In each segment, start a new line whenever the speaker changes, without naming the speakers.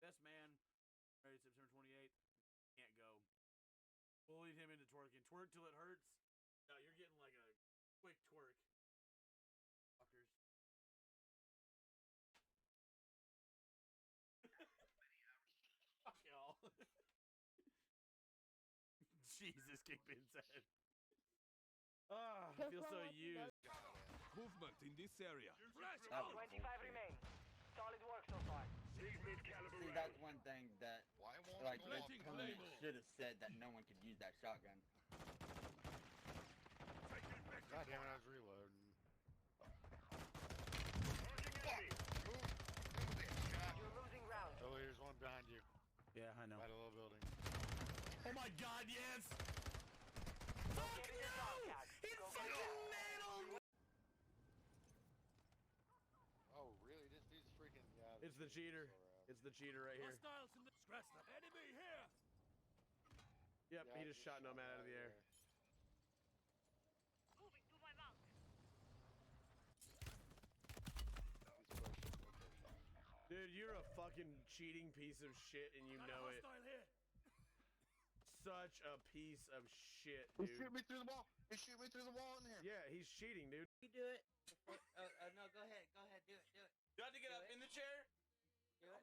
Best man, married September 28th. Can't go. Bullied him into twerking. Twerk till it hurts. No, you're getting like a quick twerk. Fuckers. Fuck y'all. Jesus, Kingpin said. Ah, I feel so used.
Movement in this area.
25 remain. Solid work so far.
See, that's one thing that, like, the opponent should have said that no one could use that shotgun.
God damn it, I was reloading.
You're losing round.
Oh, there's one behind you.
Yeah, I know.
By the little building.
Oh my god, yes!
Fuck no!
He fucking nailed!
Oh, really? This dude's freaking... Yeah,
It's the cheater. It's the cheater right here.
Hostiles in the stress. The enemy here.
Yep,
Yeah,
he just shot Nomad out of the air.
Moving to my mark.
Dude, you're a fucking cheating piece of shit and you know it.
Hostile here.
Such a piece of shit,
He
dude.
shoot me through the wall. He shoot me through the wall in here.
Yeah, he's cheating, dude.
You do it. No, go ahead, do it.
You have to get up in the chair?
Do it.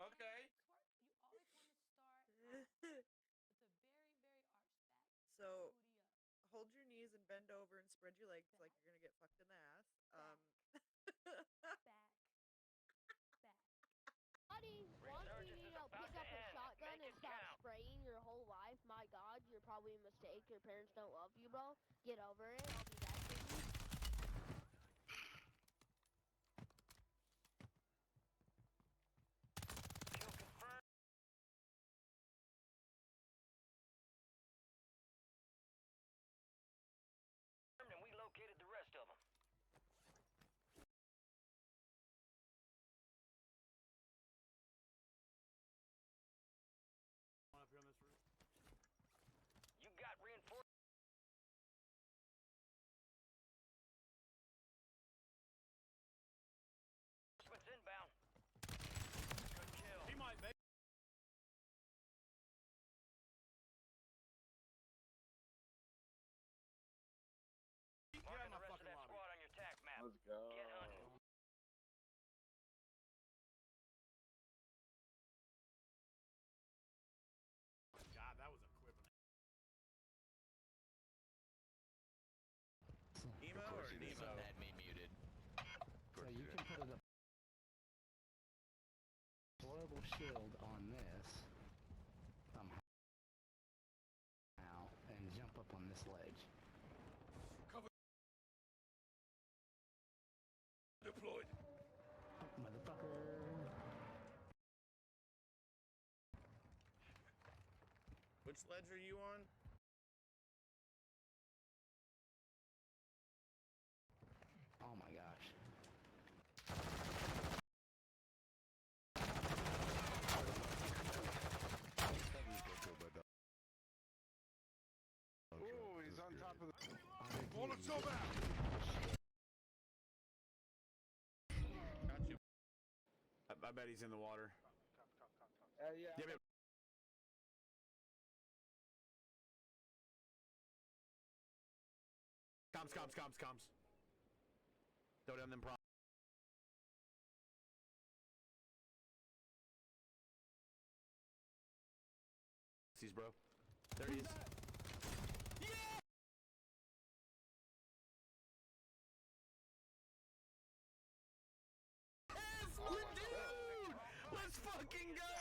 Okay.
You always want to start with a very, very arched back.
So
Booty up.
hold your knees and bend over and spread your legs like you're gonna get fucked in the ass.
Back.
Buddy, once you pick up a shotgun and stop spraying your whole life, my god, you're probably a mistake. Your parents don't love you, bro. Get over it. I'll be back with you.
Kill confirmed. And we located the rest of them.
Up here on this roof.
You got reinforcements inbound. Good kill.
He might make. Get out of
Marking
my
the rest of
fucking
that
lobby.
squad on your attack map.
Let's go.
Get hunting.
God, that was a clip. Emo or Nemo?
Had me muted.
So you can put a deployable shield on this somehow and jump up on this ledge.
Deployed.
Motherfucker.
Which ledge are you on?
Oh my gosh.
Ooh, he's on top of the...
Molotov out.
Got you. I bet he's in the water.
Yeah.
Give it. Comms. Throw down them prompts. Sees, bro. There he is. Yeah! Yes, dude! Let's fucking go!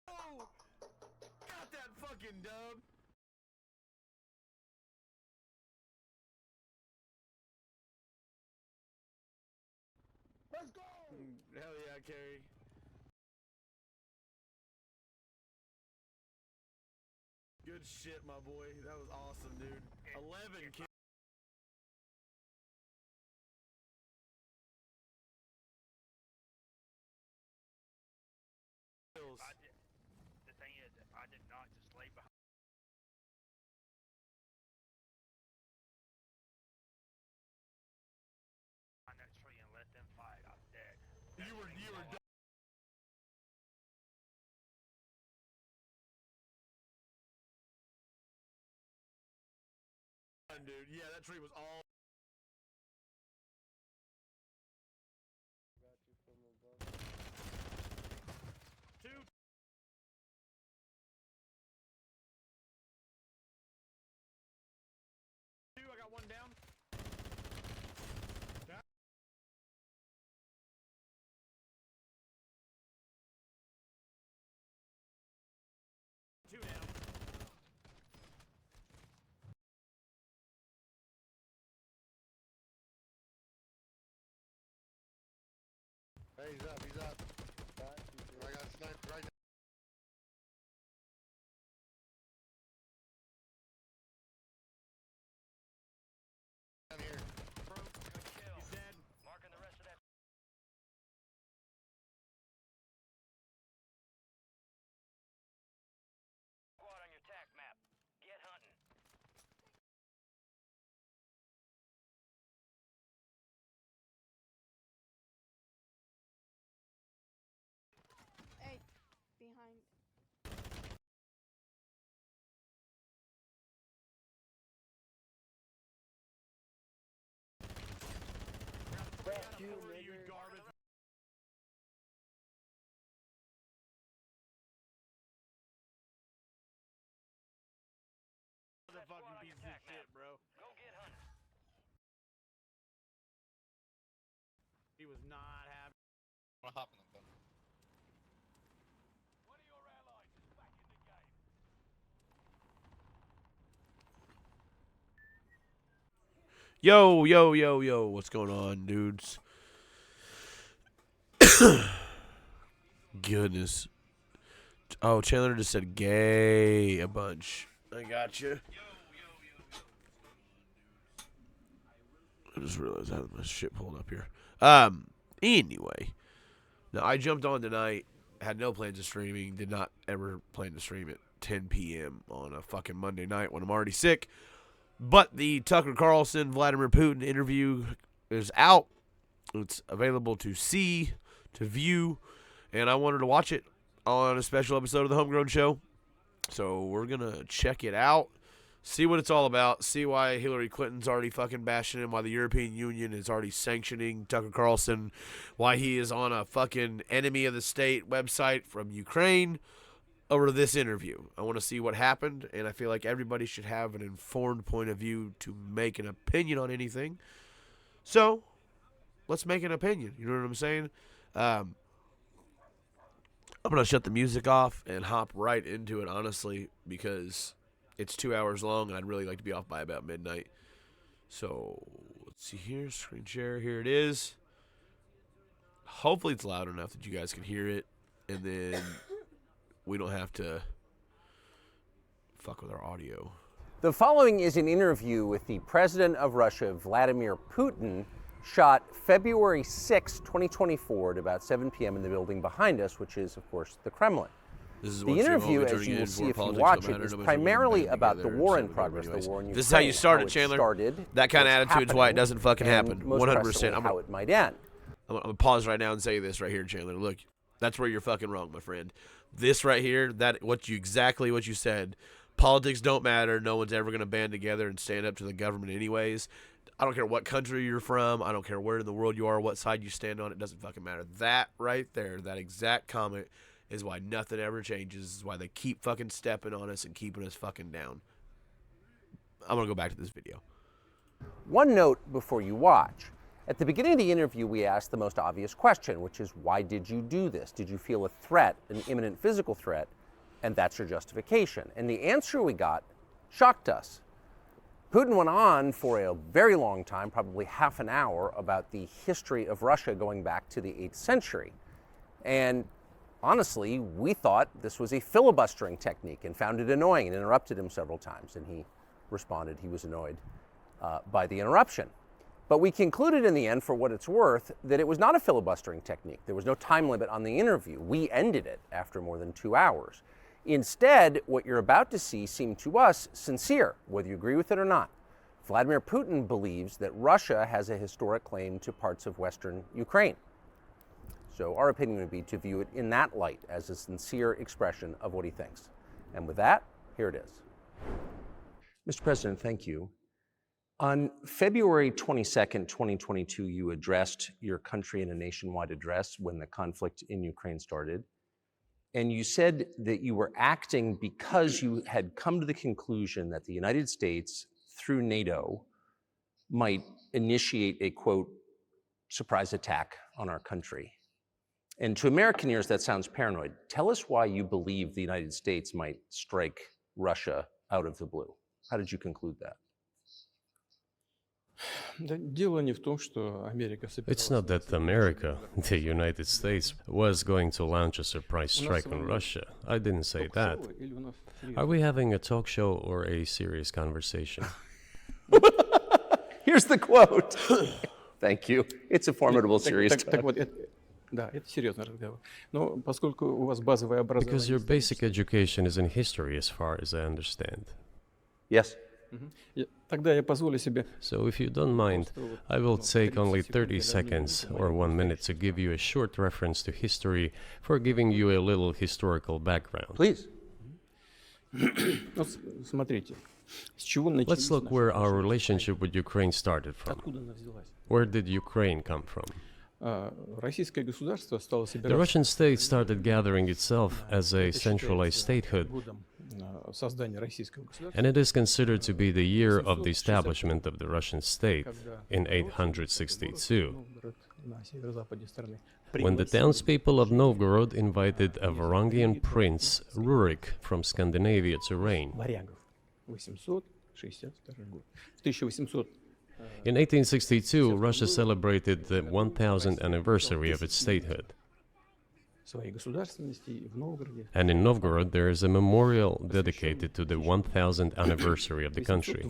Oh! Got that fucking dub!
Let's go!
Hell yeah, Carrie. Good shit, my boy. That was awesome, dude. 11 kills.
This ain't
not just lay behind that tree and let them fight. I'm dead.
You were done. Dude, yeah, that tree was all. Two. I got one down. Two down.
Hey, he's up, he's up. I got sniped right now. Down here.
Good kill.
He's dead.
Marking the rest of that. Squad on your tac map. Get hunting.
Hey, behind.
Fuck you, garbage. Motherfucking piece of shit, bro.
Go get hunting.
He was not happy.
I'm gonna hop in the gun.
One of your allies is back in the game.
Yo, yo, yo, yo, what's going on, dudes? Goodness. Oh, Chandler just said gay a bunch. I got you. I just realized I had my shit pulled up here. Anyway. Now, I jumped on tonight. Had no plans of streaming. Did not ever plan to stream at 10 p.m. on a fucking Monday night when I'm already sick. But the Tucker Carlson, Vladimir Putin interview is out. It's available to see, to view, and I wanted to watch it on a special episode of the Homegrown Show. So we're going to check it out, see what it's all about, see why Hillary Clinton's already fucking bashing him, why the European Union is already sanctioning Tucker Carlson, why he is on a fucking enemy of the state website from Ukraine over this interview. I want to see what happened, and I feel like everybody should have an informed point of view to make an opinion on anything. So, let's make an opinion. You know what I'm saying? I'm going to shut the music off and hop right into it, honestly, because it's 2 hours long, and I'd really like to be off by about midnight. So, let's see here. Screen share. Here it is. Hopefully it's loud enough that you guys can hear it, and then we don't have to fuck with our audio.
The following is an interview with the president of Russia, Vladimir Putin, shot February 6, 2024 at about 7 p.m. in the building behind us, which is, of course, the Kremlin. The interview, as you will see if you watch it, is primarily about the war in progress, the war in Ukraine.
This is how you started, Chandler. That kind of attitude is why it doesn't fucking happen. 100%.
How it might end.
I'm going to pause right now and say this right here, Chandler. Look, that's where you're fucking wrong, my friend. This right here, exactly what you said. Politics don't matter. No one's ever going to band together and stand up to the government anyways. I don't care what country you're from. I don't care where in the world you are, what side you stand on. It doesn't fucking matter. That right there, that exact comment is why nothing ever changes. Is why they keep fucking stepping on us and keeping us fucking down. I'm going to go back to this video.
One note before you watch. At the beginning of the interview, we asked the most obvious question, which is, why did you do this? Did you feel a threat, an imminent physical threat? And that's your justification. And the answer we got shocked us. Putin went on for a very long time, probably half an hour, about the history of Russia going back to the 8th century. And honestly, we thought this was a filibustering technique and found it annoying and interrupted him several times. And he responded he was annoyed by the interruption. But we concluded in the end, for what it's worth, that it was not a filibustering technique. There was no time limit on the interview. We ended it after more than 2 hours. Instead, what you're about to see seemed to us sincere, whether you agree with it or not. Vladimir Putin believes that Russia has a historic claim to parts of Western Ukraine. So our opinion would be to view it in that light, as a sincere expression of what he thinks. And with that, here it is. Mr. President, thank you. On February 22nd, 2022, you addressed your country in a nationwide address when the conflict in Ukraine started. And you said that you were acting because you had come to the conclusion that the United States, through NATO, might initiate a, quote, surprise attack on our country. And to American ears, that sounds paranoid. Tell us why you believe the United States might strike Russia out of the blue. How did you conclude that?
It's not that America, the United States, was going to launch a surprise strike on Russia. I didn't say that. Are we having a talk show or a serious conversation?
Here's the quote. Thank you. It's a formidable serious talk.
Because your basic education is in history, as far as I understand.
Yes.
So if you don't mind, I will take only 30 seconds or 1 minute to give you a short reference to history for giving you a little historical background.
Please.
Let's look where our relationship with Ukraine started from. Where did Ukraine come from? The Russian state started gathering itself as a centralized statehood, and it is considered to be the year of the establishment of the Russian state in 862, when the townspeople of Novgorod invited a Varangian prince, Rurik, from Scandinavia to reign. In 1862, Russia celebrated the 1000th anniversary of its statehood. And in Novgorod, there is a memorial dedicated to the 1000th anniversary of the country.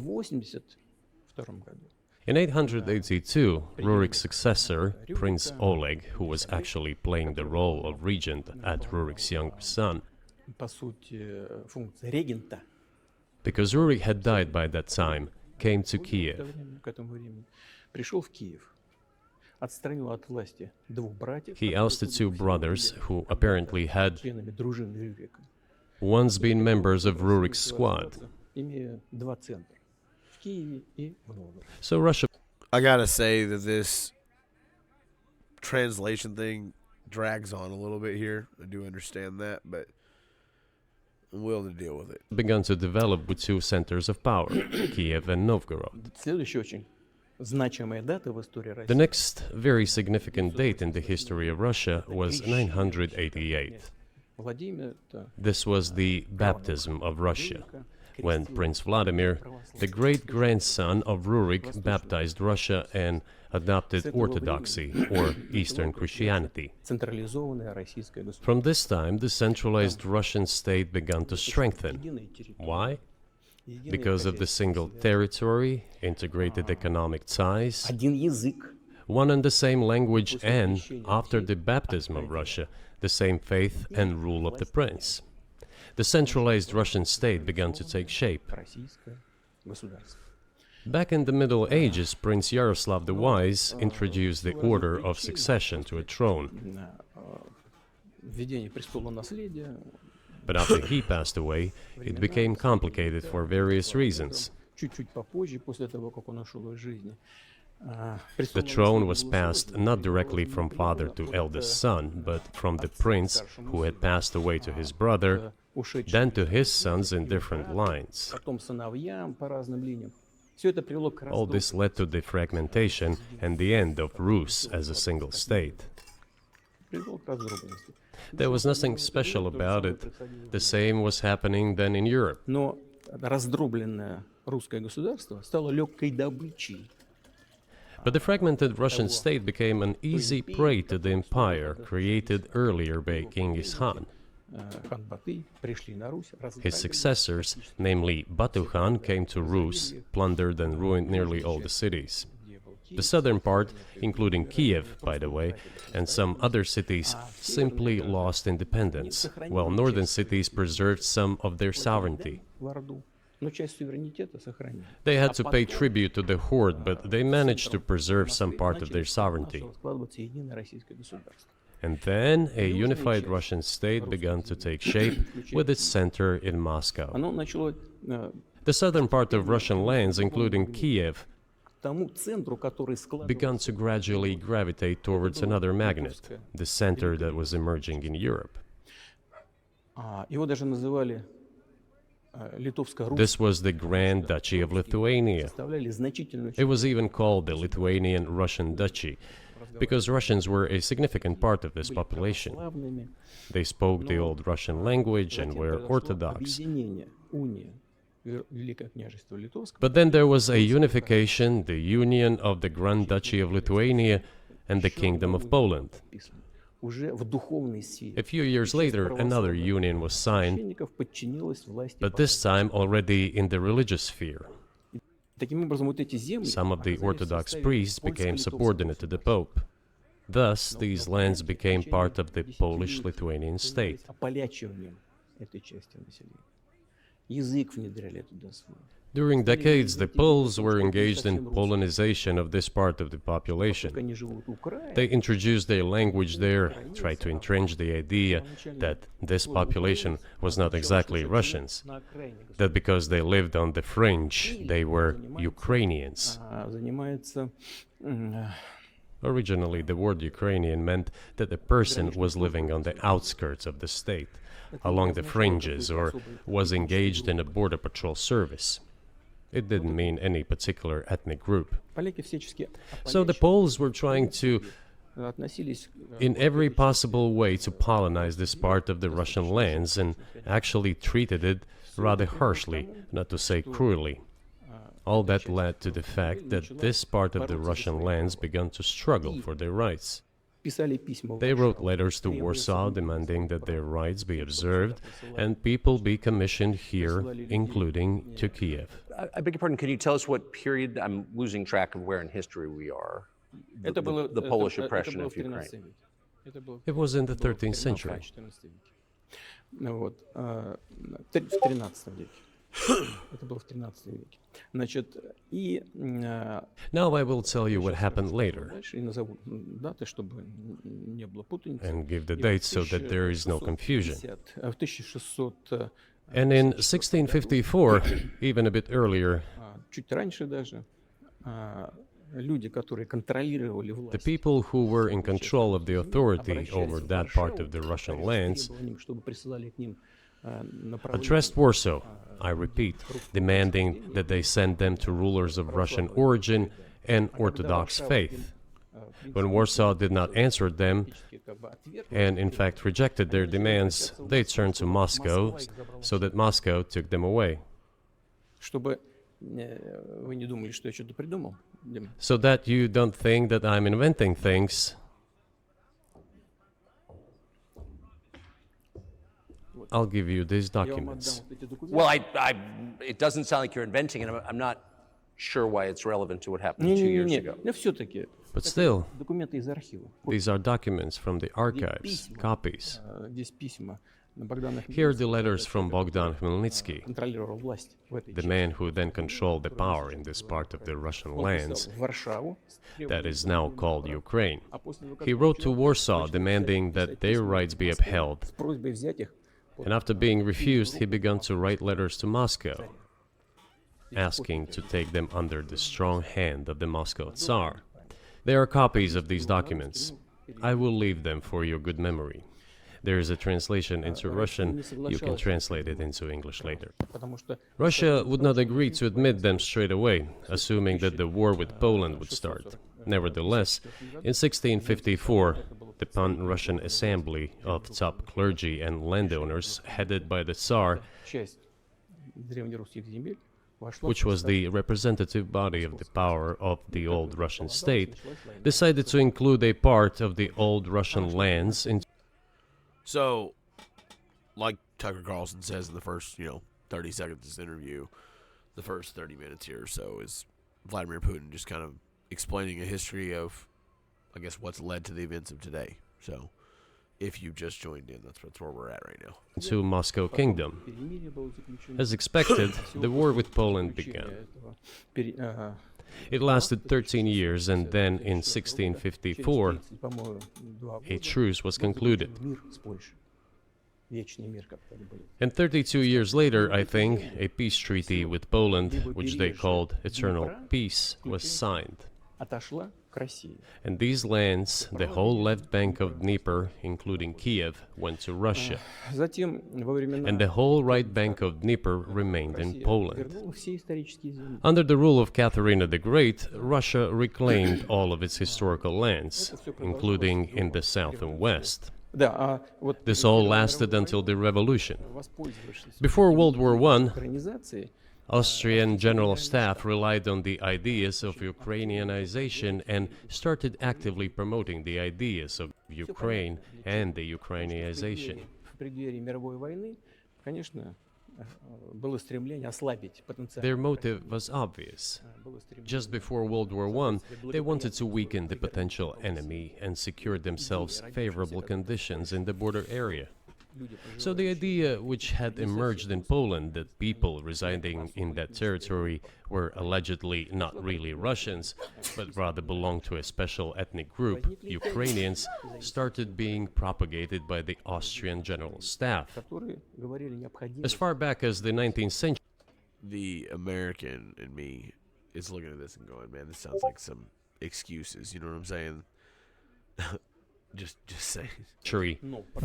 In 882, Rurik's successor, Prince Oleg, who was actually playing the role of regent at Rurik's younger son, because Rurik had died by that time, came to Kiev. He ousted two brothers who apparently had once been members of Rurik's squad. So Russia...
I gotta say that this translation thing drags on a little bit here. I do understand that, but I'm willing to deal with it.
Began to develop with two centers of power, Kiev and Novgorod. The next very significant date in the history of Russia was 988. This was the baptism of Russia, when Prince Vladimir, the great-grandson of Rurik, baptized Russia and adopted Orthodoxy, or Eastern Christianity. From this time, the centralized Russian state began to strengthen. Why? Because of the single territory, integrated economic ties, one and the same language, and, after the baptism of Russia, the same faith and rule of the prince. The centralized Russian state began to take shape. Back in the Middle Ages, Prince Yaroslav the Wise introduced the order of succession to a throne. But after he passed away, it became complicated for various reasons. The throne was passed not directly from father to eldest son, but from the prince who had passed away to his brother, then to his sons in different lines. All this led to the fragmentation and the end of Rus as a single state. There was nothing special about it. The same was happening then in Europe. But the fragmented Russian state became an easy prey to the empire created earlier by Genghis Khan. His successors, namely Batu Khan, came to Rus, plundered and ruined nearly all the cities. The southern part, including Kiev, by the way, and some other cities, simply lost independence, while northern cities preserved some of their sovereignty. They had to pay tribute to the horde, but they managed to preserve some part of their sovereignty. And then a unified Russian state began to take shape with its center in Moscow. The southern part of Russian lands, including Kiev, began to gradually gravitate towards another magnet, the center that was emerging in Europe. This was the Grand Duchy of Lithuania. It was even called the Lithuanian-Russian Duchy, because Russians were a significant part of this population. They spoke the old Russian language and were Orthodox. But then there was a unification, the union of the Grand Duchy of Lithuania and the Kingdom of Poland. A few years later, another union was signed, but this time already in the religious sphere. Some of the Orthodox priests became subordinate to the Pope. Thus, these lands became part of the Polish-Lithuanian state. During decades, the Poles were engaged in Polonization of this part of the population. They introduced their language there, tried to entrench the idea that this population was not exactly Russians, that because they lived on the fringe, they were Ukrainians. Originally, the word Ukrainian meant that a person was living on the outskirts of the state, along the fringes, or was engaged in a border patrol service. It didn't mean any particular ethnic group. So the Poles were trying to, in every possible way, to colonize this part of the Russian lands, and actually treated it rather harshly, not to say cruelly. All that led to the fact that this part of the Russian lands began to struggle for their rights. They wrote letters to Warsaw demanding that their rights be observed and people be commissioned here, including to Kiev.
I beg your pardon, can you tell us what period, I'm losing track of where in history we are, the Polish oppression of Ukraine?
It was in the 13th century. Now I will tell you what happened later and give the dates so that there is no confusion. And in 1654, even a bit earlier, the people who were in control of the authority over that part of the Russian lands addressed Warsaw, I repeat, demanding that they send them to rulers of Russian origin and Orthodox faith. When Warsaw did not answer them, and in fact rejected their demands, they turned to Moscow, so that Moscow took them away. So that you don't think that I'm inventing things, I'll give you these documents.
Well, it doesn't sound like you're inventing it. I'm not sure why it's relevant to what happened 2 years ago.
But still, these are documents from the archives, copies. Here are the letters from Bogdan Khmelnytsky, the man who then controlled the power in this part of the Russian lands that is now called Ukraine. He wrote to Warsaw demanding that their rights be upheld. And after being refused, he began to write letters to Moscow, asking to take them under the strong hand of the Moscow Tsar. There are copies of these documents. I will leave them for your good memory. There is a translation into Russian. You can translate it into English later. Russia would not agree to admit them straight away, assuming that the war with Poland would start. Nevertheless, in 1654, the Pan-Russian Assembly of top clergy and landowners, headed by the Tsar, which was the representative body of the power of the old Russian state, decided to include a part of the old Russian lands in.
So, like Tucker Carlson says in the first, 30 seconds of this interview, the first 30 minutes here or so is Vladimir Putin just kind of explaining a history of, I guess, what's led to the events of today. So, if you just joined in, that's where we're at right now.
To Moscow Kingdom. As expected, the war with Poland began. It lasted 13 years, and then in 1654, a truce was concluded. And 32 years later, I think, a peace treaty with Poland, which they called Eternal Peace, was signed. And these lands, the whole left bank of Dnieper, including Kiev, went to Russia. And the whole right bank of Dnieper remained in Poland. Under the rule of Catherine the Great, Russia reclaimed all of its historical lands, including in the south and west. This all lasted until the revolution. Before World War I, Austrian General Staff relied on the ideas of Ukrainianization and started actively promoting the ideas of Ukraine and the Ukrainianization. Their motive was obvious. Just before World War I, they wanted to weaken the potential enemy and secure themselves favorable conditions in the border area. So the idea which had emerged in Poland that people residing in that territory were allegedly not really Russians, but rather belonged to a special ethnic group, Ukrainians, started being propagated by the Austrian General Staff. As far back as the 19th century,
the American in me is looking at this and going, man, this sounds like some excuses, you know what I'm saying? Just say.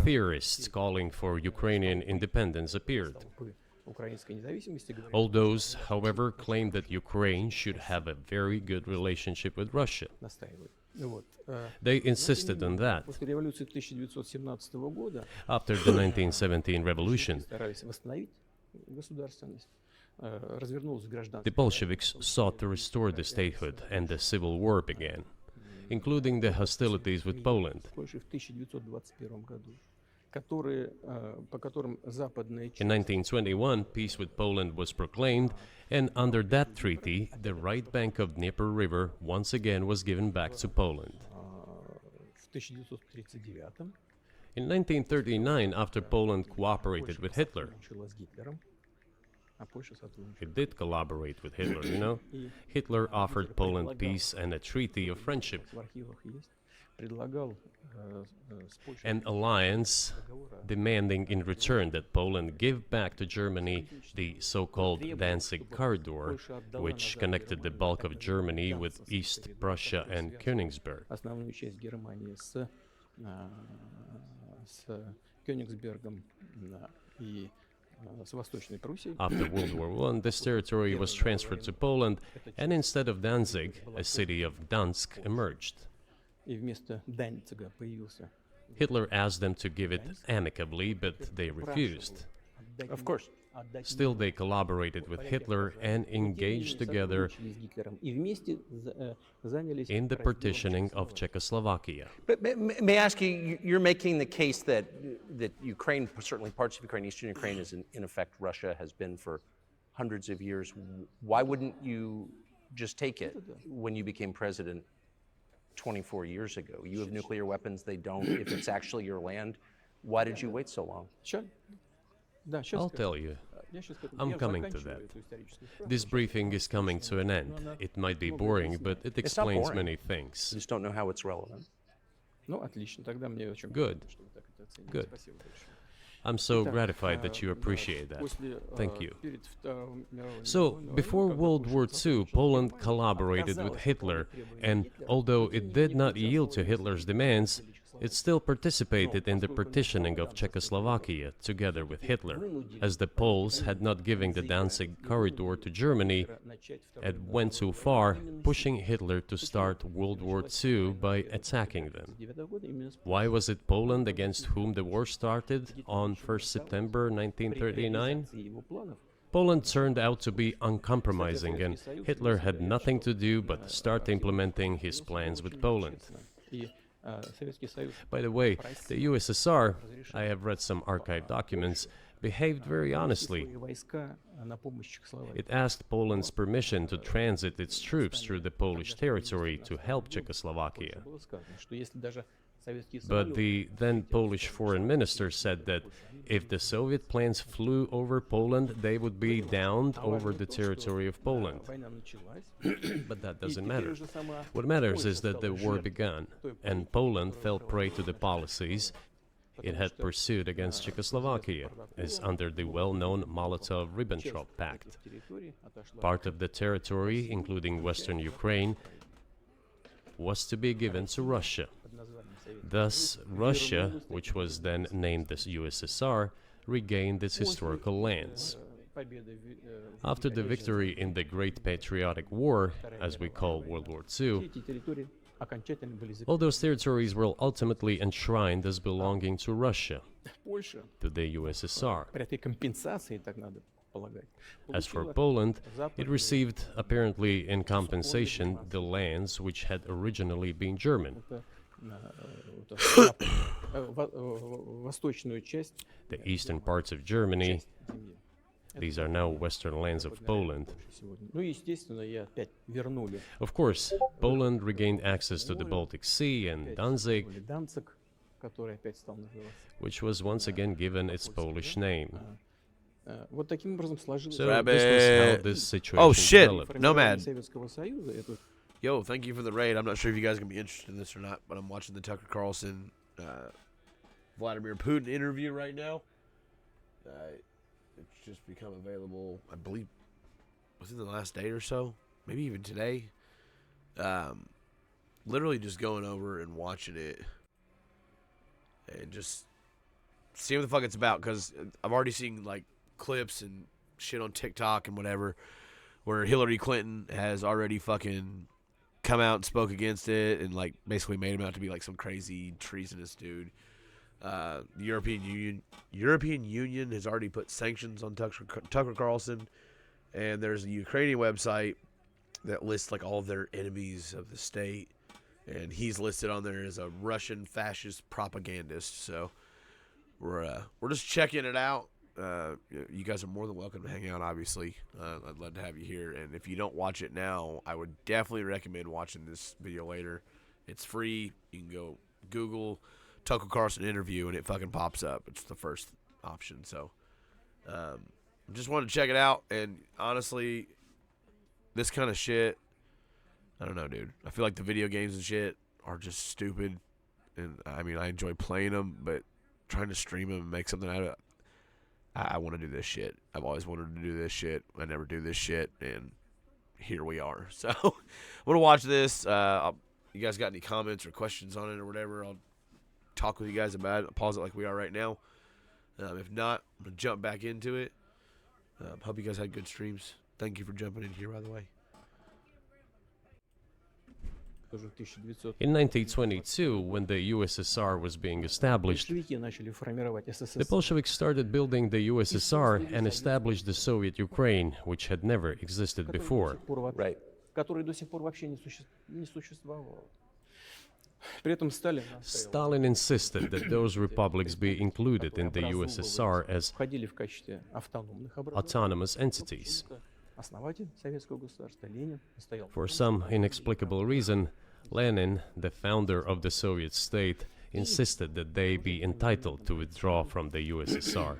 Theorists calling for Ukrainian independence appeared. All those, however, claimed that Ukraine should have a very good relationship with Russia. They insisted on that. After the 1917 revolution, the Bolsheviks sought to restore the statehood, and the civil war began, including the hostilities with Poland. In 1921, peace with Poland was proclaimed, and under that treaty, the right bank of Dnieper River once again was given back to Poland. In 1939, after Poland cooperated with Hitler, it did collaborate with Hitler, you know? Hitler offered Poland peace and a treaty of friendship. An alliance demanding in return that Poland give back to Germany the so-called Danzig corridor, which connected the bulk of Germany with East Prussia and Königsberg. After World War I, this territory was transferred to Poland, and instead of Danzig, a city of Gdansk emerged. Hitler asked them to give it amicably, but they refused.
Of course.
Still, they collaborated with Hitler and engaged together in the partitioning of Czechoslovakia.
But may I ask you, you're making the case that Ukraine, certainly parts of Ukraine, eastern Ukraine, is in effect Russia, has been for hundreds of years. Why wouldn't you just take it when you became president 24 years ago? You have nuclear weapons, they don't. If it's actually your land, why did you wait so long?
I'll tell you. I'm coming to that. This briefing is coming to an end. It might be boring, but it explains many things.
I just don't know how it's relevant.
Good. Good. I'm so gratified that you appreciate that. Thank you. So, before World War II, Poland collaborated with Hitler, and although it did not yield to Hitler's demands, it still participated in the partitioning of Czechoslovakia together with Hitler, as the Poles had not given the Danzig corridor to Germany and went too far, pushing Hitler to start World War II by attacking them. Why was it Poland against whom the war started on 1st September 1939? Poland turned out to be uncompromising, and Hitler had nothing to do but start implementing his plans with Poland. By the way, the USSR, I have read some archive documents, behaved very honestly. It asked Poland's permission to transit its troops through the Polish territory to help Czechoslovakia. But the then Polish foreign minister said that if the Soviet planes flew over Poland, they would be downed over the territory of Poland. But that doesn't matter. What matters is that the war began, and Poland fell prey to the policies it had pursued against Czechoslovakia, as under the well-known Molotov-Ribbentrop Pact. Part of the territory, including western Ukraine, was to be given to Russia. Thus, Russia, which was then named the USSR, regained its historical lands. After the victory in the Great Patriotic War, as we call World War II, all those territories were ultimately enshrined as belonging to Russia, to the USSR. As for Poland, it received, apparently in compensation, the lands which had originally been German. The eastern parts of Germany, these are now western lands of Poland. Of course, Poland regained access to the Baltic Sea and Danzig, which was once again given its Polish name. So this was how this situation developed.
Nomad. Yo, thank you for the raid. I'm not sure if you guys are going to be interested in this or not, but I'm watching the Tucker Carlson Vladimir Putin interview right now. It's just become available, I believe, within the last day or so, maybe even today. Literally just going over and watching it and just seeing what the fuck it's about, because I've already seen like clips and shit on TikTok and whatever where Hillary Clinton has already fucking come out and spoke against it and like basically made him out to be like some crazy treasonous dude. The European Union has already put sanctions on Tucker Carlson, and there's a Ukrainian website that lists like all of their enemies of the state, and he's listed on there as a Russian fascist propagandist. So we're just checking it out. You guys are more than welcome to hang out, obviously. I'd love to have you here, and if you don't watch it now, I would definitely recommend watching this video later. It's free. You can go Google Tucker Carlson interview, and it fucking pops up. It's the first option. So just wanted to check it out, and honestly, this kind of shit, I don't know, dude. I feel like the video games and shit are just stupid, and I mean, I enjoy playing them, but trying to stream them and make something out of it, I want to do this shit. I've always wanted to do this shit. I never do this shit, and here we are. So I'm going to watch this. You guys got any comments or questions on it or whatever, I'll talk with you guys about it. I'll pause it like we are right now. If not, I'm going to jump back into it. Hope you guys had good streams. Thank you for jumping in here, by the way.
In 1922, when the USSR was being established, the Bolsheviks started building the USSR and established the Soviet Ukraine, which had never existed before.
Right.
Stalin insisted that those republics be included in the USSR as autonomous entities. For some inexplicable reason, Lenin, the founder of the Soviet state, insisted that they be entitled to withdraw from the USSR.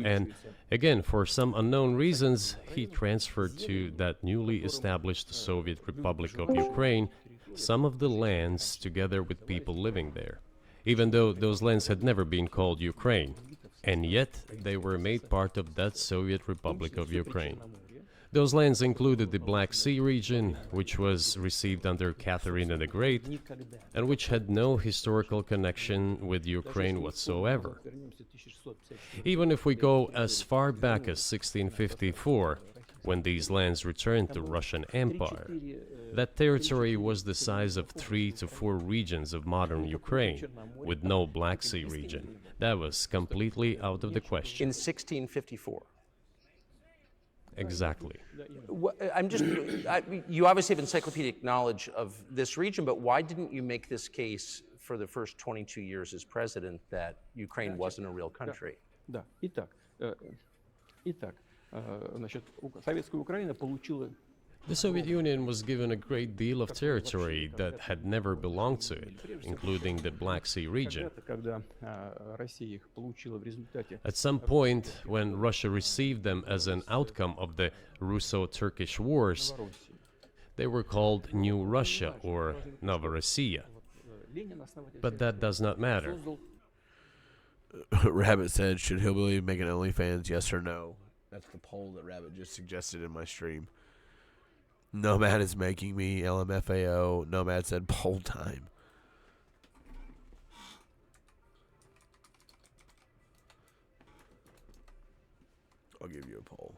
And again, for some unknown reasons, he transferred to that newly established Soviet Republic of Ukraine some of the lands together with people living there, even though those lands had never been called Ukraine, and yet they were made part of that Soviet Republic of Ukraine. Those lands included the Black Sea region, which was received under Catherine the Great, and which had no historical connection with Ukraine whatsoever. Even if we go as far back as 1654, when these lands returned to Russian Empire, that territory was the size of 3 to 4 regions of modern Ukraine, with no Black Sea region. That was completely out of the question.
In 1654.
Exactly.
You obviously have encyclopedic knowledge of this region, but why didn't you make this case for the first 22 years as president that Ukraine wasn't a real country?
Да. Итак, значит, советская Украина получила.
The Soviet Union was given a great deal of territory that had never belonged to it, including the Black Sea region. At some point, when Russia received them as an outcome of the Russo-Turkish Wars, they were called New Russia or Novorossiya. But that does not matter.
Rabbit said, should Hillbilly make an OnlyFans, yes or no? That's the poll that Rabbit just suggested in my stream. Nomad is making me LMFAO. Nomad said poll time. I'll give you a poll.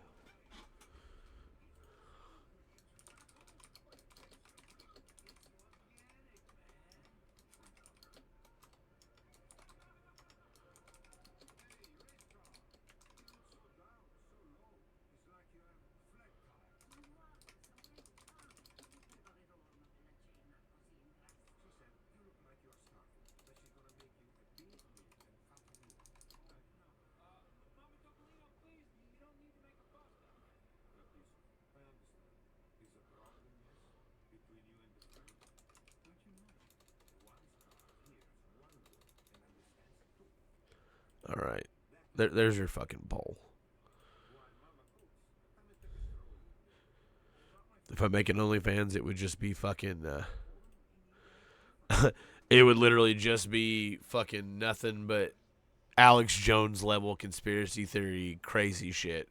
All right. There's your fucking poll. If I make an OnlyFans, it would just be fucking... it would literally just be fucking nothing but Alex Jones level conspiracy theory crazy shit.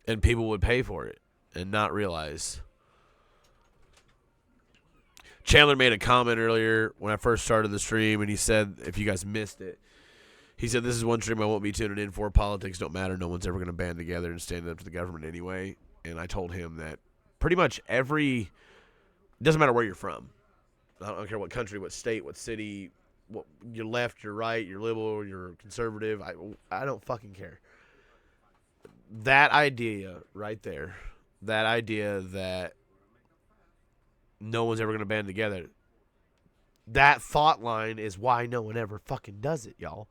And people would pay for it and not realize. Chandler made a comment earlier when I first started the stream, and he said, if you guys missed it, he said, this is one stream I won't be tuning in for. Politics don't matter. No one's ever going to band together and stand up to the government anyway. And I told him that pretty much it doesn't matter where you're from. I don't care what country, what state, what city, what you're left, you're right, you're liberal, you're conservative. I don't fucking care. That idea right there, that idea that no one's ever going to band together, that thought line is why no one ever fucking does it, y'all.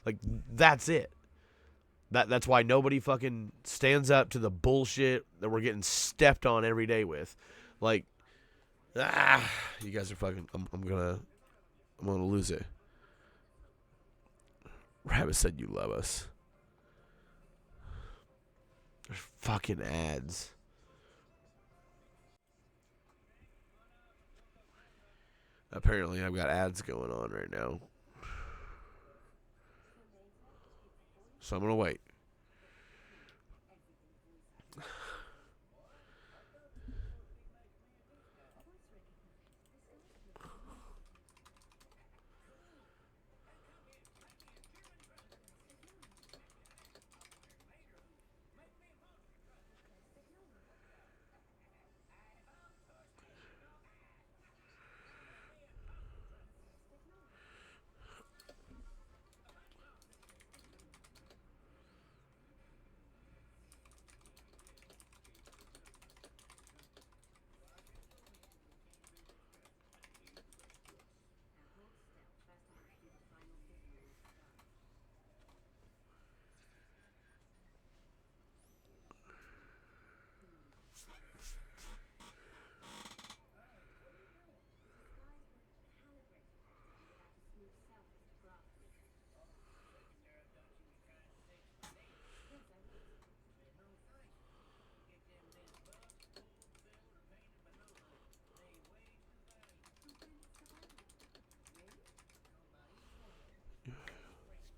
Like, that's it. That's why nobody fucking stands up to the bullshit that we're getting stepped on every day with. Like, you guys are fucking, I'm gonna lose it. Rabbit said you love us. There's fucking ads. Apparently I've got ads going on right now. So I'm going to wait.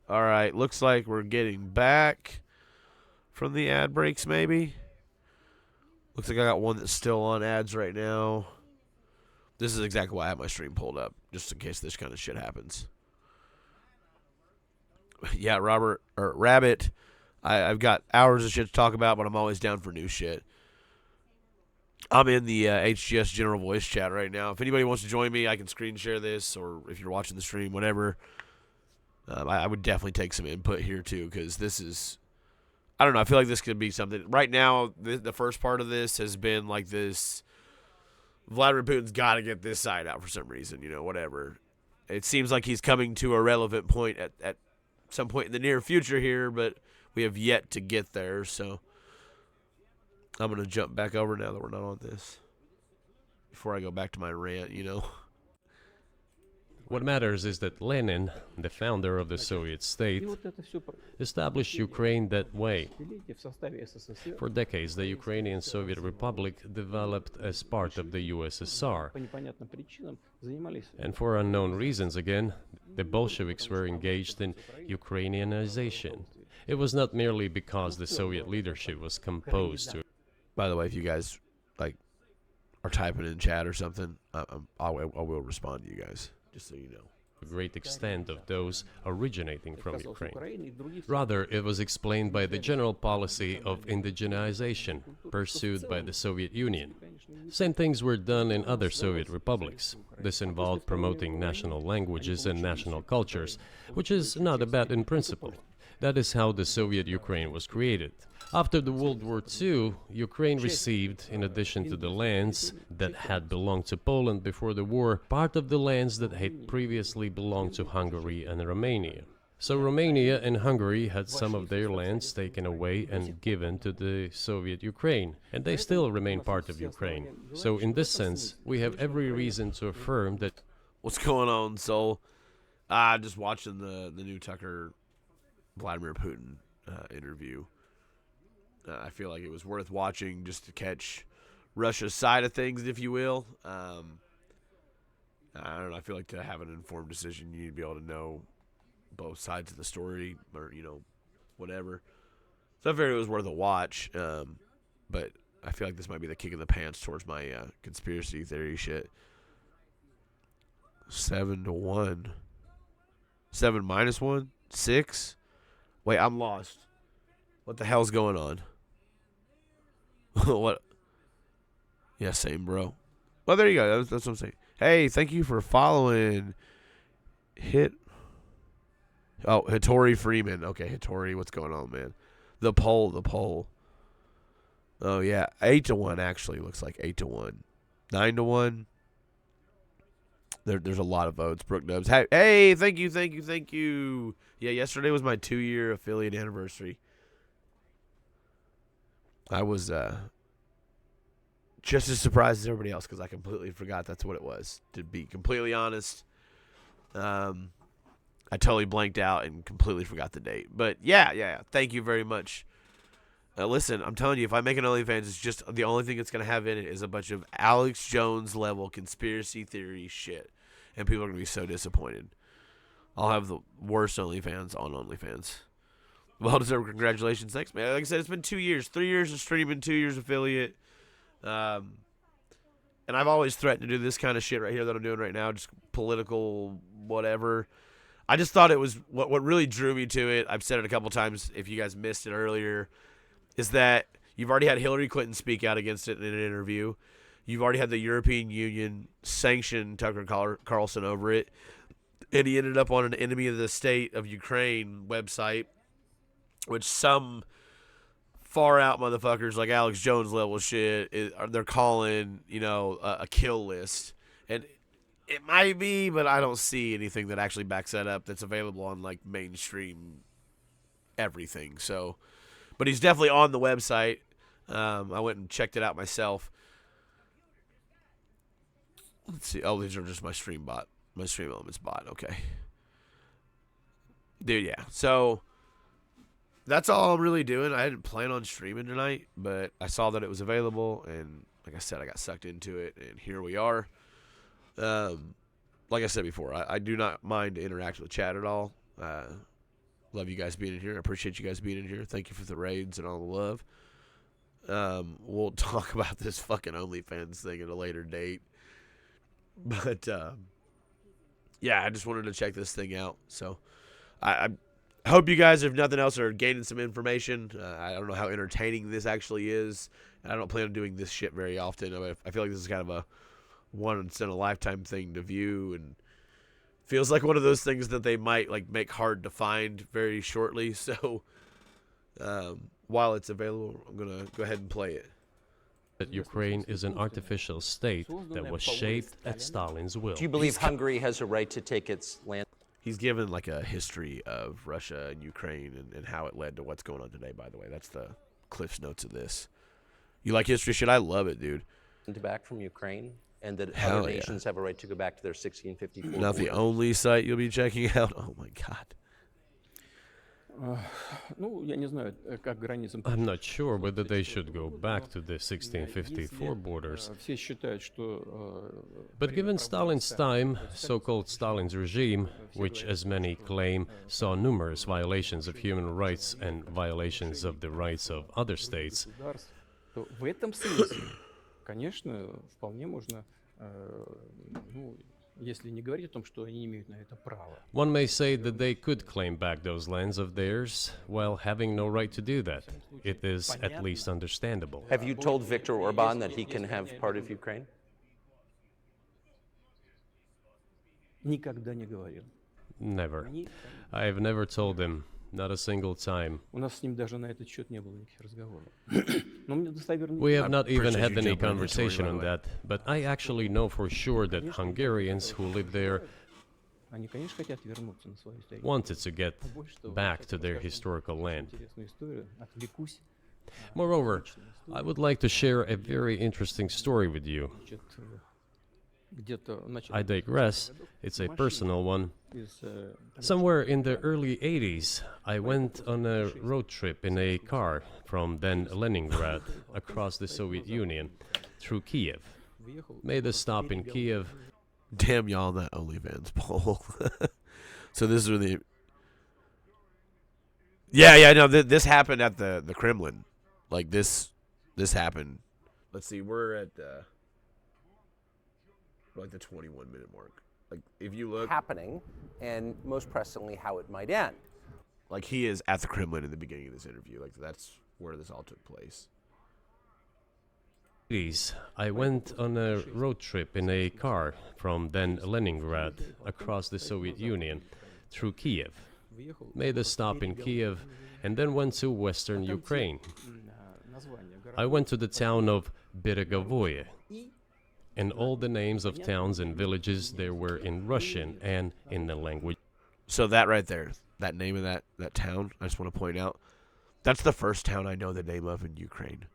All right, looks like we're getting back from the ad breaks, maybe. Looks like I got one that's still on ads right now. This is exactly why I have my stream pulled up, just in case this kind of shit happens. Yeah, Rabbit, I've got hours of shit to talk about, but I'm always down for new shit. I'm in the HGS General Voice chat right now. If anybody wants to join me, I can screen share this, or if you're watching the stream, whatever. I would definitely take some input here, too, because this is... I don't know, I feel like this could be something... Right now, the first part of this has been like this... Vladimir Putin's got to get this side out for some reason, whatever. It seems like he's coming to a relevant point at some point in the near future here, but we have yet to get there. So I'm going to jump back over now that we're not on this before I go back to my rant, you know.
What matters is that Lenin, the founder of the Soviet state, established Ukraine that way. For decades, the Ukrainian Soviet Republic developed as part of the USSR. And for unknown reasons, again, the Bolsheviks were engaged in Ukrainianization. It was not merely because the Soviet leadership was composed to...
By the way, if you guys are typing in chat or something, I will respond to you guys. Just so you know.
A great extent of those originating from Ukraine. Rather, it was explained by the general policy of indigenization pursued by the Soviet Union. Same things were done in other Soviet republics. This involved promoting national languages and national cultures, which is not bad in principle. That is how the Soviet Ukraine was created. After the World War II, Ukraine received, in addition to the lands that had belonged to Poland before the war, part of the lands that had previously belonged to Hungary and Romania. So Romania and Hungary had some of their lands taken away and given to the Soviet Ukraine, and they still remain part of Ukraine. So in this sense, we have every reason to affirm that...
What's going on, Soul? Just watching the new Tucker Vladimir Putin interview. I feel like it was worth watching just to catch Russia's side of things, if you will. I don't know. I feel like to have an informed decision, you need to be able to know both sides of the story, or, you know, whatever. So I figured it was worth a watch. But I feel like this might be the kick in the pants towards my conspiracy theory shit. 7-1. 7 minus 1? 6? Wait, I'm lost. What the hell's going on? What? Yeah, same, bro. Well, there you go. That's what I'm saying. Hey, thank you for following. Hittori Freeman. Okay, Hittori, what's going on, man? The poll. Oh, yeah. 8-1, actually. Looks like 8-1. 9-1. There's a lot of votes. Brooke Dubs. Hey, thank you. Yeah, yesterday was my 2-year affiliate anniversary. I was just as surprised as everybody else because I completely forgot that's what it was. To be completely honest, I totally blanked out and completely forgot the date. But yeah. Thank you very much. Listen, I'm telling you, if I make an OnlyFans, it's just the only thing it's going to have in it is a bunch of Alex Jones level conspiracy theory shit. And people are going to be so disappointed. I'll have the worst OnlyFans on OnlyFans. Well deserved congratulations. Thanks, man. Like I said, it's been 2 years. 3 years of streaming, 2 years affiliate. And I've always threatened to do this kind of shit right here that I'm doing right now, just political whatever. I just thought it was what really drew me to it. I've said it a couple times if you guys missed it earlier, is that you've already had Hillary Clinton speak out against it in an interview. You've already had the European Union sanction Tucker Carlson over it. And he ended up on an enemy of the state of Ukraine website, which some far out motherfuckers like Alex Jones level shit, they're calling, a kill list. And it might be, but I don't see anything that actually backs that up that's available on like mainstream everything. So, but he's definitely on the website. I went and checked it out myself. Let's see. Oh, these are just my stream bot. My stream elements bot. Okay. Dude, yeah. So that's all I'm really doing. I didn't plan on streaming tonight, but I saw that it was available, and like I said, I got sucked into it, and here we are. Like I said before, I do not mind to interact with chat at all. Love you guys being in here. I appreciate you guys being in here. Thank you for the raids and all the love. We'll talk about this fucking OnlyFans thing at a later date. But, yeah, I just wanted to check this thing out. So, I hope you guys, if nothing else, are gaining some information. I don't know how entertaining this actually is. I don't plan on doing this shit very often. I feel like this is kind of a once-in-a-lifetime thing to view, and feels like one of those things that they might like make hard to find very shortly. So, while it's available, I'm going to go ahead and play it.
That Ukraine is an artificial state that was shaped at Stalin's will.
Do you believe Hungary has a right to take its land?
He's given like a history of Russia and Ukraine and how it led to what's going on today, by the way. That's the Cliff's Notes of this. You like history shit? I love it, dude.
Back from Ukraine, and that
Hell
other
yeah.
nations have a right to go back to their 1654
Not the
border.
only site you'll be checking out. Oh my god.
Ну, я не знаю, как границам.
I'm not sure whether they should go back to the 1654 borders.
Все считают, что
But given Stalin's time, so-called Stalin's regime, which as many claim saw numerous violations of human rights and violations of the rights of other states,
то в этом смысле, конечно, вполне можно, ну, если не говорить о том, что они имеют на это право.
one may say that they could claim back those lands of theirs while having no right to do that. It is at least understandable.
Have you told Viktor Orban that he can have part of Ukraine?
Никогда не говорил.
Never. I have never told him, not a single time.
У нас с ним даже на этот счет не было никаких разговоров. Но мне достоверно
We have not even
appreciate
had
you
any
jumping in this story,
conversation
by
on
the way.
that, but I actually know for sure that Hungarians who live there
Они, конечно, хотят вернуться на свою историю.
wanted to get back to their historical land.
Интересную историю, отвлекусь.
Moreover, I would like to share a very interesting story with you.
Значит, где-то в начале
I digress, it's a personal one.
из,
Somewhere in the early 80s, I went on a road trip in a car from then Leningrad across the Soviet Union through Kiev. Made a stop in Kiev.
Damn y'all on that OnlyFans poll. So this is really... Yeah, no, this happened at the Kremlin. Like, this happened. Let's see, we're at like the 21-minute mark. Like, if you look...
Happening, and most pressingly, how it might end.
Like, he is at the Kremlin in the beginning of this interview. Like, that's where this all took place.
I went on a road trip in a car from then Leningrad across the Soviet Union through Kiev. Made a stop in Kiev and then went to western Ukraine. I went to the town of Beregovoye, and all the names of towns and villages there were in Russian and in the language.
So that right there, that name of that town, I just want to point out, that's the first town I know the name of in Ukraine.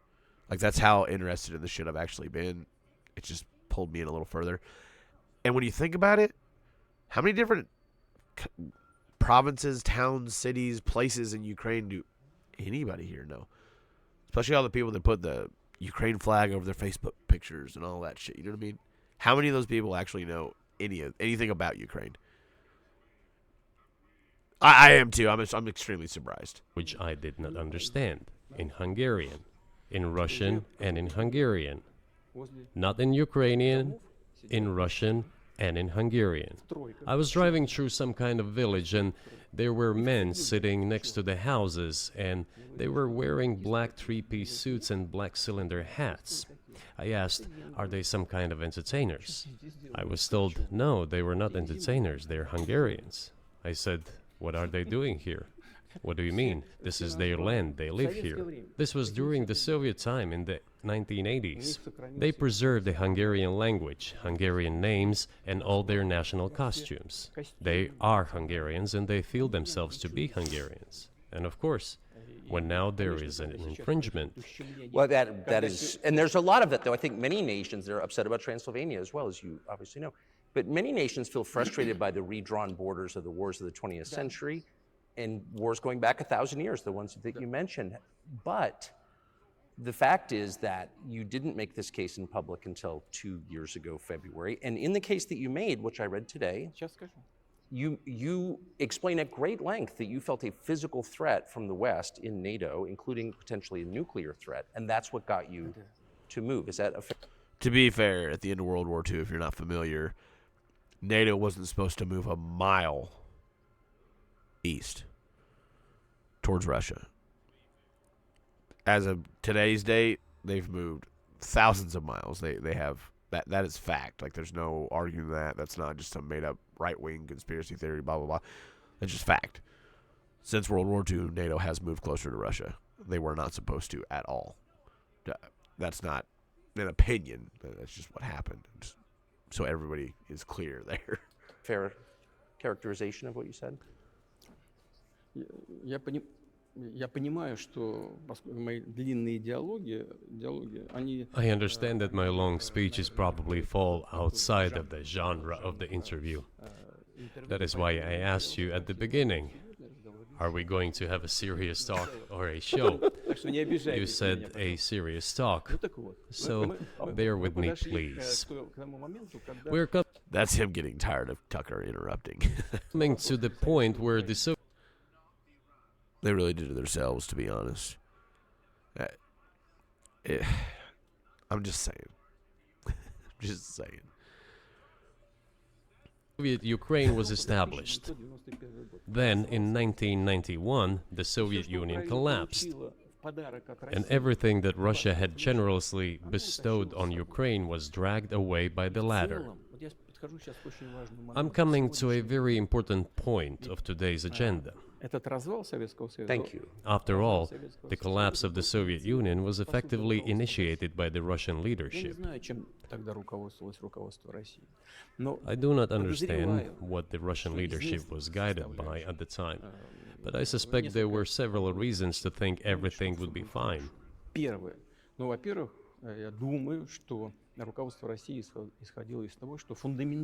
Like, that's how interested in the shit I've actually been. It just pulled me in a little further. And when you think about it, how many different provinces, towns, cities, places in Ukraine do anybody here know? Especially all the people that put the Ukraine flag over their Facebook pictures and all that shit. You know what I mean? How many of those people actually know anything about Ukraine? I am too. I'm extremely surprised.
Which I did not understand. In Hungarian, in Russian, and in Hungarian. Not in Ukrainian, in Russian, and in Hungarian. I was driving through some kind of village, and there were men sitting next to the houses, and they were wearing black three-piece suits and black cylinder hats. I asked, are they some kind of entertainers? I was told, no, they were not entertainers, they're Hungarians. I said, what are they doing here? What do you mean? This is their land, they live here. This was during the Soviet time in the 1980s. They preserved the Hungarian language, Hungarian names, and all their national costumes. They are Hungarians and they feel themselves to be Hungarians. And of course, when now there is an infringement.
Well, that is, and there's a lot of that, though. I think many nations, they're upset about Transylvania as well, as you obviously know. But many nations feel frustrated by the redrawn borders of the wars of the 20th century and wars going back 1,000 years, the ones that you mentioned. But the fact is that you didn't make this case in public until 2 years ago, February. And in the case that you made, which I read today, you explain at great length that you felt a physical threat from the West in NATO, including potentially a nuclear threat, and that's what got you to move. Is that a fair?
To be fair, at the end of World War II, if you're not familiar, NATO wasn't supposed to move a mile east towards Russia. As of today's date, they've moved thousands of miles. They have that is fact. Like, there's no arguing that. That's not just some made up right-wing conspiracy theory, blah blah blah. That's just fact. Since World War II, NATO has moved closer to Russia. They were not supposed to at all. That's not an opinion. That's just what happened. So everybody is clear there.
Fair characterization of what you said?
Я понимаю, что мои длинные диалоги, они...
I understand that my long speeches probably fall outside of the genre of the interview. That is why I asked you at the beginning, are we going to have a serious talk or a show? You said a serious talk, so bear with me, please.
That's him getting tired of Tucker interrupting.
Coming to the point where the
They really did it themselves, to be honest. I'm just saying. Just saying.
Soviet Ukraine was established. Then, in 1991, the Soviet Union collapsed, and everything that Russia had generously bestowed on Ukraine was dragged away by the latter. I'm coming to a very important point of today's agenda.
Thank you.
After all, the collapse of the Soviet Union was effectively initiated by the Russian leadership. I do not understand what the Russian leadership was guided by at the time, but I suspect there were several reasons to think everything would be fine.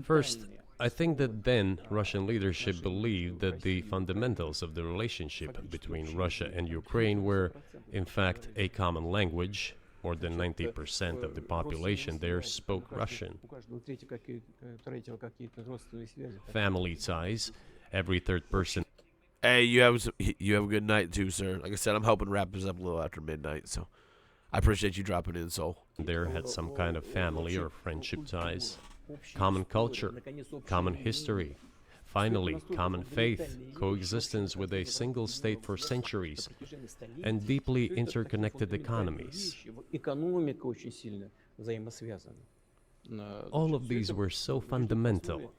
First, I think that then Russian leadership believed that the fundamentals of the relationship between Russia and Ukraine were, in fact, a common language. More than 90% of the population there spoke Russian. Family ties, every third person.
Hey, you have a good night too, sir. Like I said, I'm helping wrap this up a little after midnight, so I appreciate you dropping in, Soul.
There had some kind of family or friendship ties, common culture, common history, finally, common faith, coexistence with a single state for centuries, and deeply interconnected economies. All of these were so fundamental.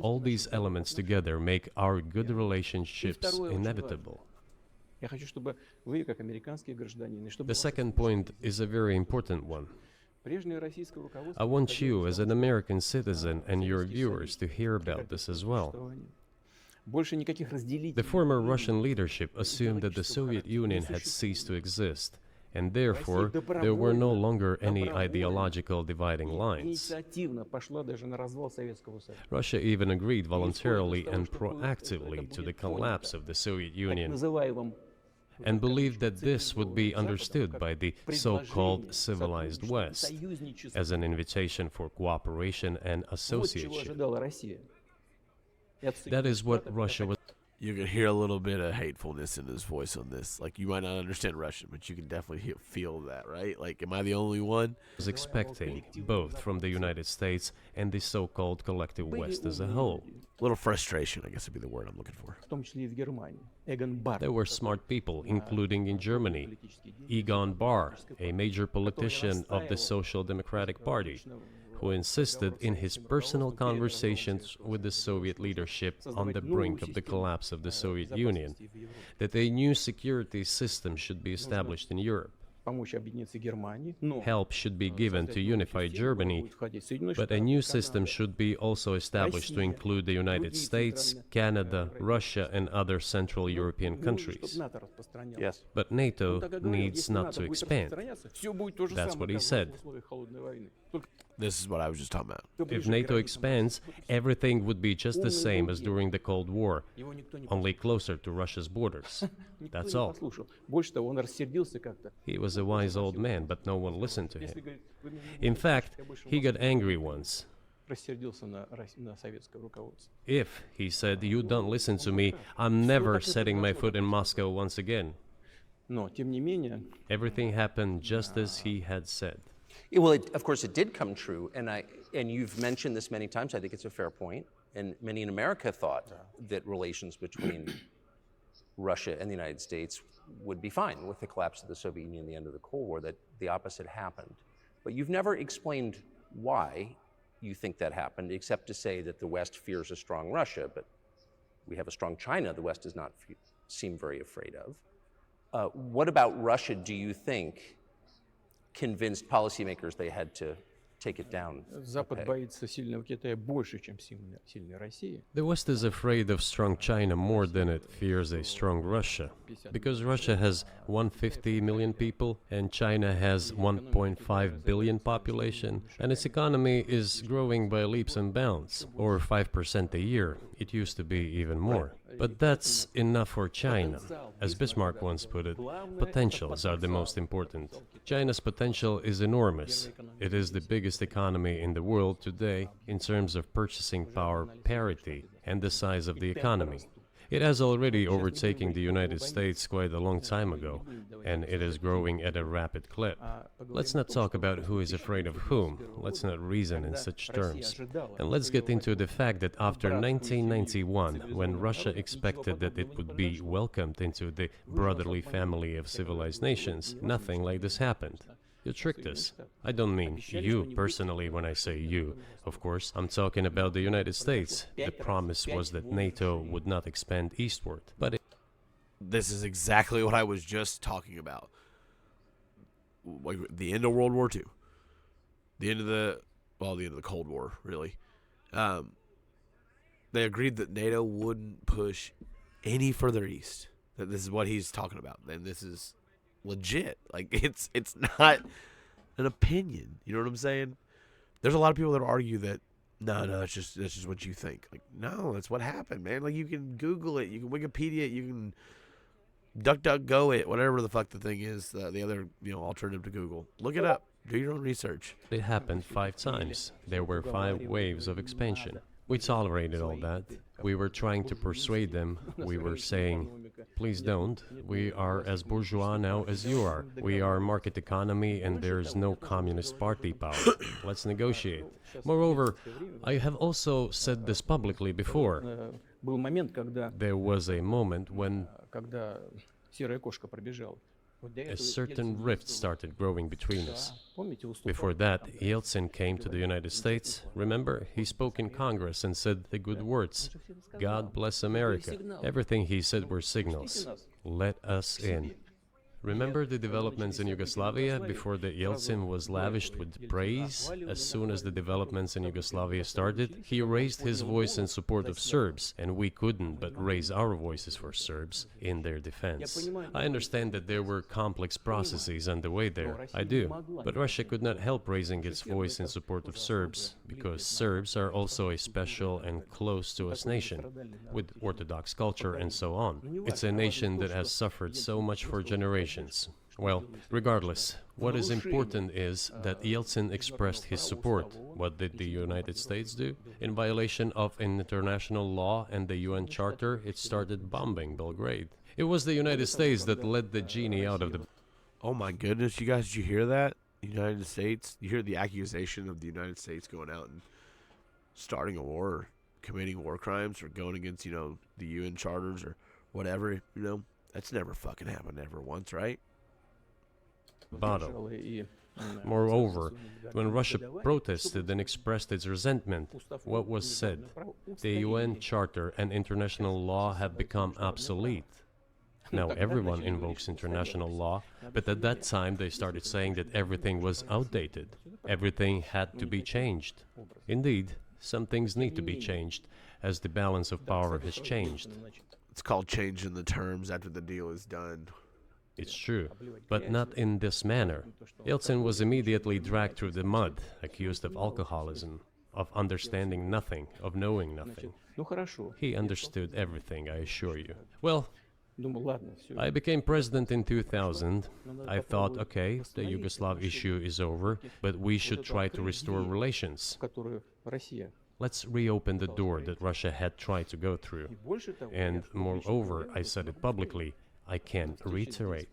All these elements together make our good relationships inevitable. The second point is a very important one. I want you, as an American citizen, and your viewers to hear about this as well. The former Russian leadership assumed that the Soviet Union had ceased to exist, and therefore there were no longer any ideological dividing lines. Russia even agreed voluntarily and proactively to the collapse of the Soviet Union, and believed that this would be understood by the so-called civilized West as an invitation for cooperation and association. That is what Russia was.
You can hear a little bit of hatefulness in his voice on this. Like, you might not understand Russian, but you can definitely feel that, right? Like, am I the only one?
Was expecting, both from the United States and the so-called collective West as a whole.
A little frustration, I guess would be the word I'm looking for.
There were smart people, including in Germany. Egon Bahr, a major politician of the Social Democratic Party, who insisted in his personal conversations with the Soviet leadership on the brink of the collapse of the Soviet Union that a new security system should be established in Europe. Help should be given to unify Germany, but a new system should be also established to include the United States, Canada, Russia, and other Central European countries.
Yes.
But NATO needs not to expand. That's what he said.
This is what I was just talking about.
If NATO expands, everything would be just the same as during the Cold War, only closer to Russia's borders. That's all. He was a wise old man, but no one listened to him. In fact, he got angry once. If, he said, you don't listen to me, I'm never setting my foot in Moscow once again. Everything happened just as he had said.
Well, of course, it did come true, and you've mentioned this many times. I think it's a fair point, and many in America thought that relations between Russia and the United States would be fine with the collapse of the Soviet Union and the end of the Cold War, that the opposite happened. But you've never explained why you think that happened, except to say that the West fears a strong Russia, but we have a strong China the West does not seem very afraid of. What about Russia, do you think, convinced policymakers they had to take it down.
Запад боится сильного Китая больше, чем сильной России.
The West is afraid of strong China more than it fears a strong Russia, because Russia has 150 million people and China has 1.5 billion population, and its economy is growing by leaps and bounds, or 5% a year. It used to be even more. But that's enough for China. As Bismarck once put it, potentials are the most important. China's potential is enormous. It is the biggest economy in the world today in terms of purchasing power parity and the size of the economy. It has already overtaken the United States quite a long time ago, and it is growing at a rapid clip. Let's not talk about who is afraid of whom. Let's not reason in such terms. And let's get into the fact that after 1991, when Russia expected that it would be welcomed into the brotherly family of civilized nations, nothing like this happened. You tricked us. I don't mean you personally when I say you. Of course, I'm talking about the United States. The promise was that NATO would not expand eastward, but
this is exactly what I was just talking about. Like the end of World War II. The end of the Cold War, really. They agreed that NATO wouldn't push any further east. That this is what he's talking about. And this is legit. Like it's not an opinion. You know what I'm saying? There's a lot of people that argue that no, that's just what you think. Like, no, that's what happened, man. Like you can Google it, you can Wikipedia it, you can DuckDuckGo it, whatever the fuck the thing is, the other alternative to Google. Look it up. Do your own research.
It happened 5 times. There were 5 waves of expansion. We tolerated all that. We were trying to persuade them. We were saying, please don't. We are as bourgeois now as you are. We are market economy and there is no communist party power. Let's negotiate. Moreover, I have also said this publicly before. There was a moment when a certain rift started growing between us. Before that, Yeltsin came to the United States. Remember, he spoke in Congress and said the good words. God bless America. Everything he said were signals. Let us in. Remember the developments in Yugoslavia before the Yeltsin was lavished with praise? As soon as the developments in Yugoslavia started, he raised his voice in support of Serbs, and we couldn't but raise our voices for Serbs in their defense. I understand that there were complex processes underway there, I do, but Russia could not help raising its voice in support of Serbs, because Serbs are also a special and close to us nation, with Orthodox culture and so on. It's a nation that has suffered so much for generations. Well, regardless, what is important is that Yeltsin expressed his support. What did the United States do? In violation of an international law and the UN Charter, it started bombing Belgrade. It was the United States that let the genie out of the...
Oh my goodness, you guys, did you hear that? The United States? You hear the accusation of the United States going out and starting a war, or committing war crimes, or going against, the UN Charters or whatever, That's never fucking happened ever once, right?
Bottom. Moreover, when Russia protested and expressed its resentment, what was said? The UN Charter and international law have become obsolete. Now everyone invokes international law, but at that time they started saying that everything was outdated. Everything had to be changed. Indeed, some things need to be changed, as the balance of power has changed.
It's called changing the terms after the deal is done.
It's true, but not in this manner. Yeltsin was immediately dragged through the mud, accused of alcoholism, of understanding nothing, of knowing nothing. He understood everything, I assure you. Well, I became president in 2000. I thought, okay, the Yugoslav issue is over, but we should try to restore relations. Let's reopen the door that Russia had tried to go through. And moreover, I said it publicly, I can reiterate.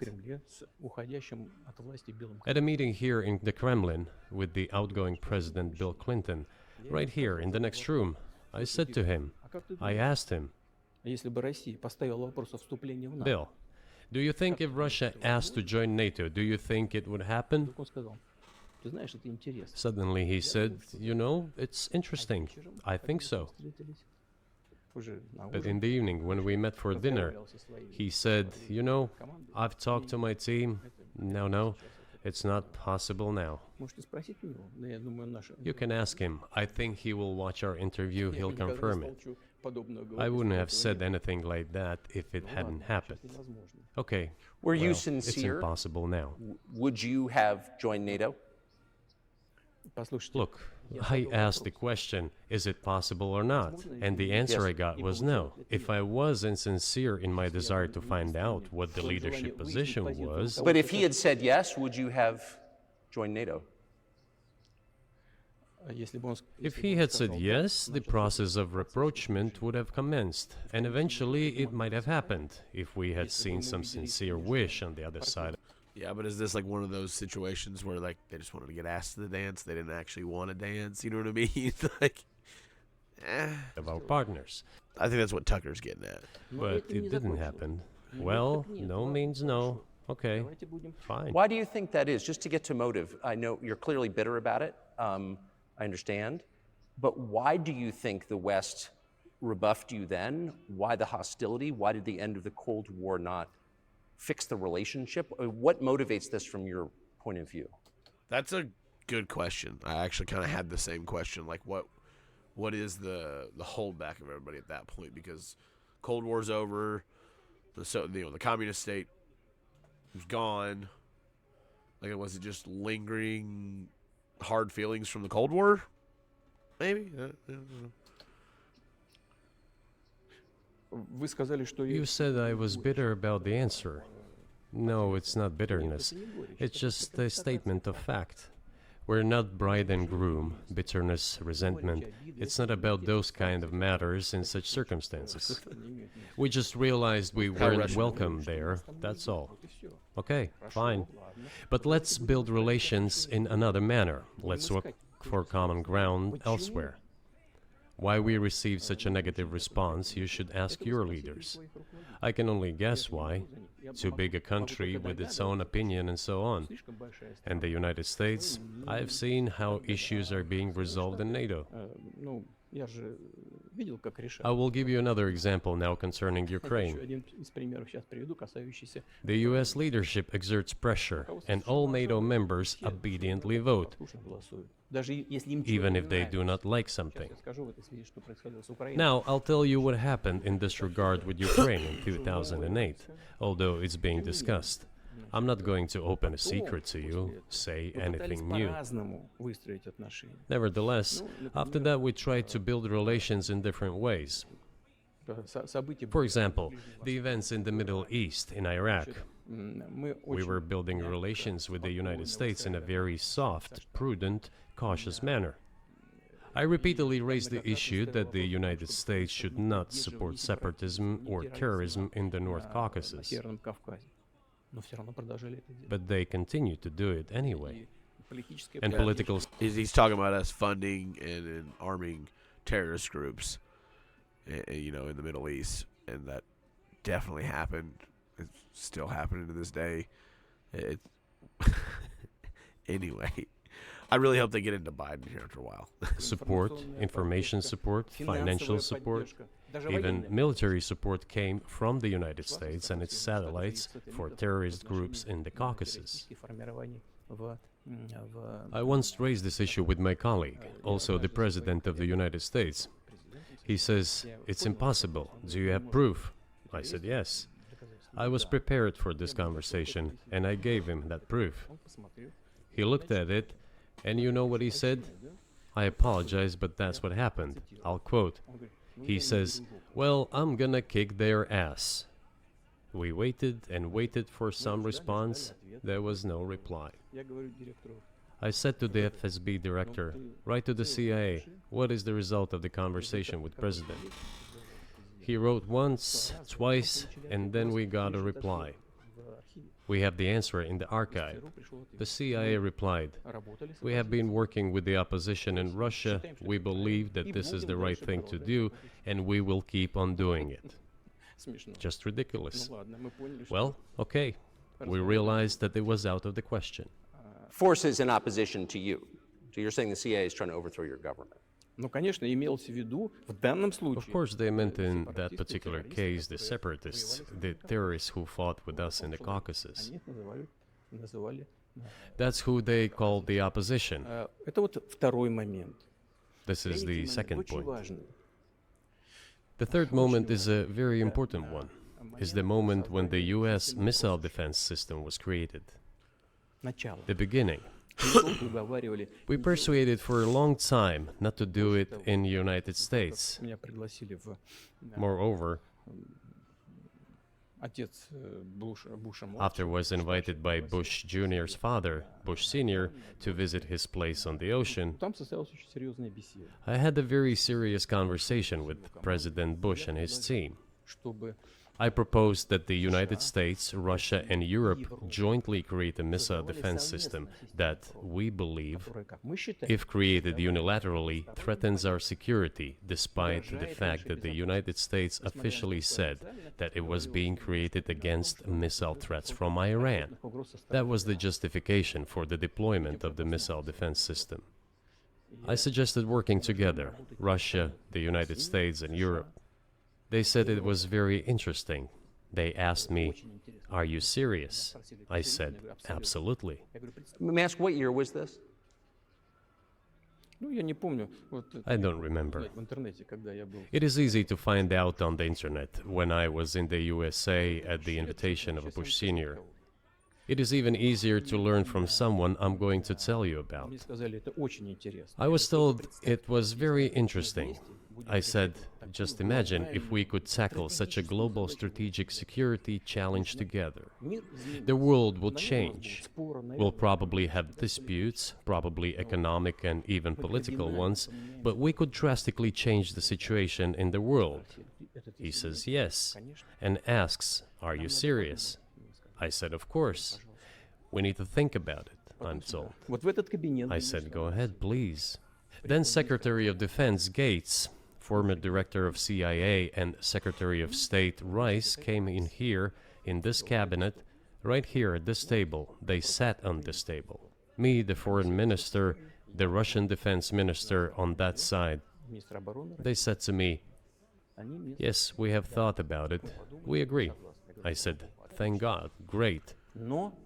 At a meeting here in the Kremlin with the outgoing President Bill Clinton, right here in the next room, I said to him, I asked him, Bill, do you think if Russia asked to join NATO, do you think it would happen? Suddenly he said, it's interesting. I think so. But in the evening, when we met for dinner, he said, I've talked to my team. No, It's not possible now.
Можете спросить у него. Да, я думаю, наши...
You can ask him. I think he will watch our interview.
Я
He'll
никогда не
confirm it.
стал подобного
I
говорить,
wouldn't
если
have
этого
said
не было.
anything like that if it
Ну
hadn't
ладно,
happened.
сейчас невозможно.
Okay.
Were you
well, it's
sincere?
impossible now.
Would you have joined NATO?
Послушайте,
Look,
я
I
задал
asked the
вопрос.
question, is it possible or not? And the answer I got was no. If I was insincere in my desire to find out what the leadership position was,
But if he had said yes, would you have joined NATO?
Если бы он,
if
если бы
he
он
had said
сказал
yes,
да,
the
значит,
process of rapprochement would have commenced, and eventually it might have happened if we had seen some sincere wish on the other side
Yeah, but is this like one of those situations where like they just wanted to get asked to the dance, they didn't actually want to dance? You know what I mean? Like,
of our partners.
I think that's what Tucker's getting at.
But it didn't happen. Well, no means no. Okay, fine.
Why do you think that is? Just to get to motive, I know you're clearly bitter about it. I understand. But why do you think the West rebuffed you then? Why the hostility? Why did the end of the Cold War not fix the relationship? What motivates this from your point of view?
That's a good question. I actually kind of had the same question. Like, what is the holdback of everybody at that point? Because Cold War's over. The communist state was gone. Like, was it just lingering hard feelings from the Cold War? Maybe. I don't know.
Вы сказали, что
You said I was bitter about the answer. No, it's not bitterness. It's just a statement of fact. We're not bride and groom, bitterness, resentment. It's not about those kind of matters in such circumstances. We just realized we weren't welcome there, that's all. Okay, fine. But let's build relations in another manner. Let's look for common ground elsewhere. Why we received such a negative response, you should ask your leaders. I can only guess why. Too big a country with its own opinion and so on. And the United States, I've seen how issues are being resolved in NATO.
Ну, я же видел, как решают.
I will give you another example now concerning
Еще
Ukraine.
один из примеров сейчас приведу, касающийся
The US leadership exerts pressure, and all NATO members obediently vote,
послушно голосуют. Даже если им
even
чего-то
if they
не
do not
нравится.
like
Сейчас
something.
я скажу в этой связи, что происходило с Украиной.
Now, I'll tell you what happened in this regard with Ukraine in 2008, although it's being discussed. I'm not going to open a secret to you, say
Мы пытались
anything new.
по-разному выстроить отношения.
Nevertheless, after that we tried to build relations in different ways.
События
For example, the events in the Middle East, in Iraq.
мы
We
очень
were building relations with the United States in a very soft, prudent, cautious manner. I repeatedly raised the issue that the United States should not support separatism or terrorism in the North
на
Caucasus,
Северном Кавказе. Но все равно продолжали это делать.
but they continued to do it anyway.
Политическое
And political
He's talking about us funding and arming terrorist groups, you know, in the Middle East, and that definitely happened. It's still happening to this day. Anyway, I really hope they get into Biden here after a while.
support, information support, financial support, even military support came from the United States and its satellites for terrorist groups in the Caucasus. I once raised this issue with my colleague, also the President of the United States. He says, "It's impossible. Do you have proof?" I said, "Yes." I was prepared for this conversation, and I gave him that proof. He looked at it, and you know what he said? "I apologize, but that's what happened." I'll quote. He says, "Well, I'm gonna kick their ass." We waited and waited for some response. There was no reply. I said to the FSB director, "Write to the CIA, what is the result of the conversation with President?" He wrote once, twice, and then we got a reply. We have the answer in the archive. The CIA replied, "We have been working with the opposition in Russia. We believe that this is the right thing to do, and we will keep on doing it." Just ridiculous. Well, okay. We realized that it was out of the question.
Forces in opposition to you. So you're saying the CIA is trying to overthrow your government?
Ну, конечно, имелось в виду в данном случае.
Of course, they meant in that particular case the separatists, the terrorists who fought with us in the Caucasus.
Они их называли
That's who they call the opposition.
Это вот второй момент.
This is the second
Очень
point.
важный.
The third moment is a very important one. Is the moment when the US missile defense system was created.
Начало.
The beginning.
Уговаривали.
We persuaded for a long time not to do it in the United States.
Меня пригласили в
Moreover,
отец Буша
after was invited by Bush Jr.'s father, Bush Sr., to visit his place on the ocean,
Там состоялась очень серьезная беседа,
I had a very serious conversation with President Bush and his team.
чтобы
I proposed that the United States, Russia, and Europe jointly create a missile defense system that, we believe, if created unilaterally, threatens our security, despite the fact that the United States officially said that it was being created against missile threats from Iran. That was the justification for the deployment of the missile defense system. I suggested working together, Russia, the United States, and Europe. They said it was very interesting. They asked me, "Are you serious?" I said, "Absolutely."
May I ask, what year was this?
Ну, я не помню. Вот,
I don't remember.
в интернете, когда я был.
It is easy to find out on the internet when I was in the USA at the invitation of Bush Sr. It is even easier to learn from someone I'm going to tell you about.
Мне сказали, это очень интересно.
I was told it was very interesting. I said, just imagine if we could tackle such a global strategic security challenge together. The world will change. We'll probably have disputes, probably economic and even political ones, but we could drastically change the situation in the world. He says yes, and asks, "Are you serious?" I said, "Of course. We need to think about it," I'm told.
Вот в этот кабинет.
I said, "Go ahead, please." Then Secretary of Defense Gates, former director of CIA, and Secretary of State Rice came in here, in this cabinet, right here at this table. They sat on this table. Me, the foreign minister, the Russian defense minister on that side. They said to me, "Yes, we have thought about it. We agree." I said, "Thank God, great,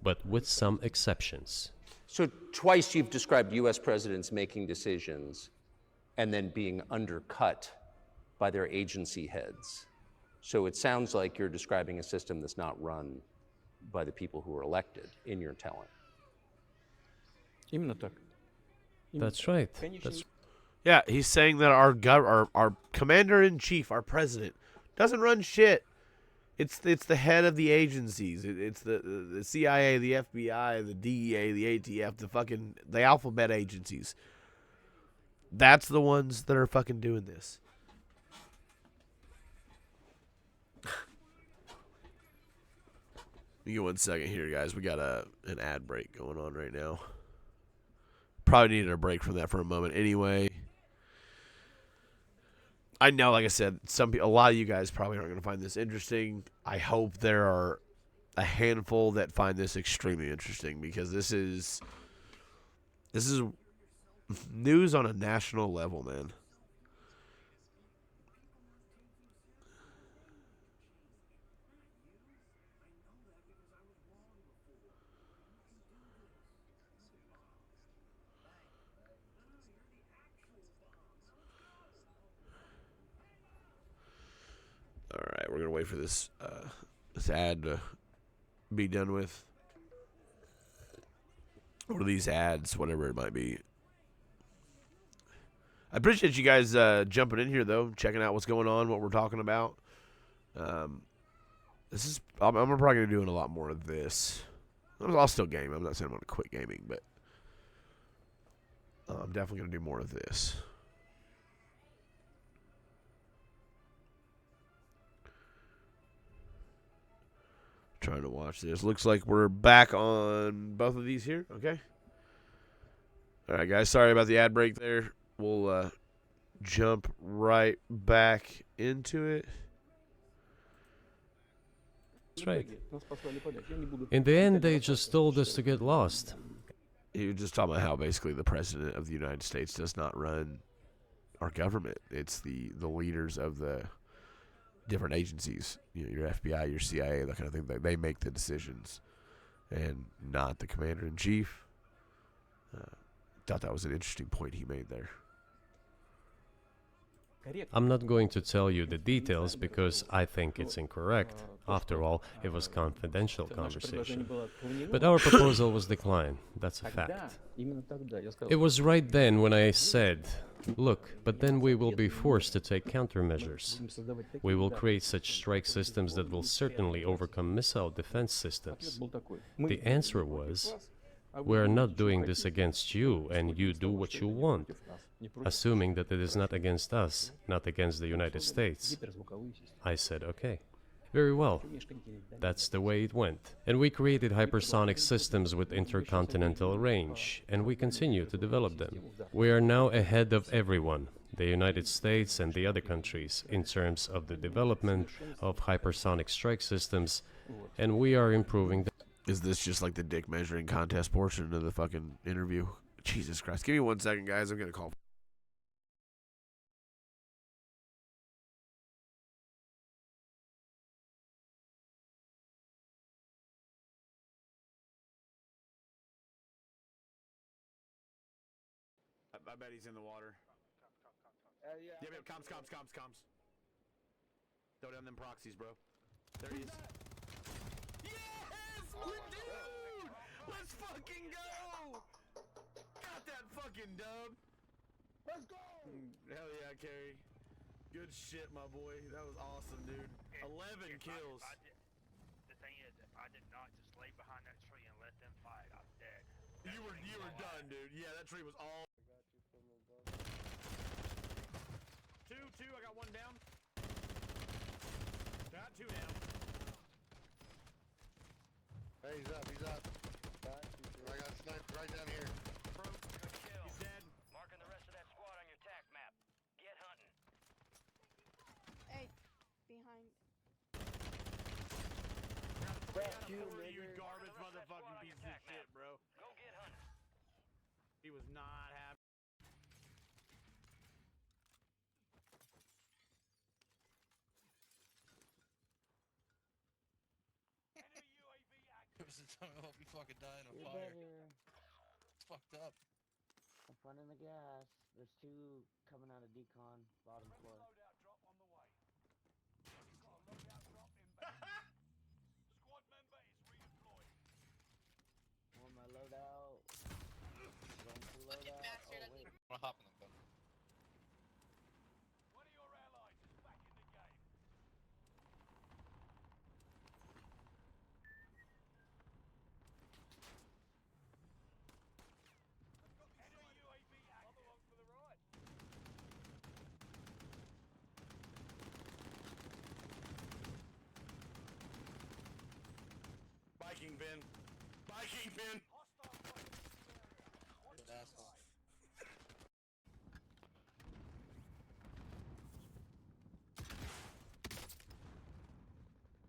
but with some exceptions."
So twice you've described U.S. presidents making decisions and then being undercut by their agency heads. So it sounds like you're describing a system that's not run by the people who were elected, in your telling.
Именно так.
That's right.
Yeah, he's saying that our commander-in-chief, our president, doesn't run shit. It's the head of the agencies. It's the CIA, the FBI, the DEA, the ATF, the alphabet agencies. That's the ones that are fucking doing this. Give me 1 second here, guys. We got an ad break going on right now. Probably needed a break from that for a moment anyway. I know, like I said, a lot of you guys probably aren't going to find this interesting. I hope there are a handful that find this extremely interesting, because this is news on a national level, man. All right, we're gonna wait for this ad to be done with. Or these ads, whatever it might be. I appreciate you guys jumping in here, though, checking out what's going on, what we're talking about. I'm probably gonna be doing a lot more of this. I'll still game. I'm not saying I'm gonna quit gaming, but I'm definitely gonna do more of this. Trying to watch this. Looks like we're back on both of these here. Okay. All right, guys. Sorry about the ad break there. We'll jump right back into it.
That's right. In the end, they just told us to get lost.
He was just talking about how basically the president of the United States does not run our government. It's the leaders of the different agencies, your FBI, your CIA, that kind of thing. They make the decisions, and not the commander-in-chief. Thought that was an interesting point he made there.
I'm not going to tell you the details because I think it's incorrect. After all, it was confidential conversation. But our proposal was declined. That's a fact. It was right then when I said, look, but then we will be forced to take countermeasures. We will create such strike systems that will certainly overcome missile defense systems. The answer was, we are not doing this against you, and you do what you want, assuming that it is not against us, not against the United States. I said, okay. Very well. That's the way it went. And we created hypersonic systems with intercontinental range, and we continue to develop them. We are now ahead of everyone, the United States and the other countries, in terms of the development of hypersonic strike systems, and we are improving them.
Is this just like the dick measuring contest portion of the fucking interview? Jesus Christ. Give me 1 second, guys. I'm going to call. I bet he's in the water.
Yeah.
Yep, comms. Throw down them proxies, bro. There he is. Yes! Dude! Let's fucking go! Got that fucking dub. Let's go! Hell yeah, Carrie. Good shit, my boy. That was awesome, dude. 11 kills.
The thing is, if I did not just lay behind that tree and let them fight, I'm dead.
You were done, dude. Yeah, that tree was all. Two. I got 1 down. Got 2 down.
Hey, he's up. I got sniped right down here.
Good kill.
He's dead.
Marking the rest of that squad on your tac map. Get hunting.
Hey, behind.
Fuck you, garbage motherfucking piece of shit, bro.
Go get hunting.
He was not happy.
I hope you fucking die in a fire. It's fucked up.
I'm finding the gas. There's 2 coming out of decon, bottom floor.
Loadout drop on the way. Got a loadout drop inbound. Squad member is redeployed.
On my loadout. Going to loadout. Oh, wait.
I'm gonna hop in them, bud.
One of your allies is back in the game. Enemy UAV active. Other one for the right.
Biking pin.
Hostile fighters in the area. Watch
Good
the
asshole.
side.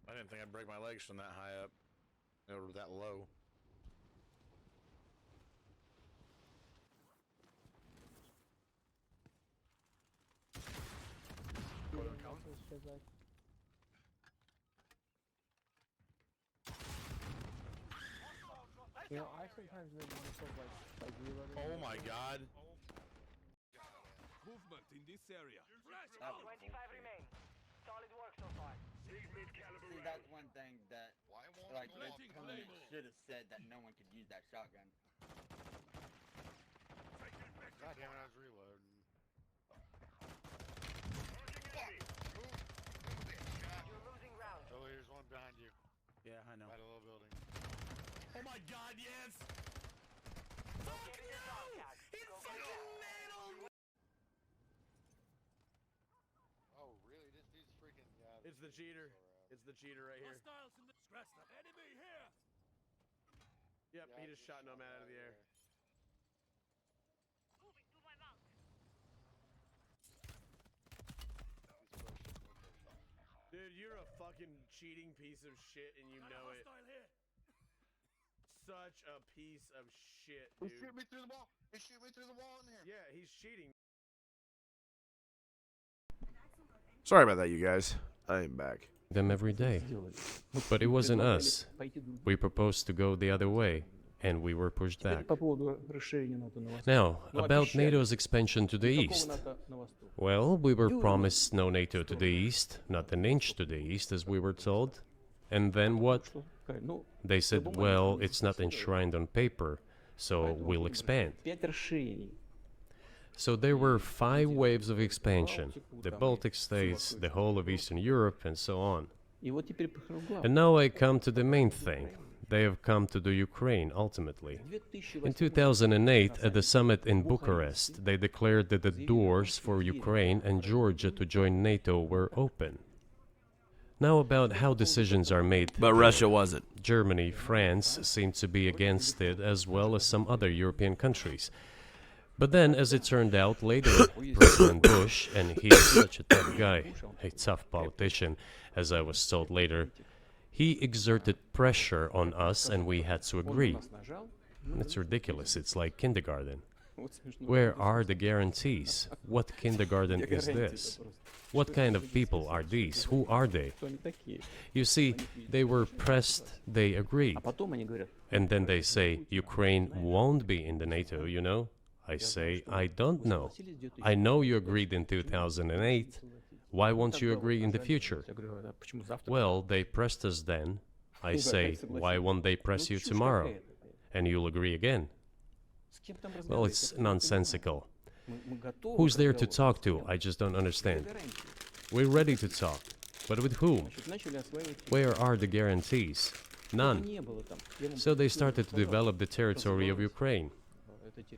I didn't think I'd break my legs from that high up. Or that low.
You know, I sometimes make myself like reloading.
Oh my god.
Movement in this area.
25 remain. Solid work so far.
See, that's one thing that, like, this opponent should have said that no one could use that shotgun.
God damn it, I was reloading.
You're losing round.
Oh, here's one behind you.
Yeah, I know.
By the little building.
Oh my god, yes!
Get in your dog tag. Go get that.
Oh, really? This dude's freaking. Yeah.
It's the cheater. It's the cheater right here.
Hostiles in the scratch them. Enemy here.
Yep, he just shot Nomad out of the air.
Moving to my mark.
Dude, you're a fucking cheating piece of shit and you know it.
Hostile here.
Such a piece of shit, dude.
He shoot me through the wall. He shoot me through the wall in here.
Yeah, he's cheating. Sorry about that, you guys. I am back.
Them every day. But it wasn't us. We proposed to go the other way, and we were pushed
Теперь
back.
по поводу расширения НАТО на восток.
Now,
Ну,
about
обещали.
NATO's expansion to the
Никакого
east.
НАТО на восток.
Well, we were promised no NATO to the east, not an inch to the east, as we were told. And then what?
Ну,
They said, well, it's not enshrined on paper, so we'll expand.
5 расширений.
So there were 5 waves of expansion, the Baltic states, the whole of Eastern Europe, and so on.
И вот теперь прихожу к главному.
And now I come to the main thing. They have come to the Ukraine, ultimately. In 2008, at the summit in Bucharest, they declared that the doors for Ukraine and Georgia to join NATO were open. Now about how decisions are made.
But Russia wasn't.
Germany, France seemed to be against it, as well as some other European countries. But then, as it turned out, later, President Bush, and he is such a tough guy, a tough politician, as I was told later, he exerted pressure on us and we had to agree. It's ridiculous, it's like kindergarten. Where are the guarantees? What kindergarten is this? What kind of people are these? Who are they? You see, they were pressed, they agreed. And then they say, Ukraine won't be in the NATO, you know? I say, I don't know. I know you agreed in 2008. Why won't you agree in the future? Well, they pressed us then. I say, why won't they press you tomorrow? And you'll agree again. Well, it's nonsensical. Who's there to talk to? I just don't understand. We're ready to talk. But with whom? Where are the guarantees? None. So they started to develop the territory of Ukraine.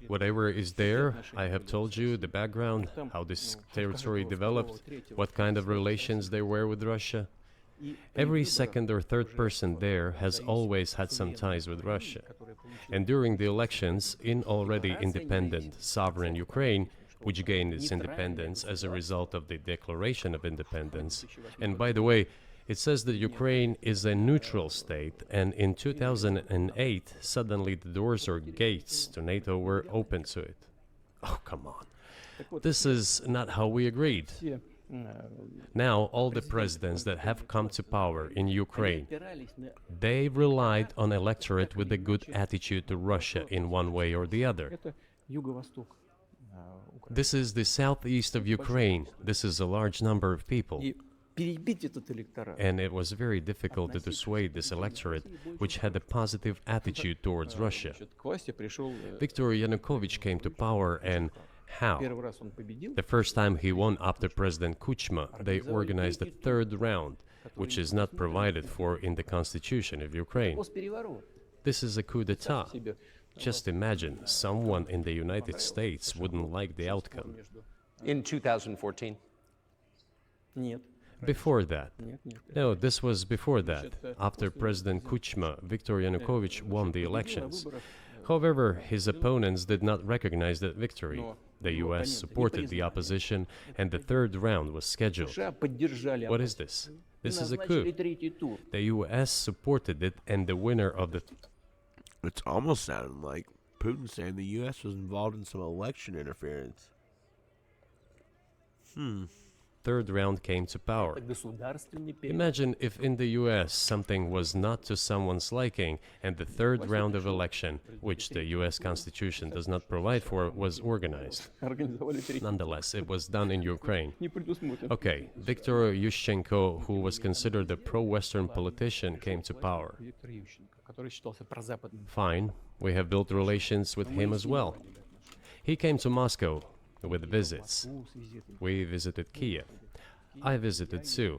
Whatever is there, I have told you the background, how this territory developed, what kind of relations there were with Russia. Every second or third person there has always had some ties with Russia. And during the elections, in already independent, sovereign Ukraine, which gained its independence as a result of the Declaration of Independence, and by the way, it says that Ukraine is a neutral state, and in 2008, suddenly the doors or gates to NATO were open to it. Oh, come on. This is not how we agreed. Now, all the presidents that have come to power in Ukraine, they relied on electorate with a good attitude to Russia in one way or the other. This is the southeast of Ukraine. This is a large number of people. And it was very difficult to dissuade this electorate, which had a positive attitude towards Russia. Viktor Yanukovych came to power, and how? The first time he won after President Kuchma, they organized a third round, which is not provided for in the constitution of Ukraine. This is a coup d'etat. Just imagine, someone in the United States wouldn't like the outcome.
In 2014?
Before that. No, this was before that. After President Kuchma, Viktor Yanukovych won the elections. However, his opponents did not recognize that victory. The US supported the opposition, and the third round was scheduled. What is this? This is a coup. The US supported it, and the winner of the...
It's almost sounding like Putin saying the US was involved in some election interference.
Third round came to power. Imagine if in the US something was not to someone's liking, and the third round of election, which the US Constitution does not provide for, was organized. Nonetheless, it was done in Ukraine. Okay, Viktor Yushchenko, who was considered a pro-Western politician, came to power. Fine, we have built relations with him as well. He came to Moscow with visits. We visited Kiev. I visited too.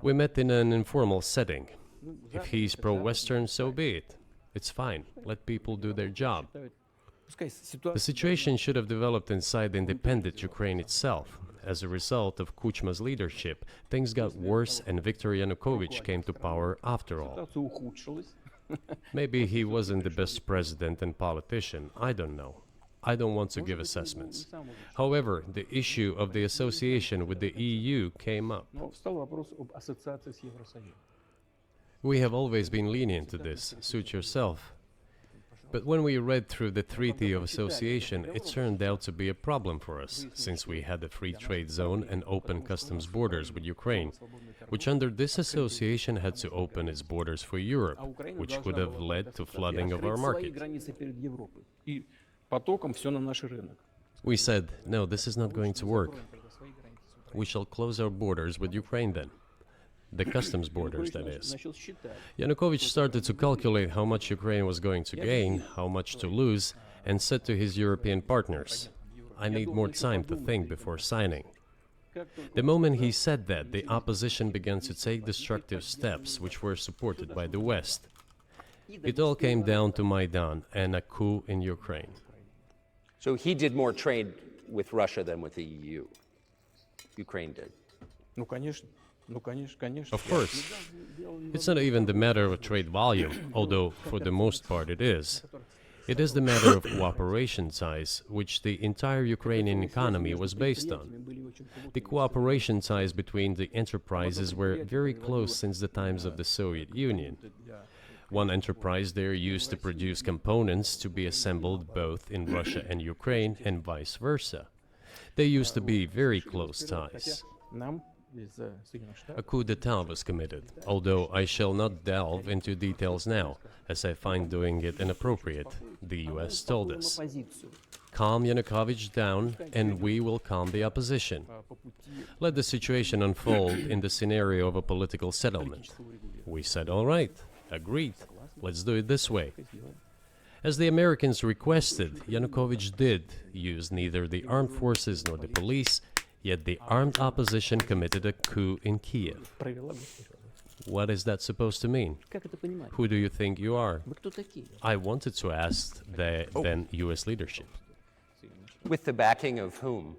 We met in an informal setting. If he's pro-Western, so be it. It's fine. Let people do their job. The situation should have developed inside the independent Ukraine itself. As a result of Kuchma's leadership, things got worse and Viktor Yanukovych came to power after all. Maybe he wasn't the best president and politician, I don't know. I don't want to give assessments. However, the issue of the association with the EU came up. We have always been lenient to this. Suit yourself. But when we read through the Treaty of Association, it turned out to be a problem for us, since we had a free trade zone and open customs borders with Ukraine, which under this association had to open its borders for Europe, which could have led to flooding of our market. We said, no, this is not going to work. We shall close our borders with Ukraine then. The customs borders, that is. Yanukovych started to calculate how much Ukraine was going to gain, how much to lose, and said to his European partners, I need more time to think before signing. The moment he said that, the opposition began to take destructive steps which were supported by the West. It all came down to Maidan and a coup in Ukraine.
So he did more trade with Russia than with the EU. Ukraine did.
Of course. It's not even the matter of trade volume, although for the most part it is. It is the matter of cooperation ties, which the entire Ukrainian economy was based on. The cooperation ties between the enterprises were very close since the times of the Soviet Union. One enterprise there used to produce components to be assembled both in Russia and Ukraine, and vice versa. They used to be very close ties. A coup d'etat was committed, although I shall not delve into details now, as I find doing it inappropriate, the US told us. Calm Yanukovych down, and we will calm the opposition. Let the situation unfold in the scenario of a political settlement. We said, all right, agreed, let's do it this way. As the Americans requested, Yanukovych did use neither the armed forces nor the police, yet the armed opposition committed a coup in Kiev. What is that supposed to mean? Who do you think you are? I wanted to ask the then US leadership.
With the backing of whom?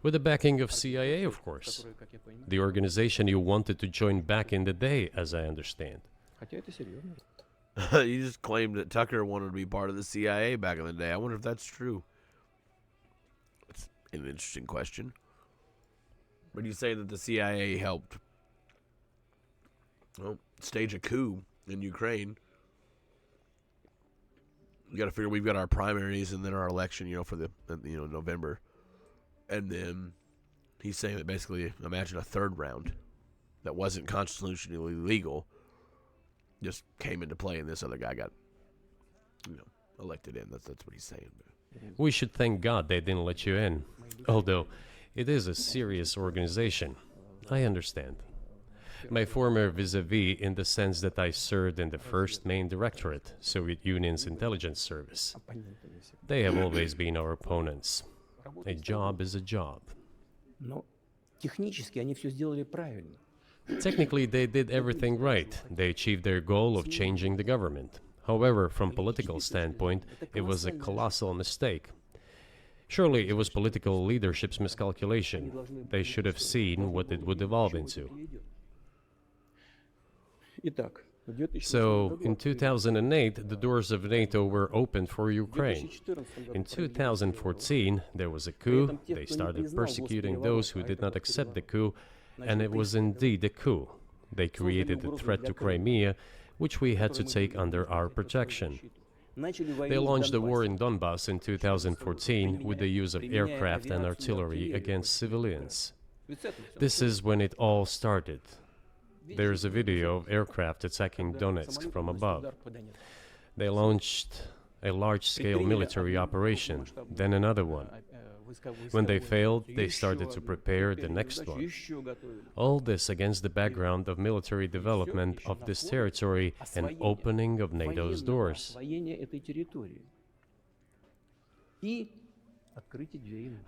With the backing of CIA, of course. The organization you wanted to join back in the day, as I understand.
You just claimed that Tucker wanted to be part of the CIA back in the day. I wonder if that's true. It's an interesting question. But you say that the CIA helped stage a coup in Ukraine. You got to figure we've got our primaries and then our election, for the November, and then he's saying that basically, imagine a third round that wasn't constitutionally legal, just came into play, and this other guy got, elected in. That's what he's saying.
We should thank God they didn't let you in, although it is a serious organization. I understand. My former vis-a-vis in the sense that I served in the first main directorate, Soviet Union's intelligence service. They have always been our opponents. A job is a job. Technically, they did everything right. They achieved their goal of changing the government. However, from political standpoint, it was a colossal mistake. Surely it was political leadership's miscalculation. They should have seen what it would evolve into. So, in 2008, the doors of NATO were opened for Ukraine. In 2014, there was a coup. They started persecuting those who did not accept the coup, and it was indeed a coup. They created a threat to Crimea, which we had to take under our protection. They launched the war in Donbass in 2014 with the use of aircraft and artillery against civilians. This is when it all started. There's a video of aircraft attacking Donetsk from above. They launched a large-scale military operation, then another one. When they failed, they started to prepare the next one. All this against the background of military development of this territory and opening of NATO's doors.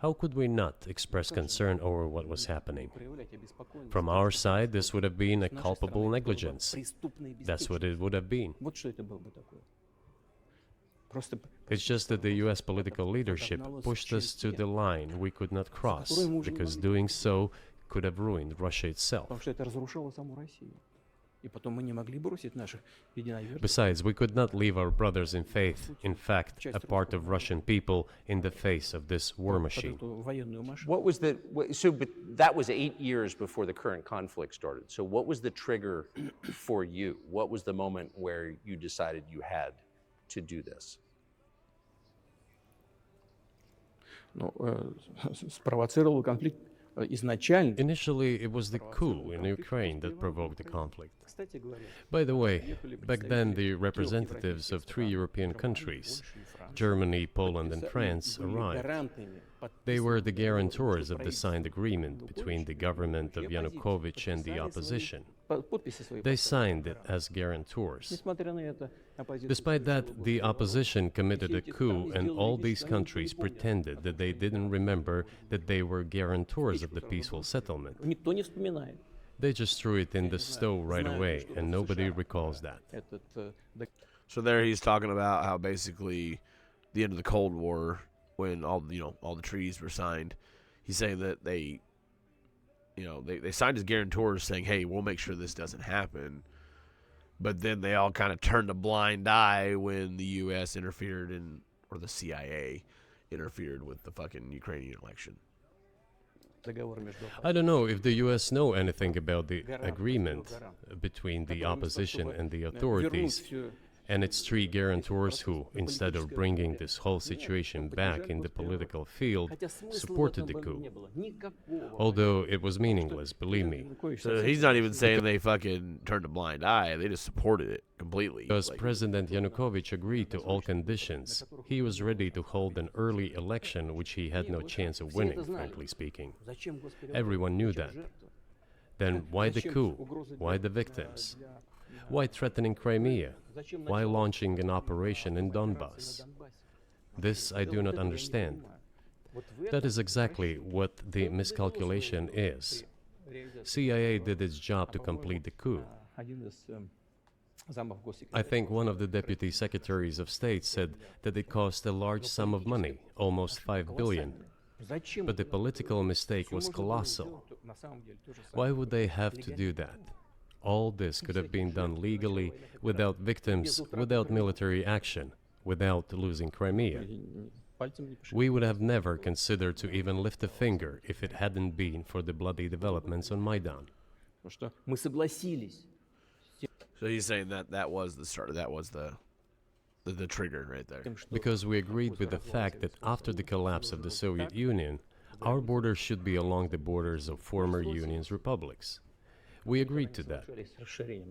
How could we not express concern over what was happening? From our side, this would have been a culpable negligence. That's what it would have been. It's just that the US political leadership pushed us to the line we could not cross, because doing so could have ruined Russia itself. Besides, we could not leave our brothers in faith, in fact, a part of Russian people, in the face of this war machine.
What was the, but that was 8 years before the current conflict started. So what was the trigger for you? What was the moment where you decided you had to do this?
Спровоцировал конфликт изначально.
Initially, it was the coup in Ukraine that provoked the conflict. By the way, back then the representatives of 3 European countries, Germany, Poland and France, arrived. They were the guarantors of the signed agreement between the government of Yanukovych and the opposition. They signed it as guarantors. Despite that, the opposition committed a coup, and all these countries pretended that they didn't remember that they were guarantors of the peaceful settlement. They just threw it in the stove right away, and nobody recalls that.
So there he's talking about how basically the end of the Cold War, when all the treaties were signed, he's saying that they signed as guarantors saying, hey, we'll make sure this doesn't happen. But then they all kind of turned a blind eye when the U.S. interfered or the CIA interfered with the fucking Ukrainian election.
I don't know if the U.S. know anything about the agreement between the opposition and the authorities, and its 3 guarantors who, instead of bringing this whole situation back in the political field, supported the coup. Although it was meaningless, believe me.
So he's not even saying they fucking turned a blind eye, they just supported it completely.
Because President Yanukovych agreed to all conditions, he was ready to hold an early election which he had no chance of winning, frankly speaking. Everyone knew that. Then why the coup? Why the victims? Why threatening Crimea? Why launching an operation in Donbass? This I do not understand. That is exactly what the miscalculation is. CIA did its job to complete the coup. I think one of the deputy secretaries of state said that it cost a large sum of money, almost 5 billion. But the political mistake was colossal. Why would they have to do that? All this could have been done legally, without victims, without military action, without losing Crimea. We would have never considered to even lift a finger if it hadn't been for the bloody developments on Maidan.
So he's saying that was the start, that was the trigger right there.
Because we agreed with the fact that after the collapse of the Soviet Union, our borders should be along the borders of former Union's republics. We agreed to that,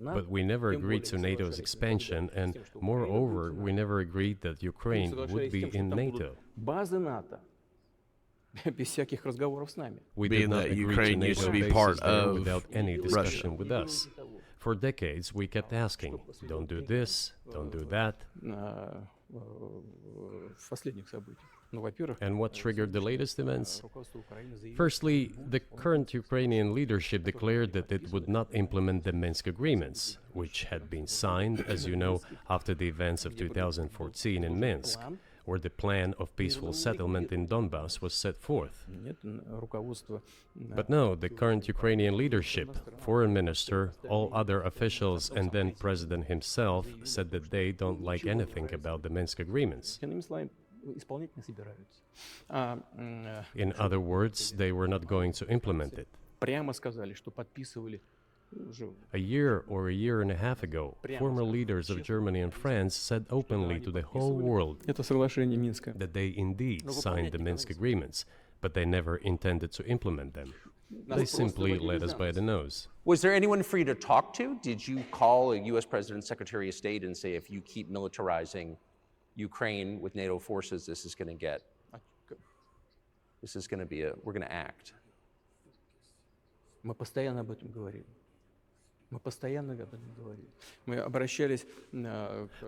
but we never agreed to NATO's expansion, and moreover, we never agreed that Ukraine would be in NATO. We did not agree to NATO bases there without any discussion with us. For decades, we kept asking, don't do this, don't do that. And what triggered the latest events? Firstly, the current Ukrainian leadership declared that it would not implement the Minsk agreements, which had been signed, as you know, after the events of 2014 in Minsk, where the plan of peaceful settlement in Donbass was set forth. But no, the current Ukrainian leadership, foreign minister, all other officials, and then president himself said that they don't like anything about the Minsk agreements. In other words, they were not going to implement it. A year or a year and a half ago, former leaders of Germany and France said openly to the whole world that they indeed signed the Minsk agreements, but they never intended to implement them. They simply led us by the nose.
Was there anyone for you to talk to? Did you call a U.S. President, Secretary of State and say, if you keep militarizing Ukraine with NATO forces, this is going to be we're going to act?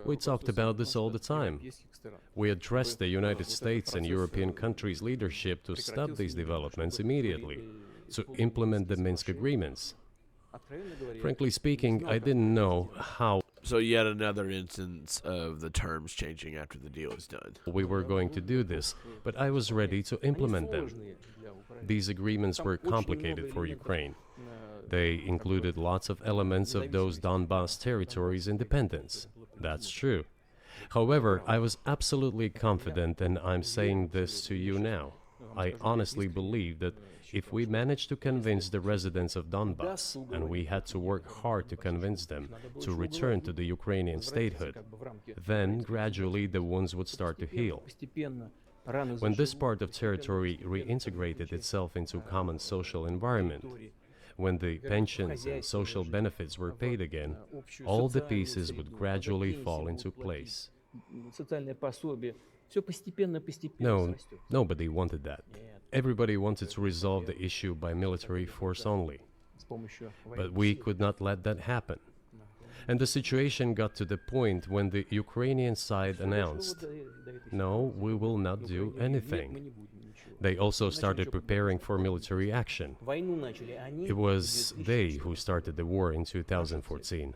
We talked about this all the time. We addressed the United States and European countries' leadership to stop these developments immediately, to implement the Minsk agreements. Frankly speaking, I didn't know how.
So yet another instance of the terms changing after the deal is done.
We were going to do this, but I was ready to implement them. These agreements were complicated for Ukraine. They included lots of elements of those Donbas territories' independence. That's true. However, I was absolutely confident, and I'm saying this to you now. I honestly believe that if we managed to convince the residents of Donbas, and we had to work hard to convince them to return to the Ukrainian statehood, then gradually the wounds would start to heal. When this part of territory reintegrated itself into common social environment, when the pensions and social benefits were paid again, all the pieces would gradually fall into place. No, nobody wanted that. Everybody wanted to resolve the issue by military force only. But we could not let that happen. And the situation got to the point when the Ukrainian side announced, no, we will not do anything. They also started preparing for military action. It was they who started the war in 2014.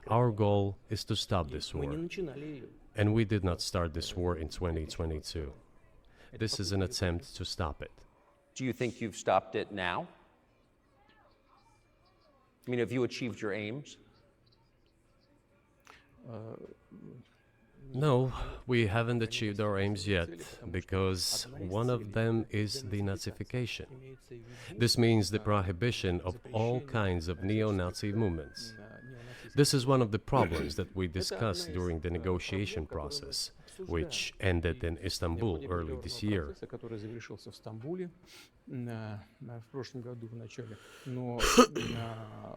Our goal is to stop this war. And we did not start this war in 2022. This is an attempt to stop it.
Do you think you've stopped it now? I mean, have you achieved your aims?
No, we haven't achieved our aims yet, because one of them is denazification. This means the prohibition of all kinds of neo-Nazi movements. This is one of the problems that we discussed during the negotiation process, which ended in Istanbul early this year.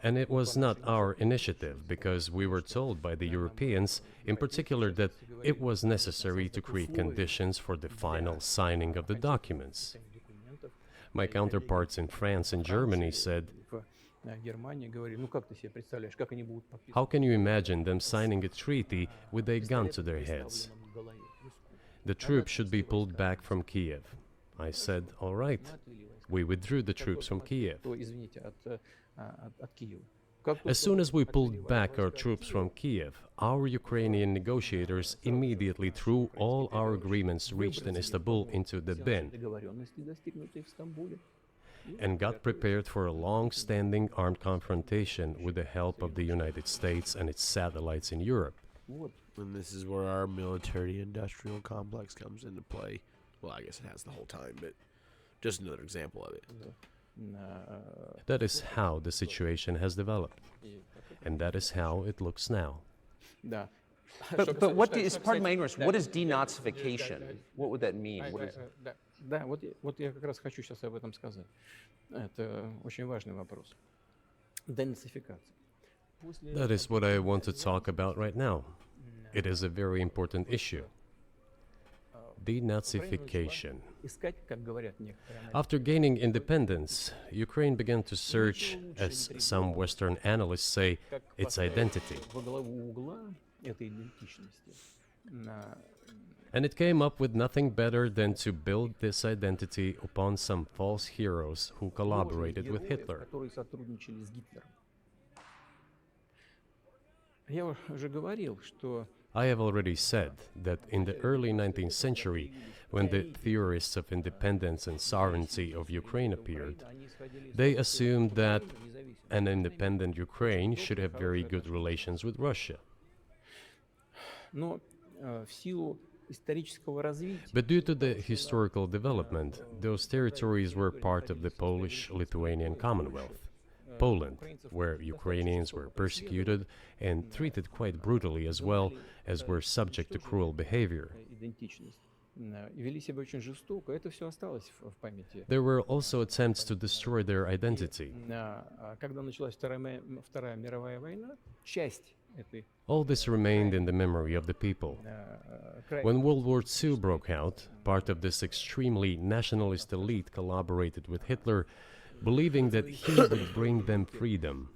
And it was not our initiative, because we were told by the Europeans, in particular, that it was necessary to create conditions for the final signing of the documents. My counterparts in France and Germany said, how can you imagine them signing a treaty with a gun to their heads? The troops should be pulled back from Kiev. I said, all right. We withdrew the troops from Kiev. As soon as we pulled back our troops from Kiev, our Ukrainian negotiators immediately threw all our agreements reached in Istanbul into the bin and got prepared for a long-standing armed confrontation with the help of the United States and its satellites in Europe.
And this is where our military-industrial complex comes into play. Well, I guess it has the whole time, but just another example of it.
That is how the situation has developed. And that is how it looks now.
But what is, pardon my ignorance, what is denazification? What would that mean? What is...
Да, вот я как раз хочу сейчас об этом сказать. Это очень важный вопрос. Денацификация.
That is what I want to talk about right now. It is a very important issue. Denazification. After gaining independence, Ukraine began to search, as some Western analysts say, its identity. And it came up with nothing better than to build this identity upon some false heroes who collaborated with Hitler. I have already said that in the early 19th century, when the theorists of independence and sovereignty of Ukraine appeared, they assumed that an independent Ukraine should have very good relations with Russia. But due to the historical development, those territories were part of the Polish-Lithuanian Commonwealth, Poland, where Ukrainians were persecuted and treated quite brutally, as well as were subject to cruel behavior. There were also attempts to destroy their identity. All this remained in the memory of the people. When World War II broke out, part of this extremely nationalist elite collaborated with Hitler, believing that he would bring them freedom.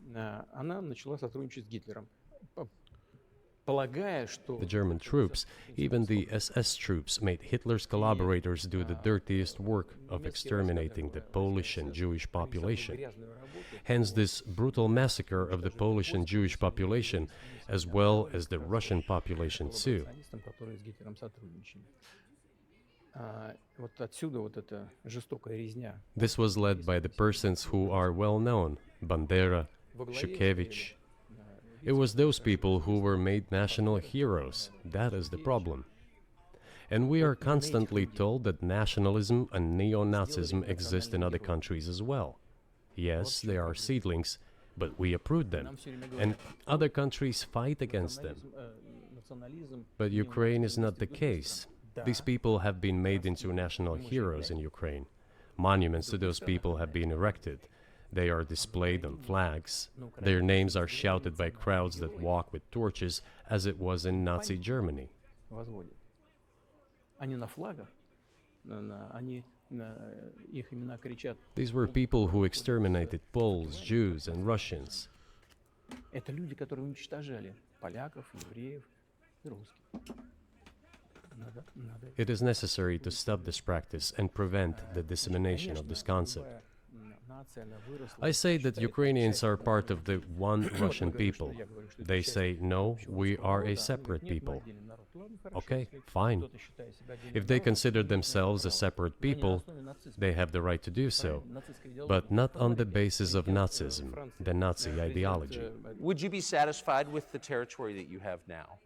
The German troops, even the SS troops, made Hitler's collaborators do the dirtiest work of exterminating the Polish and Jewish population. Hence this brutal massacre of the Polish and Jewish population, as well as the Russian population too.
Вот отсюда вот эта жестокая резня.
This was led by the persons who are well known, Bandera, Shukevich. It was those people who were made national heroes. That is the problem. And we are constantly told that nationalism and neo-Nazism exist in other countries as well. Yes, they are seedlings, but we uproot them, and other countries fight against them. But Ukraine is not the case. These people have been made into national heroes in Ukraine. Monuments to those people have been erected. They are displayed on flags. Their names are shouted by crowds that walk with torches, as it was in Nazi Germany. These were people who exterminated Poles, Jews, and Russians.
Это люди, которые уничтожали поляков, евреев и русских.
It is necessary to stop this practice and prevent the dissemination of this concept. I say that Ukrainians are part of the one Russian people. They say, no, we are a separate people. Okay, fine. If they consider themselves a separate people, they have the right to do so, but not on the basis of Nazism, the Nazi ideology.
Would you be satisfied with the territory that you have now?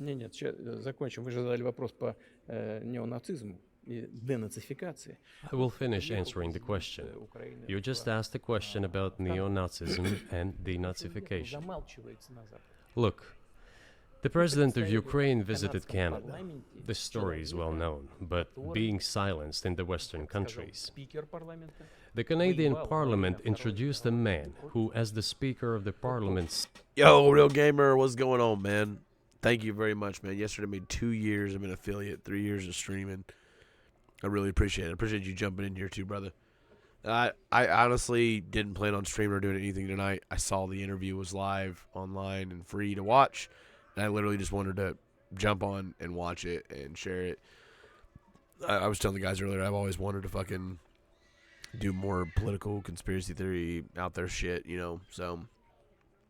Нет, сейчас закончим. Вы же задали вопрос по неонацизму и денацификации.
I will finish answering the question. You just asked a question about neo-Nazism and denazification. Look, the president of Ukraine visited Canada. This story is well known, but being silenced in the Western countries. The Canadian Parliament introduced a man who, as the Speaker of the Parliament...
Yo, Real Gamer, what's going on, man? Thank you very much, man. Yesterday made 2 years. I'm an affiliate, 3 years of streaming. I really appreciate it. I appreciate you jumping in here too, brother. I honestly didn't plan on streaming or doing anything tonight. I saw the interview was live online and free to watch, and I literally just wanted to jump on and watch it and share it. I was telling the guys earlier, I've always wanted to fucking do more political conspiracy theory out there shit, you know, so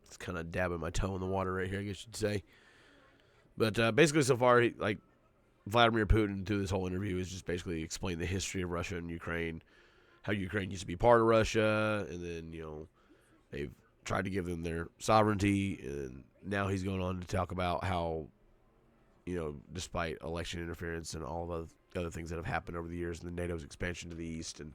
it's kind of dabbing my toe in the water right here, I guess you'd say. But basically, so far, like, Vladimir Putin, through this whole interview, has just basically explained the history of Russia and Ukraine, how Ukraine used to be part of Russia, and then, you know, they've tried to give them their sovereignty, and now he's going on to talk about how, you know, despite election interference and all the other things that have happened over the years, and the NATO's expansion to the east, and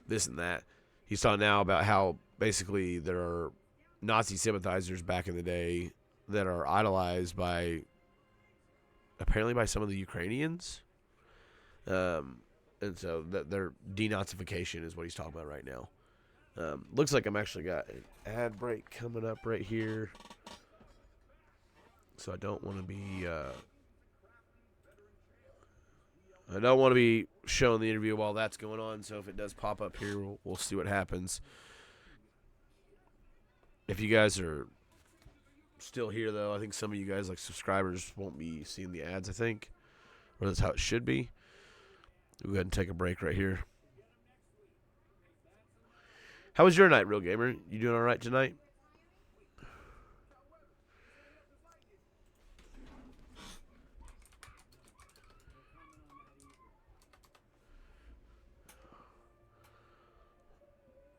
this and that, he's talking now about how, basically, there are Nazi sympathizers back in the day that are idolized by... apparently by some of the Ukrainians. And so their denazification is what he's talking about right now. Looks like I'm actually got an ad break coming up right here. So I don't want to be... I don't want to be showing the interview while that's going on, so if it does pop up here, we'll see what happens. If you guys are still here, though, I think some of you guys, like subscribers, won't be seeing the ads, I think. Or that's how it should be. We'll go ahead and take a break right here. How was your night, Real Gamer? You doing all right tonight?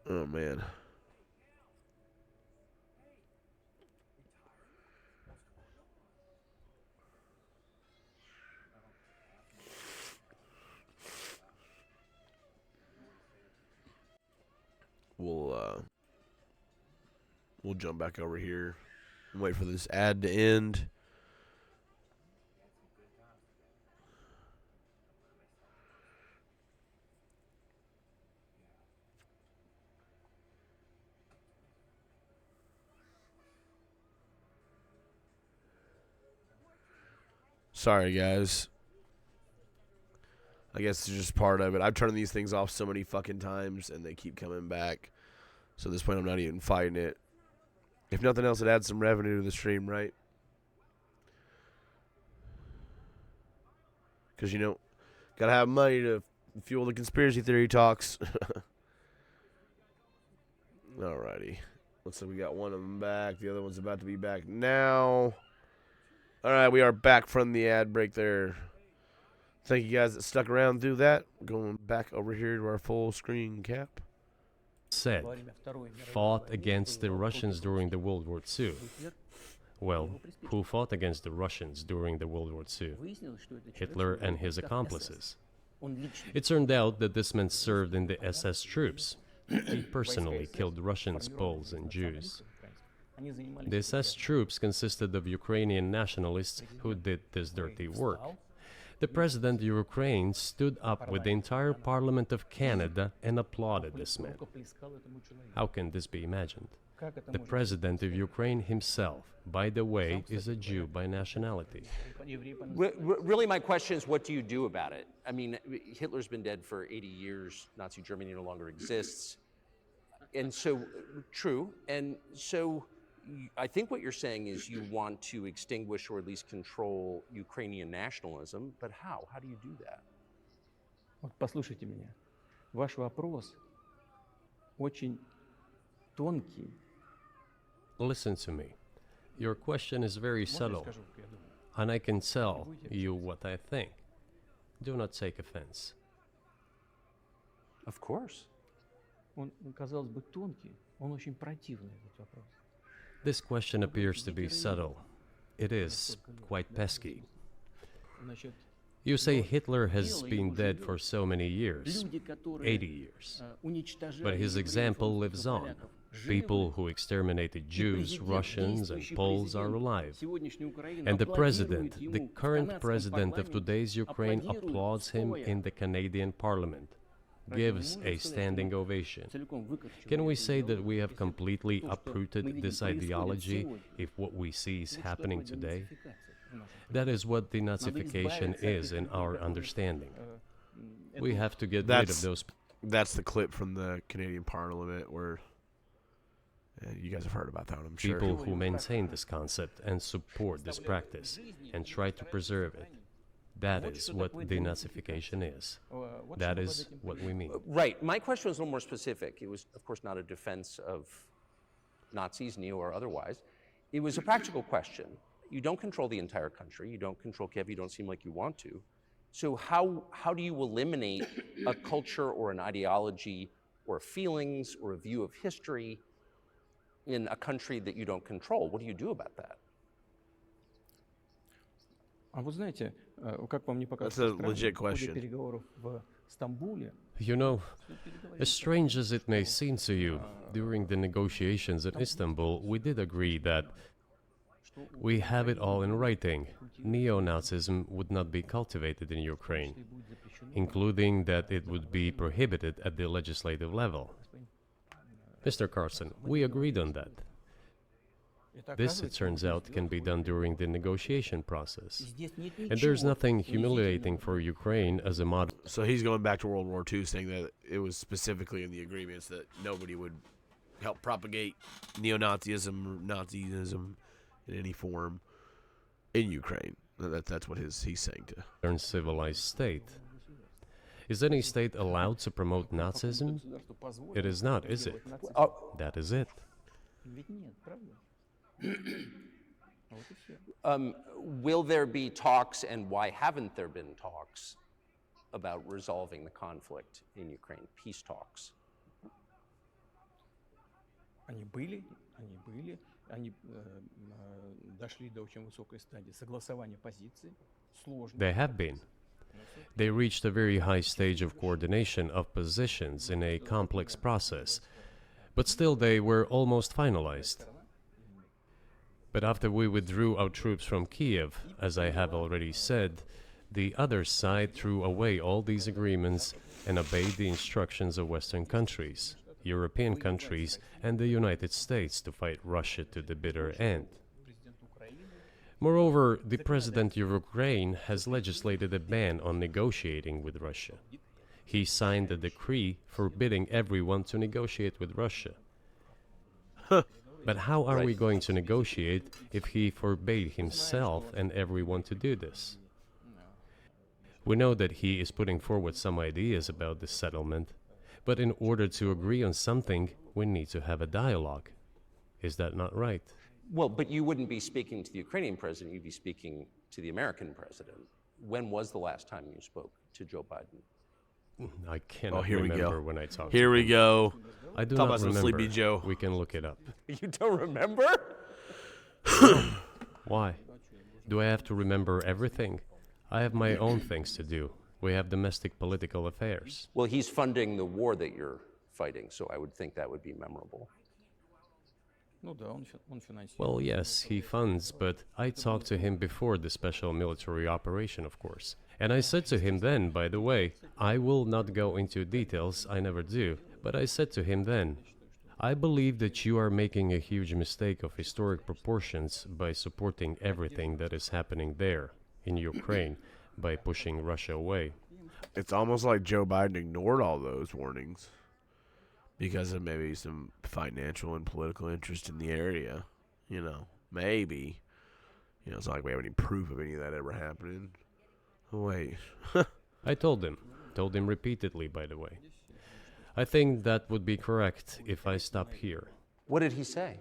Oh, man. We'll jump back over here and wait for this ad to end. Sorry, guys. I guess it's just part of it. I've turned these things off so many fucking times, and they keep coming back. So at this point, I'm not even fighting it. If nothing else, it adds some revenue to the stream, right? Because, you know, gotta have money to fuel the conspiracy theory talks. Alrighty. Looks like we got one of them back. The other one's about to be back now. All right, we are back from the ad break there. Thank you guys that stuck around through that. Going back over here to our full screen cap.
Said, fought against the Russians during the World War II. Well, who fought against the Russians during the World War II? Hitler and his accomplices. It turned out that this man served in the SS troops. He personally killed Russians, Poles, and Jews. The SS troops consisted of Ukrainian nationalists who did this dirty work. The president of Ukraine stood up with the entire Parliament of Canada and applauded this man. How can this be imagined? The president of Ukraine himself, by the way, is a Jew by nationality.
Really, my question is, what do you do about it? I mean, Hitler's been dead for 80 years. Nazi Germany no longer exists. And so, true. And so, I think what you're saying is you want to extinguish or at least control Ukrainian nationalism, but how? How do you do that?
Вот послушайте меня. Ваш вопрос очень тонкий.
Listen to me. Your question is very subtle, and I can tell you what I think. Do not take offense.
Of course.
Он, казалось бы, тонкий, он очень противный, этот вопрос.
This question appears to be subtle. It is quite pesky. You say Hitler has been dead for so many years, 80 years. But his example lives on. People who exterminated Jews, Russians, and Poles are alive. And the president, the current president of today's Ukraine, applauds him in the Canadian Parliament, gives a standing ovation. Can we say that we have completely uprooted this ideology if what we see is happening today? That is what denazification is in our understanding. We have to get rid of those.
That's the clip from the Canadian Parliament where you guys have heard about that one, I'm sure.
People who maintain this concept and support this practice and try to preserve it. That is what denazification is. That is what we mean.
Right. My question was a little more specific. It was, of course, not a defense of Nazis, neo or otherwise. It was a practical question. You don't control the entire country. You don't control Kiev. You don't seem like you want to. So how do you eliminate a culture or an ideology or feelings or a view of history in a country that you don't control? What do you do about that?
А вы знаете, как вам не
That's a legit question.
переговоров в Стамбуле?
You know, as strange as it may seem to you, during the negotiations in Istanbul, we did agree that we have it all in writing. Neo-Nazism would not be cultivated in Ukraine, including that it would be prohibited at the legislative level. Mr. Carlson, we agreed on that. This, it turns out, can be done during the negotiation process. And there's nothing humiliating for Ukraine as a model.
So he's going back to World War II, saying that it was specifically in the agreements that nobody would help propagate neo-Nazism or Nazism in any form in Ukraine. That's what he's saying to.
In civilized state. Is any state allowed to promote Nazism? It is not, is it? That is it.
Will there be talks, and why haven't there been talks about resolving the conflict in Ukraine? Peace talks.
Они были, они дошли до очень высокой стадии согласования позиций. Сложно.
They have been. They reached a very high stage of coordination of positions in a complex process, but still they were almost finalized. But after we withdrew our troops from Kiev, as I have already said, the other side threw away all these agreements and obeyed the instructions of Western countries, European countries, and the United States to fight Russia to the bitter end. Moreover, the president of Ukraine has legislated a ban on negotiating with Russia. He signed a decree forbidding everyone to negotiate with Russia. But how are we going to negotiate if he forbade himself and everyone to do this? We know that he is putting forward some ideas about this settlement, but in order to agree on something, we need to have a dialogue. Is that not right?
Well, but you wouldn't be speaking to the Ukrainian president, you'd be speaking to the American president. When was the last time you spoke to Joe Biden?
I cannot
here we
remember
go.
when I talked
Here
to
we
him.
go.
I do
Talk
not
about some
remember.
Sleepy Joe.
We can look it up.
You don't remember?
Why? Do I have to remember everything? I have my own things to do. We have domestic political affairs.
Well, he's funding the war that you're fighting, so I would think that would be memorable.
Well, yes, he funds, but I talked to him before the special military operation, of course. And I said to him then, by the way, I will not go into details, I never do, but I said to him then, I believe that you are making a huge mistake of historic proportions by supporting everything that is happening there, in Ukraine, by pushing Russia away.
It's almost like Joe Biden ignored all those warnings because of maybe some financial and political interest in the area. You know, maybe. You know, it's not like we have any proof of any of that ever happening. Oh, wait.
I told him repeatedly, by the way. I think that would be correct if I stop here.
What did he say?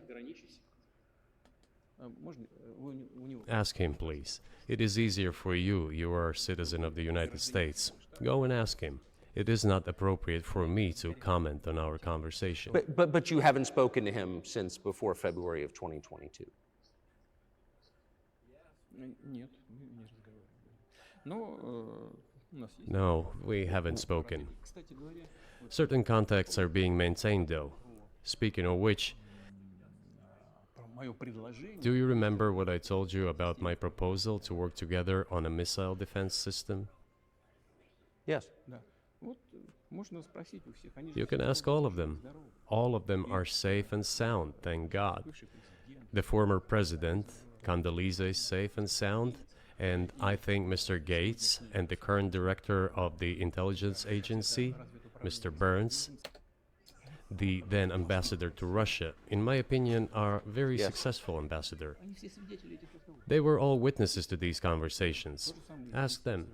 Ask him, please. It is easier for you. You are a citizen of the United States. Go and ask him. It is not appropriate for me to comment on our conversation.
But you haven't spoken to him since before February of 2022.
No, we haven't spoken. Certain contacts are being maintained, though. Speaking of which, do you remember what I told you about my proposal to work together on a missile defense system?
Yes.
You can ask all of them. All of them are safe and sound, thank God. The former president, Condoleezza, is safe and sound, and I think Mr. Gates and the current director of the intelligence agency, Mr. Burns, the then ambassador to Russia, in my opinion, are very successful ambassador. They were all witnesses to these conversations. Ask them.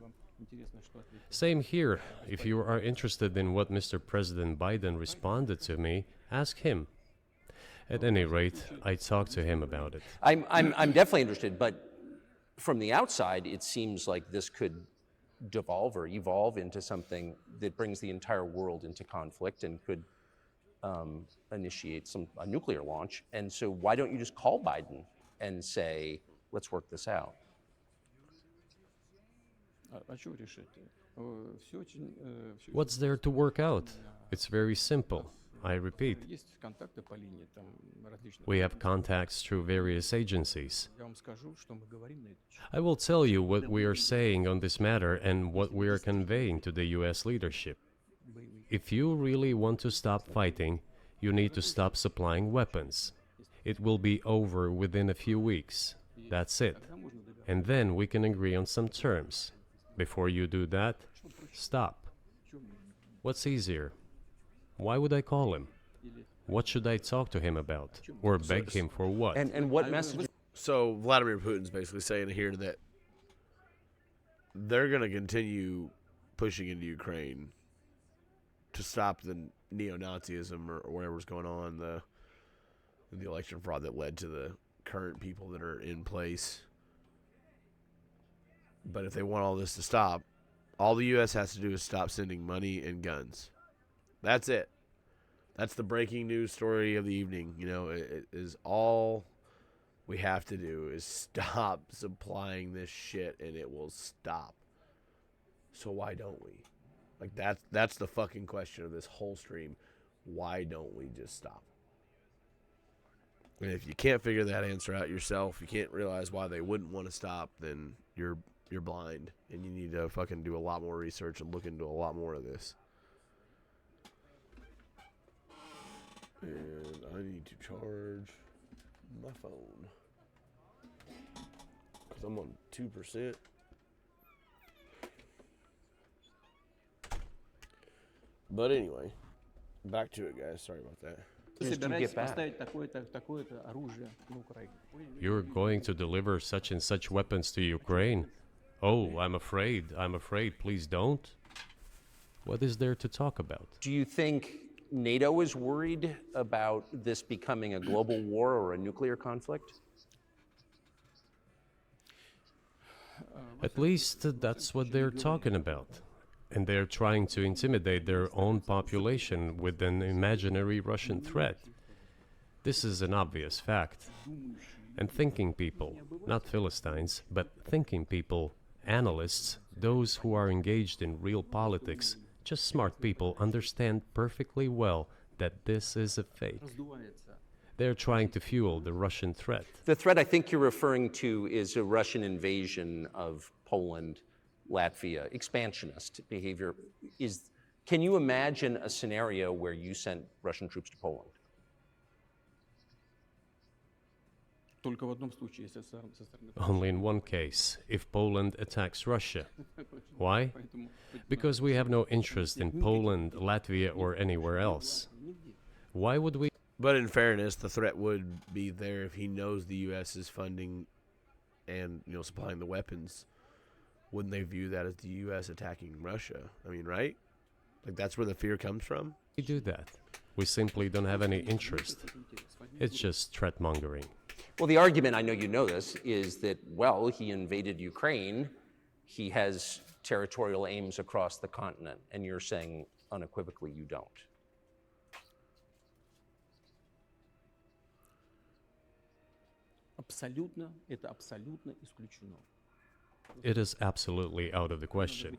Same here. If you are interested in what Mr. President Biden responded to me, ask him. At any rate, I talked to him about it.
I'm definitely interested, but from the outside, it seems like this could devolve or evolve into something that brings the entire world into conflict and could initiate a nuclear launch. And so why don't you just call Biden and say, let's work this out?
What's there to work out? It's very simple. I repeat, we have contacts through various agencies. I will tell you what we are saying on this matter and what we are conveying to the U.S. leadership. If you really want to stop fighting, you need to stop supplying weapons. It will be over within a few weeks. That's it. And then we can agree on some terms. Before you do that, stop. What's easier? Why would I call him? What should I talk to him about? Or beg him for what?
And what message?
So Vladimir Putin's basically saying here that they're going to continue pushing into Ukraine to stop the neo-Nazism or whatever's going on, the election fraud that led to the current people that are in place. But if they want all this to stop, all the U.S. has to do is stop sending money and guns. That's it. That's the breaking news story of the evening. You know, it is all we have to do is stop supplying this shit, and it will stop. So why don't we? Like, that's the fucking question of this whole stream. Why don't we just stop? And if you can't figure that answer out yourself, you can't realize why they wouldn't want to stop, then you're blind, and you need to fucking do a lot more research and look into a lot more of this. And I need to charge my phone because I'm on 2%. But anyway, back to it, guys. Sorry about that.
You're going to deliver such and such weapons to Ukraine? Oh, I'm afraid. Please don't. What is there to talk about?
Do you think NATO is worried about this becoming a global war or a nuclear conflict?
At least that's what they're talking about. And they're trying to intimidate their own population with an imaginary Russian threat. This is an obvious fact. And thinking people, not Philistines, but thinking people, analysts, those who are engaged in real politics, just smart people, understand perfectly well that this is a fake. They're trying to fuel the Russian threat.
The threat I think you're referring to is a Russian invasion of Poland, Latvia, expansionist behavior. Can you imagine a scenario where you sent Russian troops to Poland?
Only in one case, if Poland attacks Russia. Why? Because we have no interest in Poland, Latvia, or anywhere else. Why would we?
But in fairness, the threat would be there if he knows the U.S. is funding and, you know, supplying the weapons. Wouldn't they view that as the U.S. attacking Russia? I mean, right? Like, that's where the fear comes from?
We do that. We simply don't have any interest. It's just threat-mongering.
Well, the argument, I know you know this, is that, well, he invaded Ukraine. He has territorial aims across the continent. And you're saying unequivocally you don't.
It is absolutely out of the question.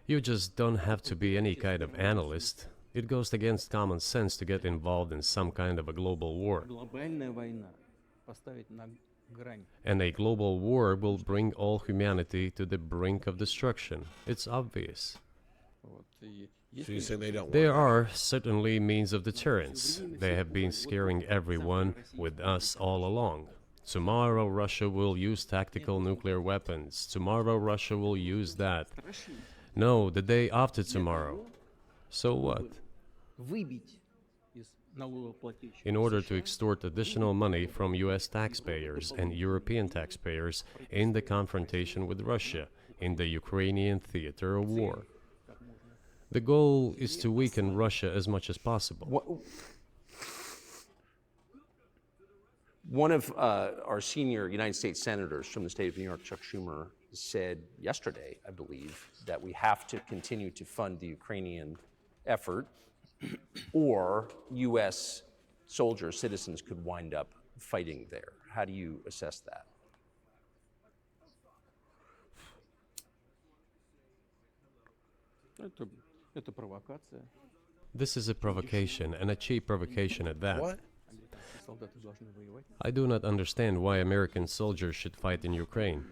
You just don't have to be any kind of analyst. It goes against common sense to get involved in some kind of a global war. And a global war will bring all humanity to the brink of destruction. It's obvious.
So you say they don't want
There are certainly means of deterrence. They have been scaring everyone with us all along. Tomorrow Russia will use tactical nuclear weapons. Tomorrow Russia will use that. No, the day after tomorrow. So what? In order to extort additional money from US taxpayers and European taxpayers in the confrontation with Russia in the Ukrainian theater of war. The goal is to weaken Russia as much as possible.
One of our senior United States senators from the state of New York, Chuck Schumer, said yesterday, I believe, that we have to continue to fund the Ukrainian effort or U.S. soldiers, citizens could wind up fighting there. How do you assess that?
This is a provocation, and a cheap provocation at that.
What?
I do not understand why American soldiers should fight in Ukraine.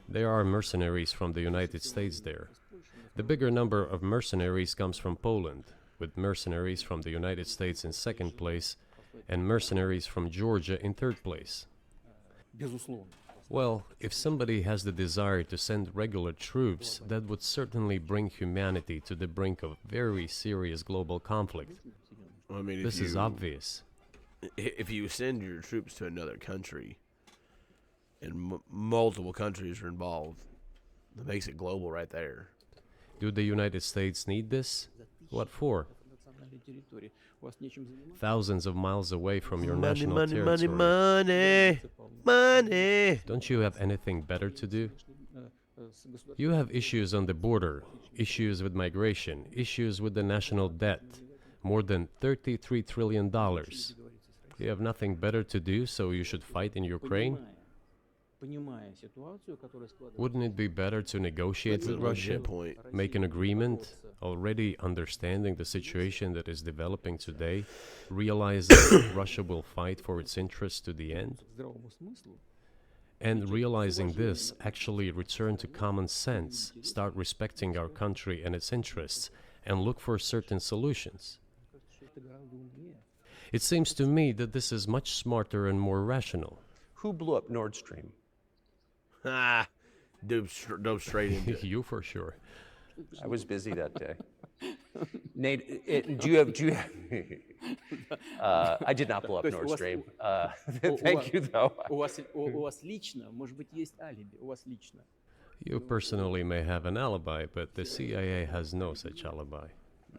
There are mercenaries from the United States there. The bigger number of mercenaries comes from Poland, with mercenaries from the United States in second place and mercenaries from Georgia in third place. Well, if somebody has the desire to send regular troops, that would certainly bring humanity to the brink of very serious global conflict.
I mean,
this is obvious.
If you send your troops to another country, and multiple countries are involved, that makes it global right there.
Do the United States need this? What for? Thousands of miles away from your national territory.
Money.
Don't you have anything better to do? You have issues on the border, issues with migration, issues with the national debt, more than $33 trillion. You have nothing better to do, so you should fight in Ukraine? Wouldn't it be better to negotiate with Russia, make an agreement, already understanding the situation that is developing today, realizing that Russia will fight for its interests to the end? And realizing this, actually return to common sense, start respecting our country and its interests, and look for certain solutions. It seems to me that this is much smarter and more rational.
Who blew up Nord Stream?
Ah, dove straight into it.
You for sure.
I was busy that day. Nate, do you have I did not blow up Nord Stream. Thank you, though.
You personally may have an alibi, but the CIA has no such alibi.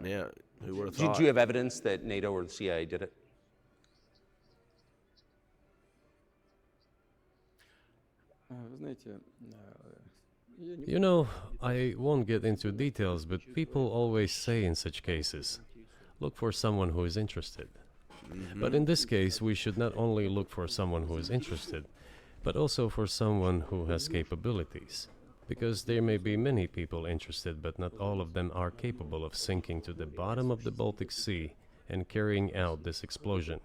Yeah, who would have
Do
thought?
you have evidence that NATO or the CIA did it?
You know, I won't get into details, but people always say in such cases, look for someone who is interested. But in this case, we should not only look for someone who is interested, but also for someone who has capabilities. Because there may be many people interested, but not all of them are capable of sinking to the bottom of the Baltic Sea and carrying out this explosion.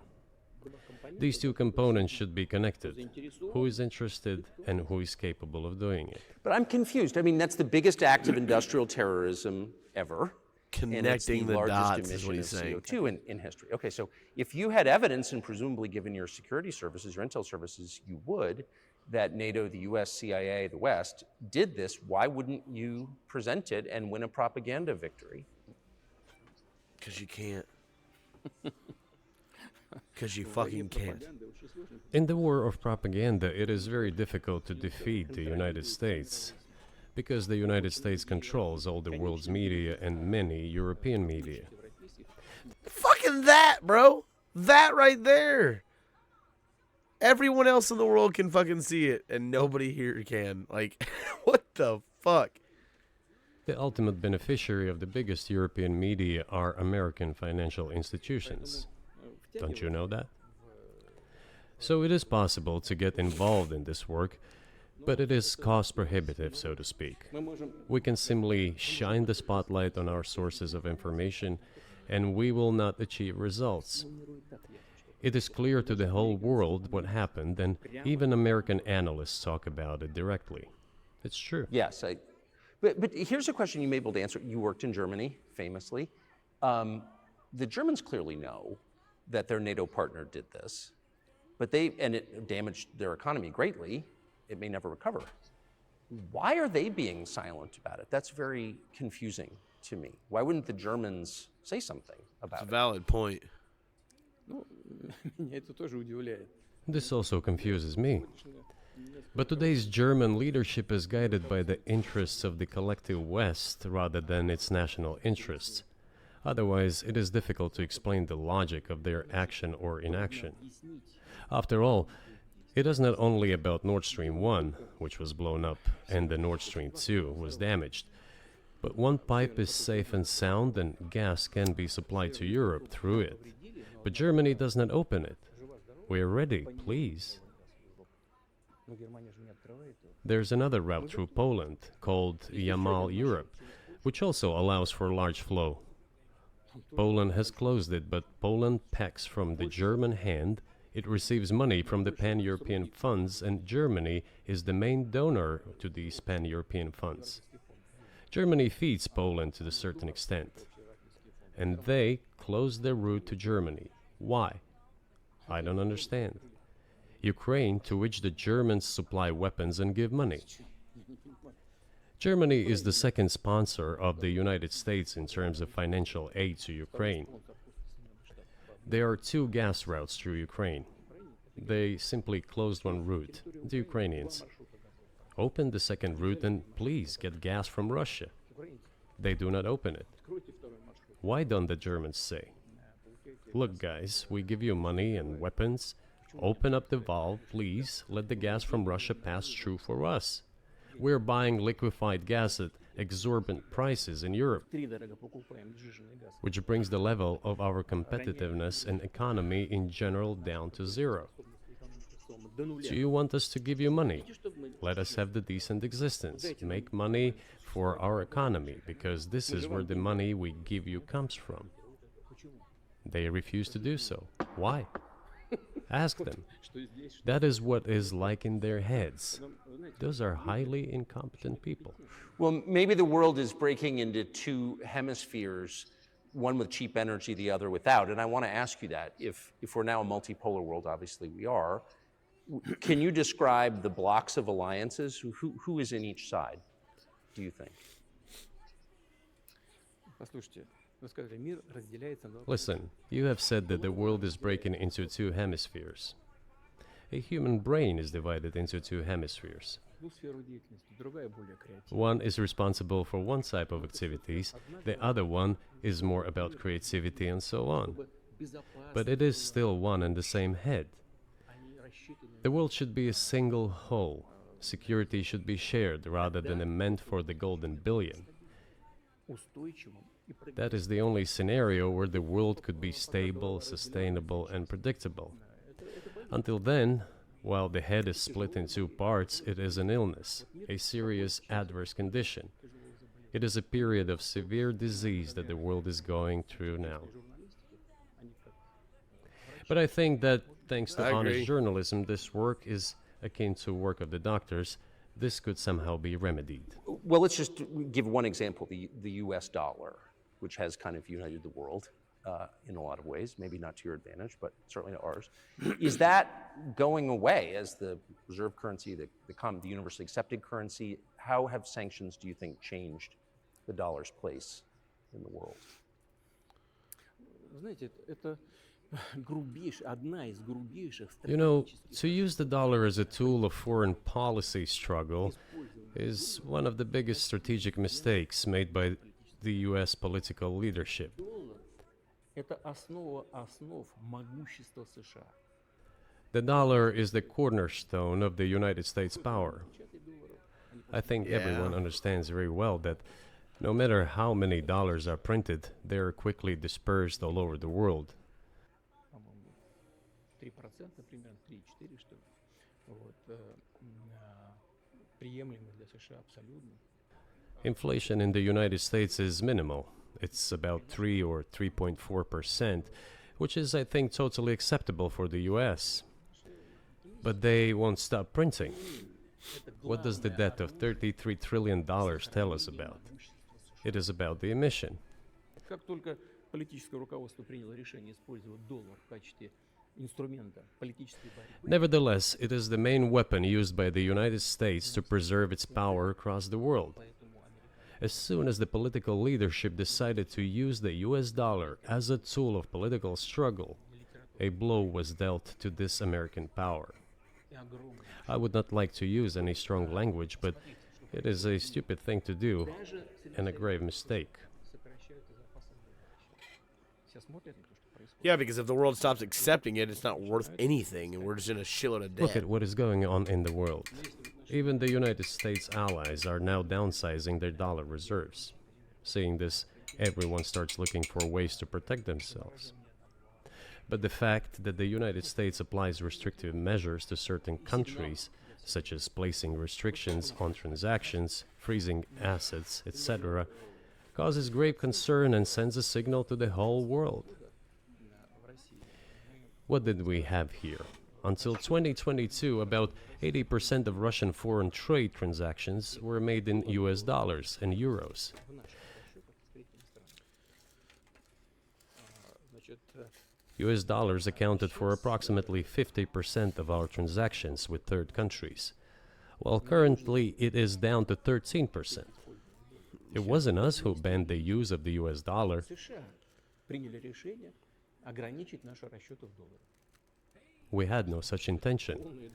These two components should be connected. Who is interested and who is capable of doing it?
But I'm confused. I mean, that's the biggest act of industrial terrorism ever.
Connecting the dots is what he's saying.
CO2 in history. Okay, so if you had evidence, and presumably given your security services, your intel services, you would, that NATO, the US, CIA, the West did this, why wouldn't you present it and win a propaganda victory?
Because you can't. Because you fucking can't.
In the war of propaganda, it is very difficult to defeat the United States, because the United States controls all the world's media and many European media.
Fucking that, bro. That right there. Everyone else in the world can fucking see it, and nobody here can. Like, what the fuck?
The ultimate beneficiary of the biggest European media are American financial institutions. Don't you know that? So it is possible to get involved in this work, but it is cost prohibitive, so to speak. We can simply shine the spotlight on our sources of information, and we will not achieve results. It is clear to the whole world what happened, and even American analysts talk about it directly. It's true.
Yes, but here's a question you may be able to answer. You worked in Germany, famously. The Germans clearly know that their NATO partner did this, and it damaged their economy greatly. It may never recover. Why are they being silent about it? That's very confusing to me. Why wouldn't the Germans say something about it?
It's a valid point.
This also confuses me. But today's German leadership is guided by the interests of the collective West rather than its national interests. Otherwise, it is difficult to explain the logic of their action or inaction. After all, it is not only about Nord Stream 1, which was blown up, and the Nord Stream 2 was damaged, but one pipe is safe and sound, and gas can be supplied to Europe through it. But Germany does not open it. We are ready, please. There's another route through Poland, called Yamal Europe, which also allows for large flow. Poland has closed it, but Poland pecks from the German hand. It receives money from the pan-European funds, and Germany is the main donor to these pan-European funds. Germany feeds Poland to a certain extent, and they close their route to Germany. Why? I don't understand. Ukraine, to which the Germans supply weapons and give money. Germany is the second sponsor of the United States in terms of financial aid to Ukraine. There are two gas routes through Ukraine. They simply closed one route, the Ukrainians. Open the second route and please get gas from Russia. They do not open it. Why don't the Germans say, look guys, we give you money and weapons, open up the valve, please, let the gas from Russia pass through for us. We're buying liquefied gas at exorbitant prices in Europe, which brings the level of our competitiveness and economy in general down to zero. Do you want us to give you money? Let us have the decent existence. Make money for our economy, because this is where the money we give you comes from. They refuse to do so. Why? Ask them. That is what is like in their heads. Those are highly incompetent people.
Well, maybe the world is breaking into two hemispheres, one with cheap energy, the other without. And I want to ask you that. If we're now a multipolar world, obviously we are, can you describe the blocks of alliances? Who is in each side, do you think?
Listen, you have said that the world is breaking into two hemispheres. A human brain is divided into two hemispheres. One is responsible for one type of activities, the other one is more about creativity and so on. But it is still one and the same head. The world should be a single whole. Security should be shared rather than meant for the golden billion. That is the only scenario where the world could be stable, sustainable, and predictable. Until then, while the head is split in two parts, it is an illness, a serious adverse condition. It is a period of severe disease that the world is going through now. But I think that thanks to honest journalism, this work is akin to work of the doctors. This could somehow be remedied.
Well, let's just give one example, the US dollar, which has kind of united the world in a lot of ways, maybe not to your advantage, but certainly to ours. Is that going away as the reserve currency, the universally accepted currency? How have sanctions, do you think, changed the dollar's place in the world?
You know, to use the dollar as a tool of foreign policy struggle is one of the biggest strategic mistakes made by the US political leadership. The dollar is the cornerstone of the United States power. I think everyone understands very well that no matter how many dollars are printed, they are quickly dispersed all over the world. Inflation in the United States is minimal. It's about 3 or 3.4%, which is, I think, totally acceptable for the US. But they won't stop printing. What does the debt of $33 trillion tell us about? It is about the emission. Nevertheless, it is the main weapon used by the United States to preserve its power across the world. As soon as the political leadership decided to use the US dollar as a tool of political struggle, a blow was dealt to this American power. I would not like to use any strong language, but it is a stupid thing to do and a grave mistake.
Yeah, because if the world stops accepting it, it's not worth anything, and we're just in a shitload of debt.
Look at what is going on in the world. Even the United States allies are now downsizing their dollar reserves. Seeing this, everyone starts looking for ways to protect themselves. But the fact that the United States applies restrictive measures to certain countries, such as placing restrictions on transactions, freezing assets, etc., causes grave concern and sends a signal to the whole world. What did we have here? Until 2022, about 80% of Russian foreign trade transactions were made in US dollars and euros. US dollars accounted for approximately 50% of our transactions with third countries, while currently it is down to 13%. It wasn't us who banned the use of the US dollar. We had no such intention.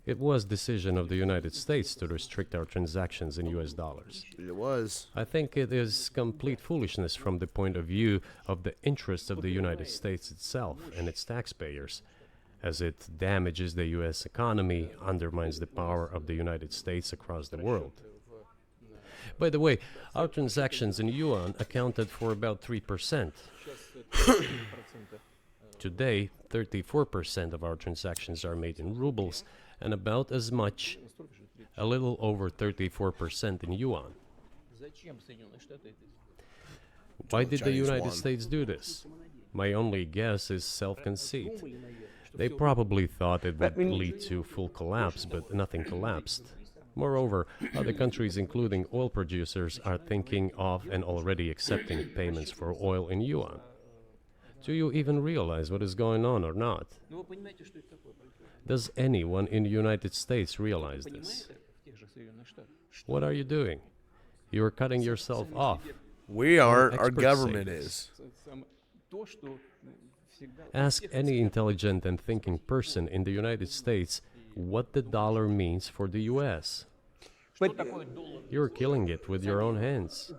It was decision of the United States to restrict our transactions in US dollars.
It was.
I think it is complete foolishness from the point of view of the interests of the United States itself and its taxpayers, as it damages the US economy, undermines the power of the United States across the world. By the way, our transactions in yuan accounted for about 3%. Today, 34% of our transactions are made in rubles, and about as much, a little over 34% in yuan. Why did the United States do this? My only guess is self-conceit. They probably thought it would lead to full collapse, but nothing collapsed. Moreover, other countries, including oil producers, are thinking of and already accepting payments for oil in yuan. Do you even realize what is going on or not? Does anyone in the United States realize this? What are you doing? You are cutting yourself off.
We aren't. Our government is.
Ask any intelligent and thinking person in the United States what the dollar means for the US.
But
You're killing it with your own hands.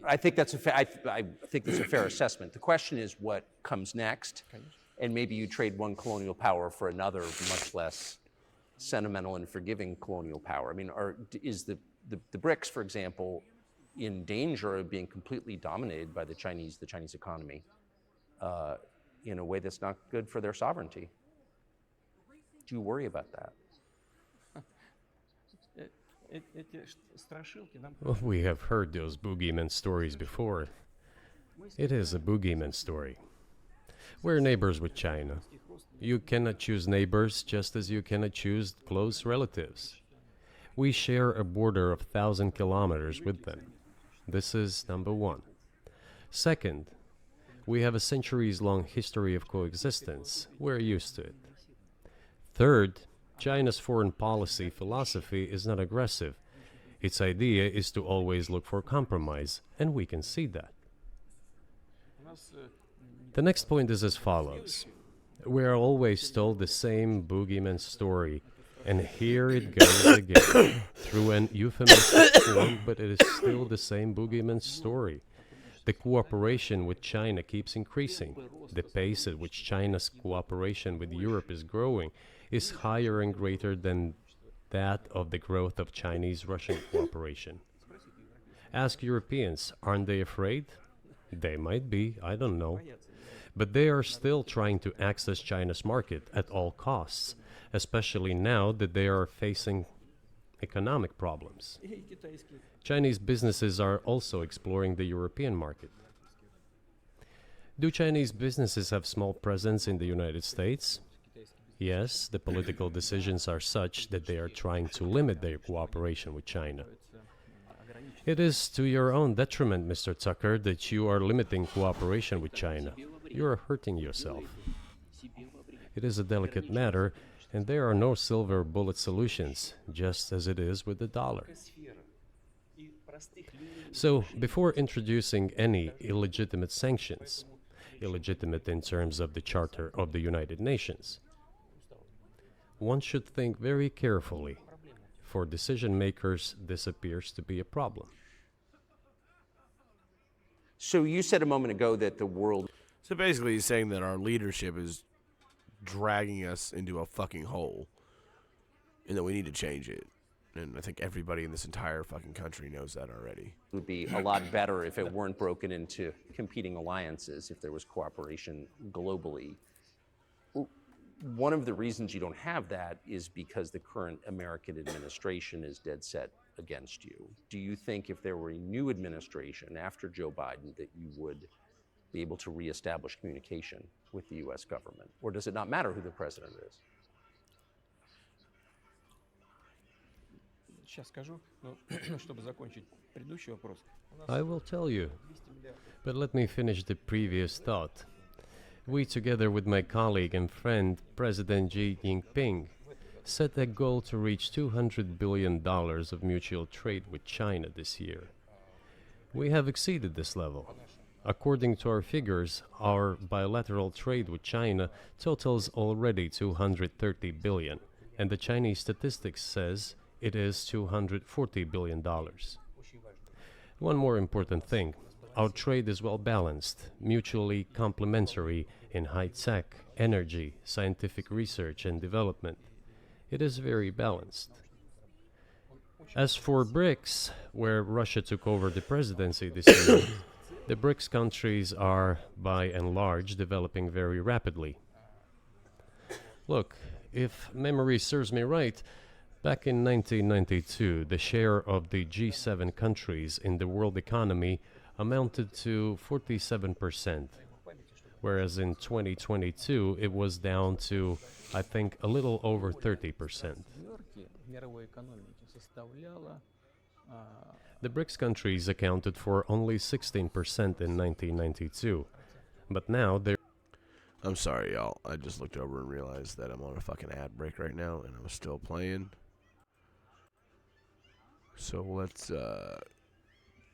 I think that's I think that's a fair assessment. The question is what comes next, and maybe you trade one colonial power for another, much less sentimental and forgiving colonial power. I mean, is the BRICS, for example, in danger of being completely dominated by the Chinese economy in a way that's not good for their sovereignty? Do you worry about that?
Well, we have heard those boogeyman stories before. It is a boogeyman story. We're neighbors with China. You cannot choose neighbors just as you cannot choose close relatives. We share a border of 1,000 kilometers with them. This is number one. Second, we have a centuries-long history of coexistence. We're used to it. Third, China's foreign policy philosophy is not aggressive. Its idea is to always look for compromise, and we can see that. The next point is as follows. We are always told the same boogeyman story, and here it goes again, through an euphemistic form, but it is still the same boogeyman story. The cooperation with China keeps increasing. The pace at which China's cooperation with Europe is growing is higher and greater than that of the growth of Chinese-Russian cooperation. Ask Europeans, aren't they afraid? They might be, I don't know. But they are still trying to access China's market at all costs, especially now that they are facing economic problems. Chinese businesses are also exploring the European market. Do Chinese businesses have small presence in the United States? Yes, the political decisions are such that they are trying to limit their cooperation with China. It is to your own detriment, Mr. Tucker, that you are limiting cooperation with China. You are hurting yourself. It is a delicate matter, and there are no silver bullet solutions, just as it is with the dollar. So, before introducing any illegitimate sanctions, illegitimate in terms of the Charter of the United Nations, one should think very carefully. For decision makers, this appears to be a problem.
So you said a moment ago that the world...
So basically he's saying that our leadership is dragging us into a fucking hole and that we need to change it. And I think everybody in this entire fucking country knows that already.
It would be a lot better if it weren't broken into competing alliances, if there was cooperation globally. One of the reasons you don't have that is because the current American administration is dead set against you. Do you think if there were a new administration after Joe Biden that you would be able to reestablish communication with the U.S. government? Or does it not matter who the president is?
I will tell you, but let me finish the previous thought. We, together with my colleague and friend, President Xi Jinping, set a goal to reach $200 billion of mutual trade with China this year. We have exceeded this level. According to our figures, our bilateral trade with China totals already $230 billion, and the Chinese statistics says it is $240 billion. One more important thing. Our trade is well balanced, mutually complementary in high-tech, energy, scientific research and development. It is very balanced. As for BRICS, where Russia took over the presidency this year, the BRICS countries are, by and large, developing very rapidly. Look, if memory serves me right, back in 1992, the share of the G7 countries in the world economy amounted to 47%, whereas in 2022 it was down to, I think, a little over 30%. The BRICS countries accounted for only 16% in 1992, but now they're...
I'm sorry, y'all. I just looked over and realized that I'm on a fucking ad break right now, and I'm still playing. So let's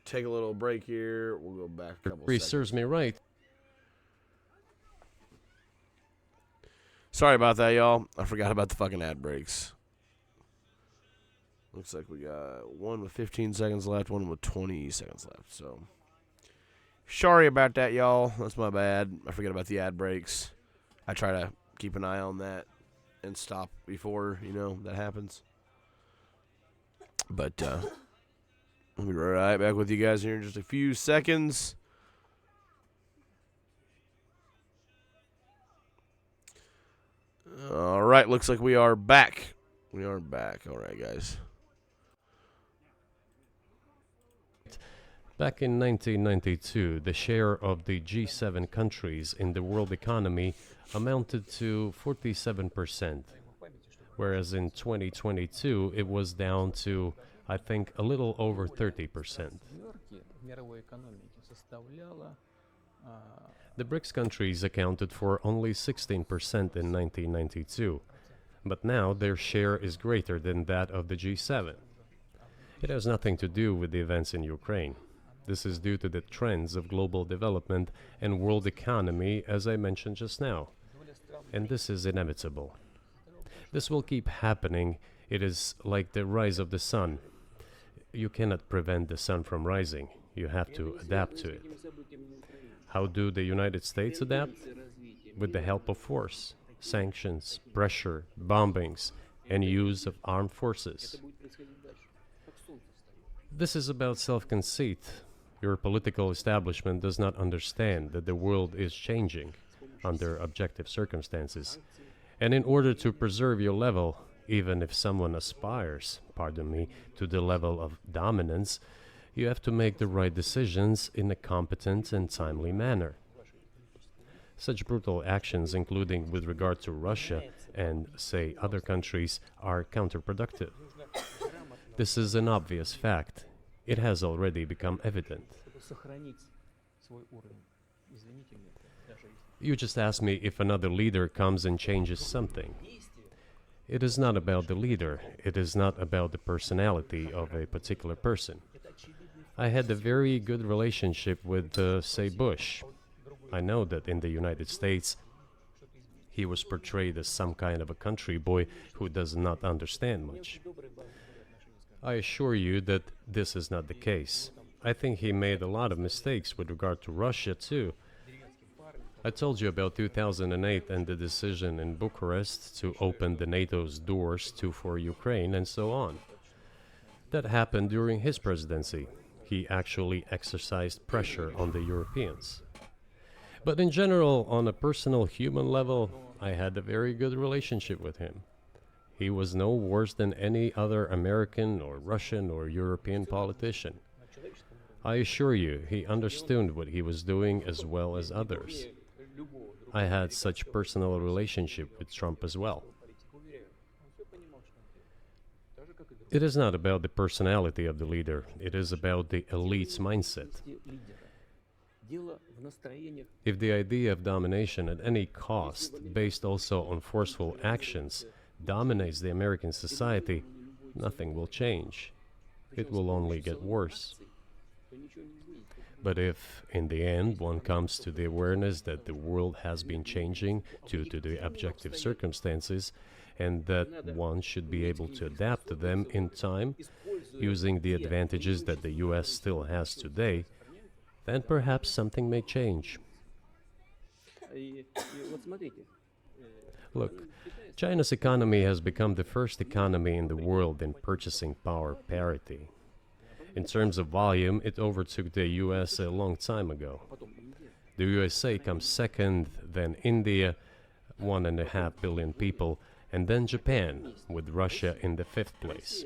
take a little break here. We'll go back a couple seconds.
Serves me right.
Sorry about that, y'all. I forgot about the fucking ad breaks. Looks like we got one with 15 seconds left, one with 20 seconds left. So, sorry about that, y'all. That's my bad. I forget about the ad breaks. I try to keep an eye on that and stop before, that happens. But, I'll be right back with you guys here in just a few seconds. All right, looks like we are back. We are back. All right, guys.
Back in 1992, the share of the G7 countries in the world economy amounted to 47%, whereas in 2022 it was down to, I think, a little over 30%. The BRICS countries accounted for only 16% in 1992, but now their share is greater than that of the G7. It has nothing to do with the events in Ukraine. This is due to the trends of global development and world economy, as I mentioned just now. And this is inevitable. This will keep happening. It is like the rise of the sun. You cannot prevent the sun from rising. You have to adapt to it. How do the United States adapt? With the help of force, sanctions, pressure, bombings, and use of armed forces. This is about self-conceit. Your political establishment does not understand that the world is changing under objective circumstances. And in order to preserve your level, even if someone aspires, to the level of dominance, you have to make the right decisions in a competent and timely manner. Such brutal actions, including with regard to Russia and, say, other countries, are counterproductive. This is an obvious fact. It has already become evident. You just asked me if another leader comes and changes something. It is not about the leader. It is not about the personality of a particular person. I had a very good relationship with, say, Bush. I know that in the United States, he was portrayed as some kind of a country boy who does not understand much. I assure you that this is not the case. I think he made a lot of mistakes with regard to Russia, too. I told you about 2008 and the decision in Bucharest to open the NATO's doors for Ukraine and so on. That happened during his presidency. He actually exercised pressure on the Europeans. But in general, on a personal human level, I had a very good relationship with him. He was no worse than any other American or Russian or European politician. I assure you, he understood what he was doing as well as others. I had such personal relationship with Trump as well. It is not about the personality of the leader, it is about the elite's mindset. If the idea of domination at any cost, based also on forceful actions, dominates the American society, nothing will change. It will only get worse. But if, in the end, one comes to the awareness that the world has been changing due to the objective circumstances, and that one should be able to adapt to them in time, using the advantages that the US still has today, then perhaps something may change. Look, China's economy has become the first economy in the world in purchasing power parity. In terms of volume, it overtook the US a long time ago. The USA comes second, then India, 1.5 billion people, and then Japan, with Russia in the 5th place.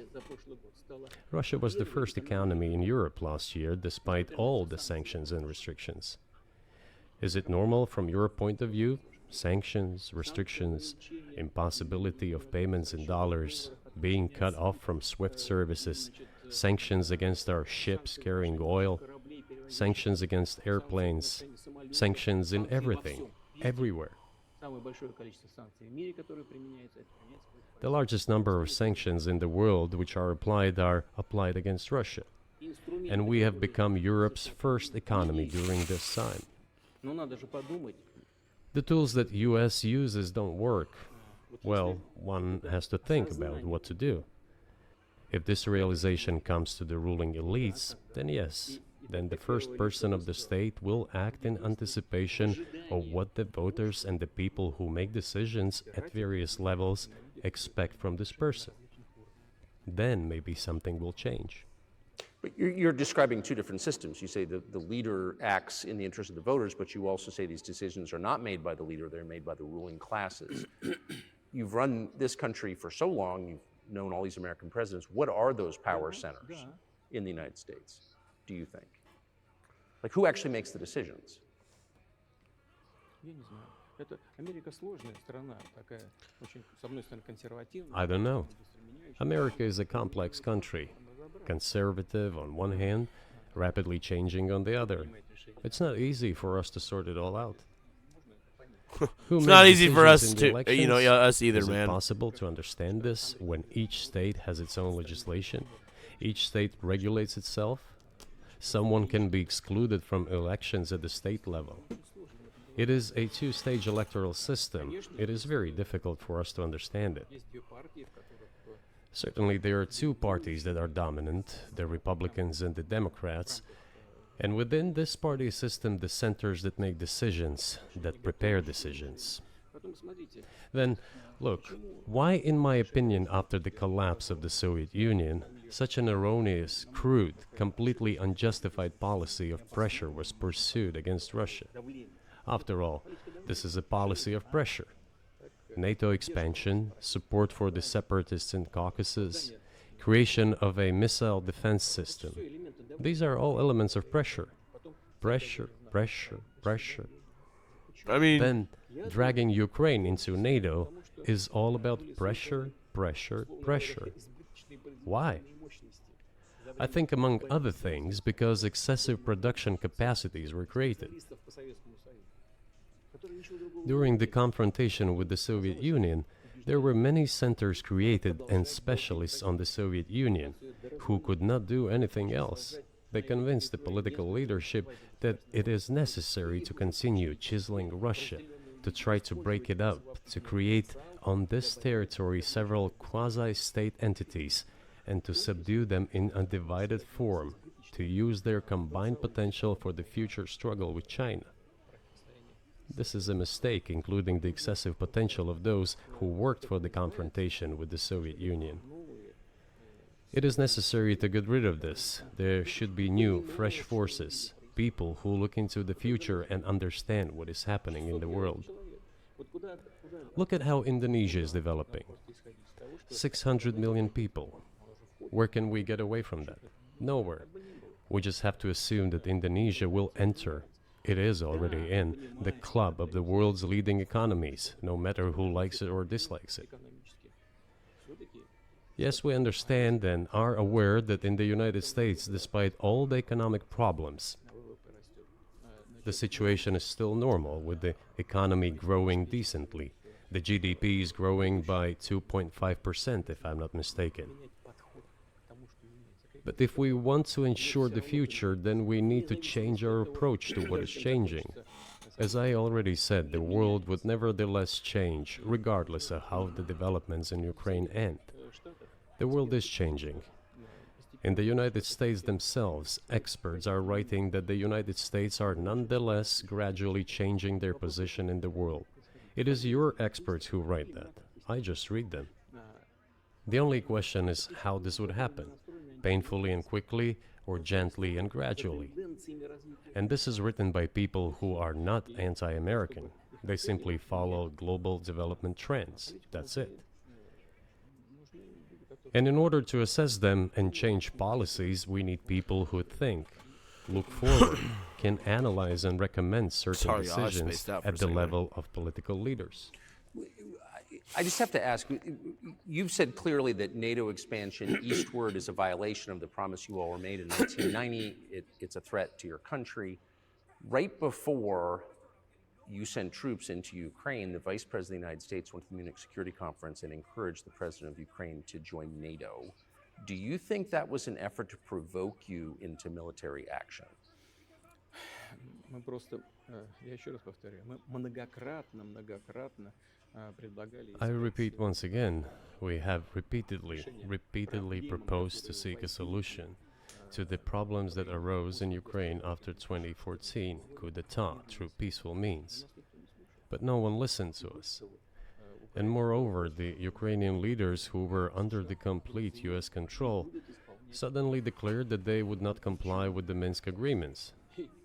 Russia was the first economy in Europe last year, despite all the sanctions and restrictions. Is it normal from your point of view? Sanctions, restrictions, impossibility of payments in dollars, being cut off from SWIFT services, sanctions against our ships carrying oil, sanctions against airplanes, sanctions in everything, everywhere. The largest number of sanctions in the world which are applied against Russia. And we have become Europe's first economy during this time. The tools that US uses don't work. Well, one has to think about what to do. If this realization comes to the ruling elites, then yes, then the first person of the state will act in anticipation of what the voters and the people who make decisions at various levels expect from this person. Then maybe something will change.
But you're describing two different systems. You say the leader acts in the interest of the voters, but you also say these decisions are not made by the leader, they're made by the ruling classes. You've run this country for so long, you've known all these American presidents. What are those power centers in the United States, do you think? Like, who actually makes the decisions?
I don't know. America is a complex country. Conservative on one hand, rapidly changing on the other. It's not easy for us to sort it all out.
It's not easy for us to,
elections?
us either,
Is
man.
Is it possible to understand this when each state has its own legislation? Each state regulates itself? Someone can be excluded from elections at the state level. It is a two-stage electoral system. It is very difficult for us to understand it. Certainly there are two parties that are dominant, the Republicans and the Democrats, and within this party system, the centers that make decisions, that prepare decisions. Then, look, why, in my opinion, after the collapse of the Soviet Union, such an erroneous, crude, completely unjustified policy of pressure was pursued against Russia? After all, this is a policy of pressure. NATO expansion, support for the separatists in Caucasus, creation of a missile defense system. These are all elements of pressure. Pressure, pressure, pressure.
I mean,
then dragging Ukraine into NATO is all about pressure, pressure, pressure. Why? I think, among other things, because excessive production capacities were created. During the confrontation with the Soviet Union, there were many centers created and specialists on the Soviet Union who could not do anything else. They convinced the political leadership that it is necessary to continue chiseling Russia, to try to break it up, to create on this territory several quasi-state entities, and to subdue them in a divided form, to use their combined potential for the future struggle with China. This is a mistake, including the excessive potential of those who worked for the confrontation with the Soviet Union. It is necessary to get rid of this. There should be new, fresh forces, people who look into the future and understand what is happening in the world. Look at how Indonesia is developing. 600 million people. Where can we get away from that? Nowhere. We just have to assume that Indonesia will enter. It is already in the club of the world's leading economies, no matter who likes it or dislikes it. Yes, we understand and are aware that in the United States, despite all the economic problems, the situation is still normal, with the economy growing decently. The GDP is growing by 2.5%, if I'm not mistaken. But if we want to ensure the future, then we need to change our approach to what is changing. As I already said, the world would nevertheless change, regardless of how the developments in Ukraine end. The world is changing. In the United States themselves, experts are writing that the United States are nonetheless gradually changing their position in the world. It is your experts who write that. I just read them. The only question is how this would happen. Painfully and quickly, or gently and gradually. And this is written by people who are not anti-American. They simply follow global development trends. That's it. And in order to assess them and change policies, we need people who think, look forward, can analyze and recommend certain decisions at the level of political leaders.
I just have to ask, you've said clearly that NATO expansion eastward is a violation of the promise you all were made in 1990. It's a threat to your country. Right before you sent troops into Ukraine, the Vice President of the United States went to the Munich Security Conference and encouraged the President of Ukraine to join NATO. Do you think that was an effort to provoke you into military action?
Мы просто, я еще раз повторяю, мы многократно
I repeat once again, we have repeatedly proposed to seek a solution to the problems that arose in Ukraine after 2014 coup d'etat through peaceful means. But no one listened to us. And moreover, the Ukrainian leaders who were under the complete US control suddenly declared that they would not comply with the Minsk agreements.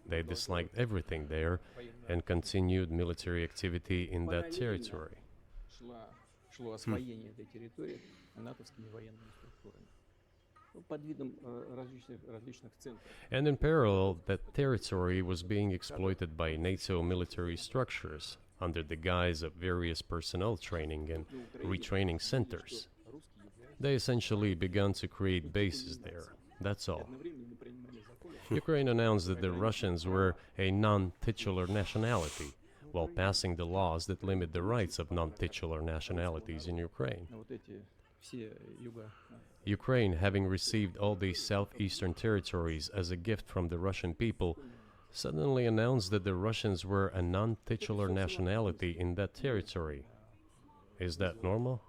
They disliked everything there and continued military activity in that territory.
Шло освоение этой территории натовскими военными структурами. Под видом различных центров.
And in parallel, that territory was being exploited by NATO military structures under the guise of various personnel training and retraining centers. They essentially began to create bases there. That's all. Ukraine announced that the Russians were a non-titular nationality, while passing the laws that limit the rights of non-titular nationalities in Ukraine. Ukraine, having received all these southeastern territories as a gift from the Russian people, suddenly announced that the Russians were a non-titular nationality in that territory. Is that normal?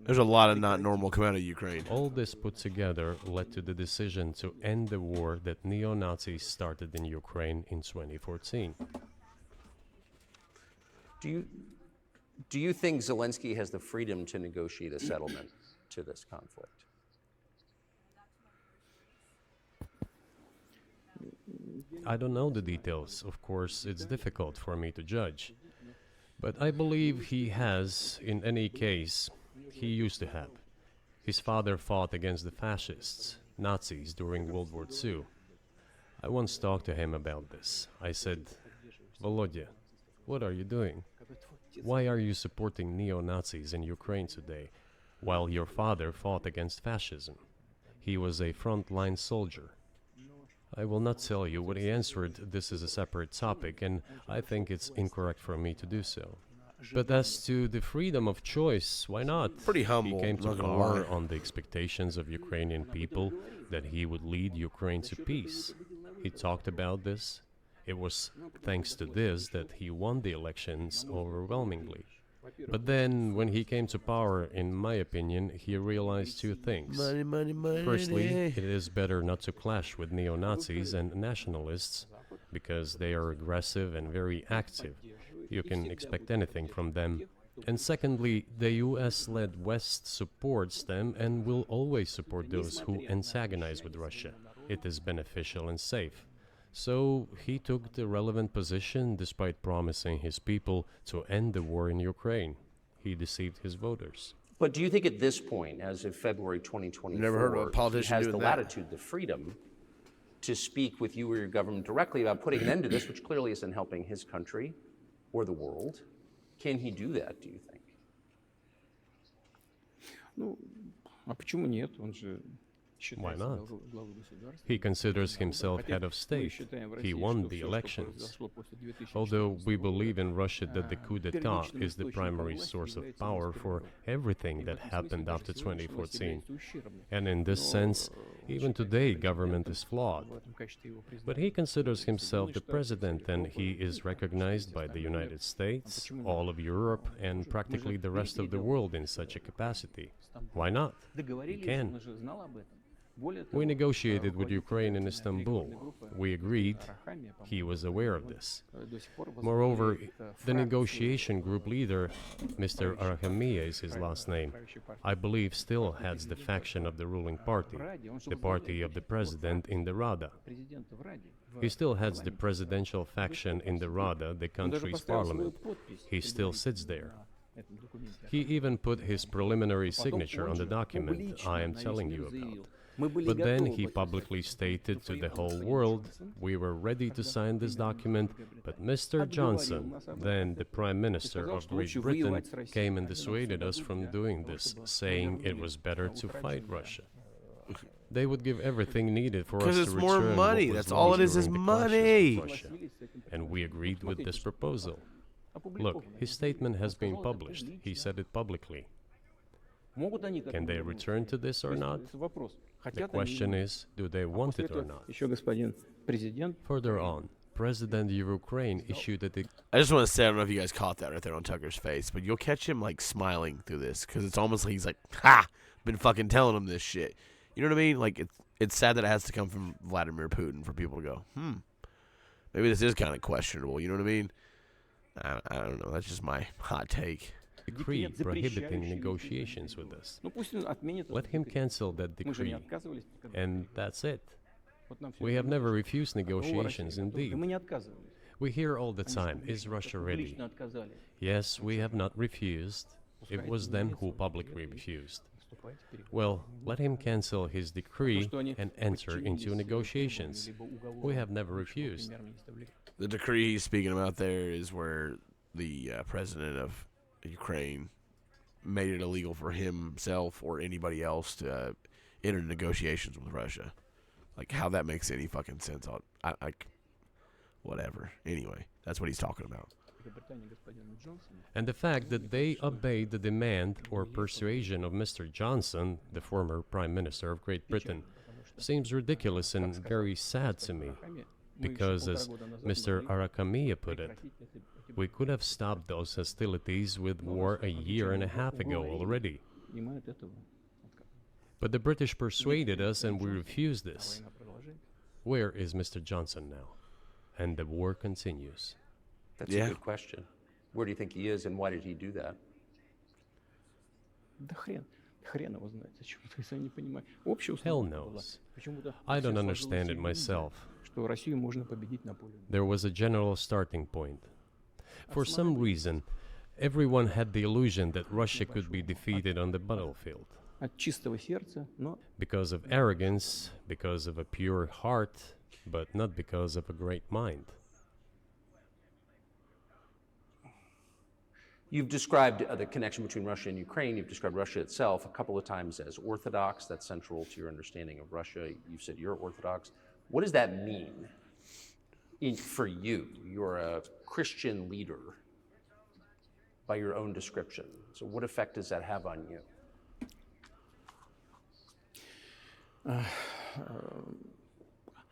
There's a lot of not normal coming out of Ukraine.
All this put together led to the decision to end the war that neo-Nazis started in Ukraine in 2014.
Do you think Zelensky has the freedom to negotiate a settlement to this conflict?
I don't know the details. Of course, it's difficult for me to judge. But I believe he has, in any case, he used to have. His father fought against the fascists, Nazis, during World War II. I once talked to him about this. I said, Volodya, what are you doing? Why are you supporting neo-Nazis in Ukraine today, while your father fought against fascism? He was a frontline soldier. I will not tell you what he answered. This is a separate topic, and I think it's incorrect for me to do so. But as to the freedom of choice, why not?
Pretty humble.
He came to power on the expectations of Ukrainian people that he would lead Ukraine to peace. He talked about this. It was thanks to this that he won the elections overwhelmingly. But then, when he came to power, in my opinion, he realized two things.
Money.
Firstly, it is better not to clash with neo-Nazis and nationalists, because they are aggressive and very active. You can expect anything from them. And secondly, the US-led West supports them and will always support those who antagonize with Russia. It is beneficial and safe. So he took the relevant position despite promising his people to end the war in Ukraine. He deceived his voters.
But do you think at this point, as of February 2024,
Never heard of a politician
he has
doing
the
that.
latitude, the freedom to speak with you or your government directly about putting an end to this, which clearly isn't helping his country or the world? Can he do that, do you think?
Ну, а почему нет? Он же
Why not? He considers himself head of state. He won the elections. Although we believe in Russia that the coup d'etat is the primary source of power for everything that happened after 2014. And in this sense, even today, government is flawed. But he considers himself the president, and he is recognized by the United States, all of Europe, and practically the rest of the world in such a capacity. Why not? He can. We negotiated with Ukraine in Istanbul. We agreed. He was aware of this. Moreover, the negotiation group leader, Mr. Arahamiya is his last name, I believe still heads the faction of the ruling party, the party of the president in the Rada. He still heads the presidential faction in the Rada, the country's parliament. He still sits there. He even put his preliminary signature on the document I am telling you about. But then he publicly stated to the whole world, we were ready to sign this document, but Mr. Johnson, then the Prime Minister of Great Britain, came and dissuaded us from doing this, saying it was better to fight Russia. They would give everything needed for us to return.
Because it's more money. That's all it is money.
Russia. And we agreed with this proposal. Look, his statement has been published. He said it publicly. Can they return to this or not? The question is, do they want it or not? Further on, President of Ukraine issued a
I just want to say, I don't know if you guys caught that right there on Tucker's face, but you'll catch him like smiling through this because it's almost like he's like, "Ha! Been fucking telling him this shit." You know what I mean? Like it's sad that it has to come from Vladimir Putin for people to go, maybe this is kind of questionable. You know what I mean? I don't know. That's just my hot take.
Decree prohibiting negotiations with us. Let him cancel that decree, and that's it. We have never refused negotiations, indeed. We hear all the time, is Russia ready? Yes, we have not refused. It was them who publicly refused. Well, let him cancel his decree and enter into negotiations. We have never refused.
The decree he's speaking about there is where the president of Ukraine made it illegal for himself or anybody else to enter negotiations with Russia. Like, how that makes any fucking sense. Whatever. Anyway, that's what he's talking about.
And the fact that they obeyed the demand or persuasion of Mr. Johnson, the former Prime Minister of Great Britain, seems ridiculous and very sad to me. Because, as Mr. Arakamiya put it, we could have stopped those hostilities with war a year and a half ago already. But the British persuaded us and we refused this. Where is Mr. Johnson now? And the war continues.
That's a good question. Where do you think he is and why did he do that?
Hell knows. I don't understand it myself. There was a general starting point. For some reason, everyone had the illusion that Russia could be defeated on the battlefield. Because of arrogance, because of a pure heart, but not because of a great mind.
You've described the connection between Russia and Ukraine. You've described Russia itself a couple of times as Orthodox. That's central to your understanding of Russia. You've said you're Orthodox. What does that mean for you? You're a Christian leader by your own description. So what effect does that have on you?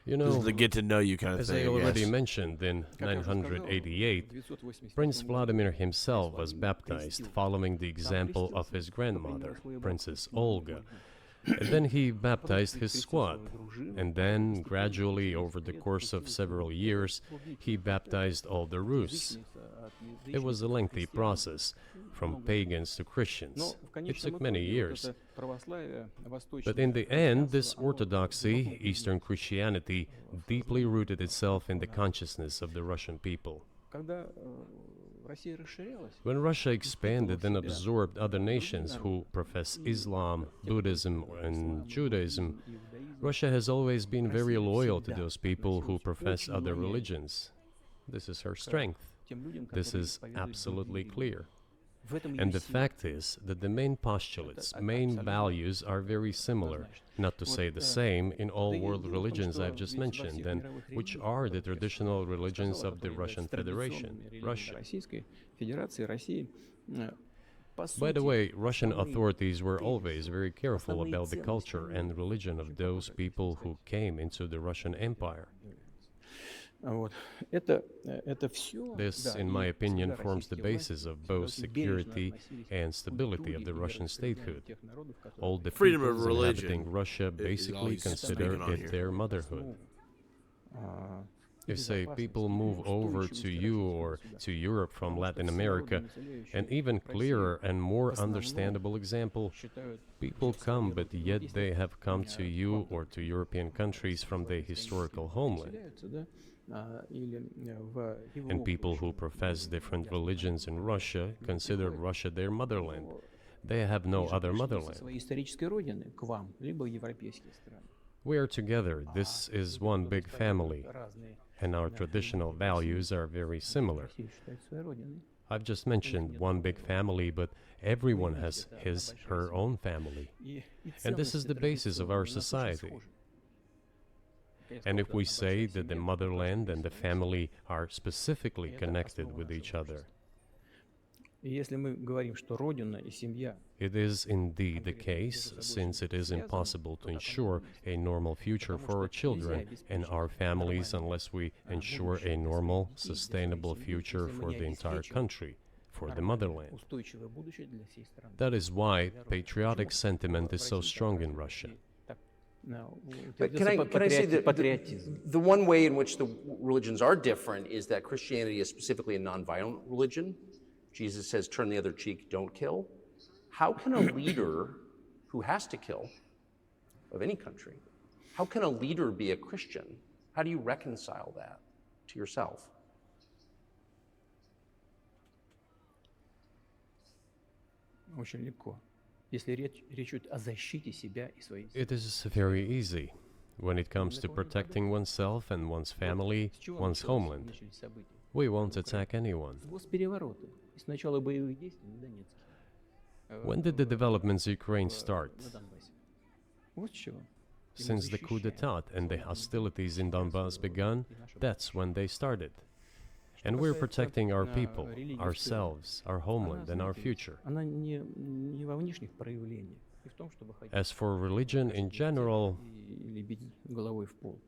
You know,
this is the get to know you kind of
as
thing.
I already mentioned, in 988, Prince Vladimir himself was baptized following the example of his grandmother, Princess Olga. And then he baptized his squad. And then, gradually, over the course of several years, he baptized all the Rus. It was a lengthy process, from pagans to Christians. It took many years. But in the end, this orthodoxy, Eastern Christianity, deeply rooted itself in the consciousness of the Russian people. When Russia expanded and absorbed other nations who profess Islam, Buddhism, and Judaism, Russia has always been very loyal to those people who profess other religions. This is her strength. This is absolutely clear. And the fact is that the main postulates, main values are very similar, not to say the same, in all world religions I've just mentioned, and which are the traditional religions of the Russian Federation, Russia. By the way, Russian authorities were always very careful about the culture and religion of those people who came into the Russian Empire. This, in my opinion, forms the basis of both security and stability of the Russian statehood. All the
freedom of
peoples
religion
inhabiting Russia basically consider it their motherhood. If, say, people move over to you or to Europe from Latin America, an even clearer and more understandable example, people come, but yet they have come to you or to European countries from their historical homeland. And people who profess different religions in Russia consider Russia their motherland. They have no other motherland. We are together. This is one big family. And our traditional values are very similar. I've just mentioned one big family, but everyone has his, her own family. And this is the basis of our society. And if we say that the motherland and the family are specifically connected with each other,
И если мы говорим, что родина и семья
It is indeed the case, since it is impossible to ensure a normal future for our children and our families unless we ensure a normal, sustainable future for the entire country, for the motherland.
устойчивое будущее для всей страны.
That is why patriotic sentiment is so strong in Russia.
But can I say that the one way in which the religions are different is that Christianity is specifically a nonviolent religion. Jesus says, turn the other cheek, don't kill. How can a leader who has to kill, of any country, how can a leader be a Christian? How do you reconcile that to yourself?
Очень легко. Если речь идет о защите себя и своей семьи.
It is very easy when it comes to protecting oneself and one's family, one's homeland. We won't attack anyone.
Госперевороты. И с начала боевых действий на Донецке.
When did the developments in Ukraine start?
На Донбассе. Вот с чего.
Since the coup d'etat and the hostilities in Donbass began, that's when they started. And we're protecting our people, ourselves, our homeland, and our future.
Она не во внешних проявлениях, и в том, чтобы ходить.
As for religion in general,
Или бить головой в пол.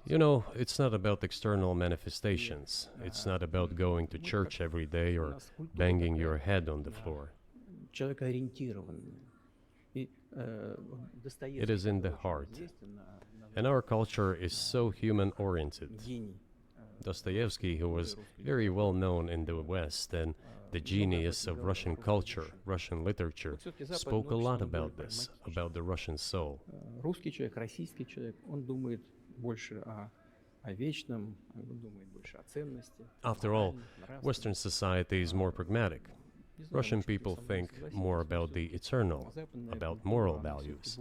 you know, it's not about external manifestations. It's not about going to church every day or banging your head on the floor.
Человекоориентированная. И
It is in the heart. And our culture is so human-oriented.
гений.
Dostoevsky, who was very well known in the West and the genius of Russian culture, Russian literature, spoke a lot about this, about the Russian soul.
Русский человек, российский человек, он думает больше о вечном, он думает больше о ценности.
After all, Western society is more pragmatic. Russian people think more about the eternal, about moral values.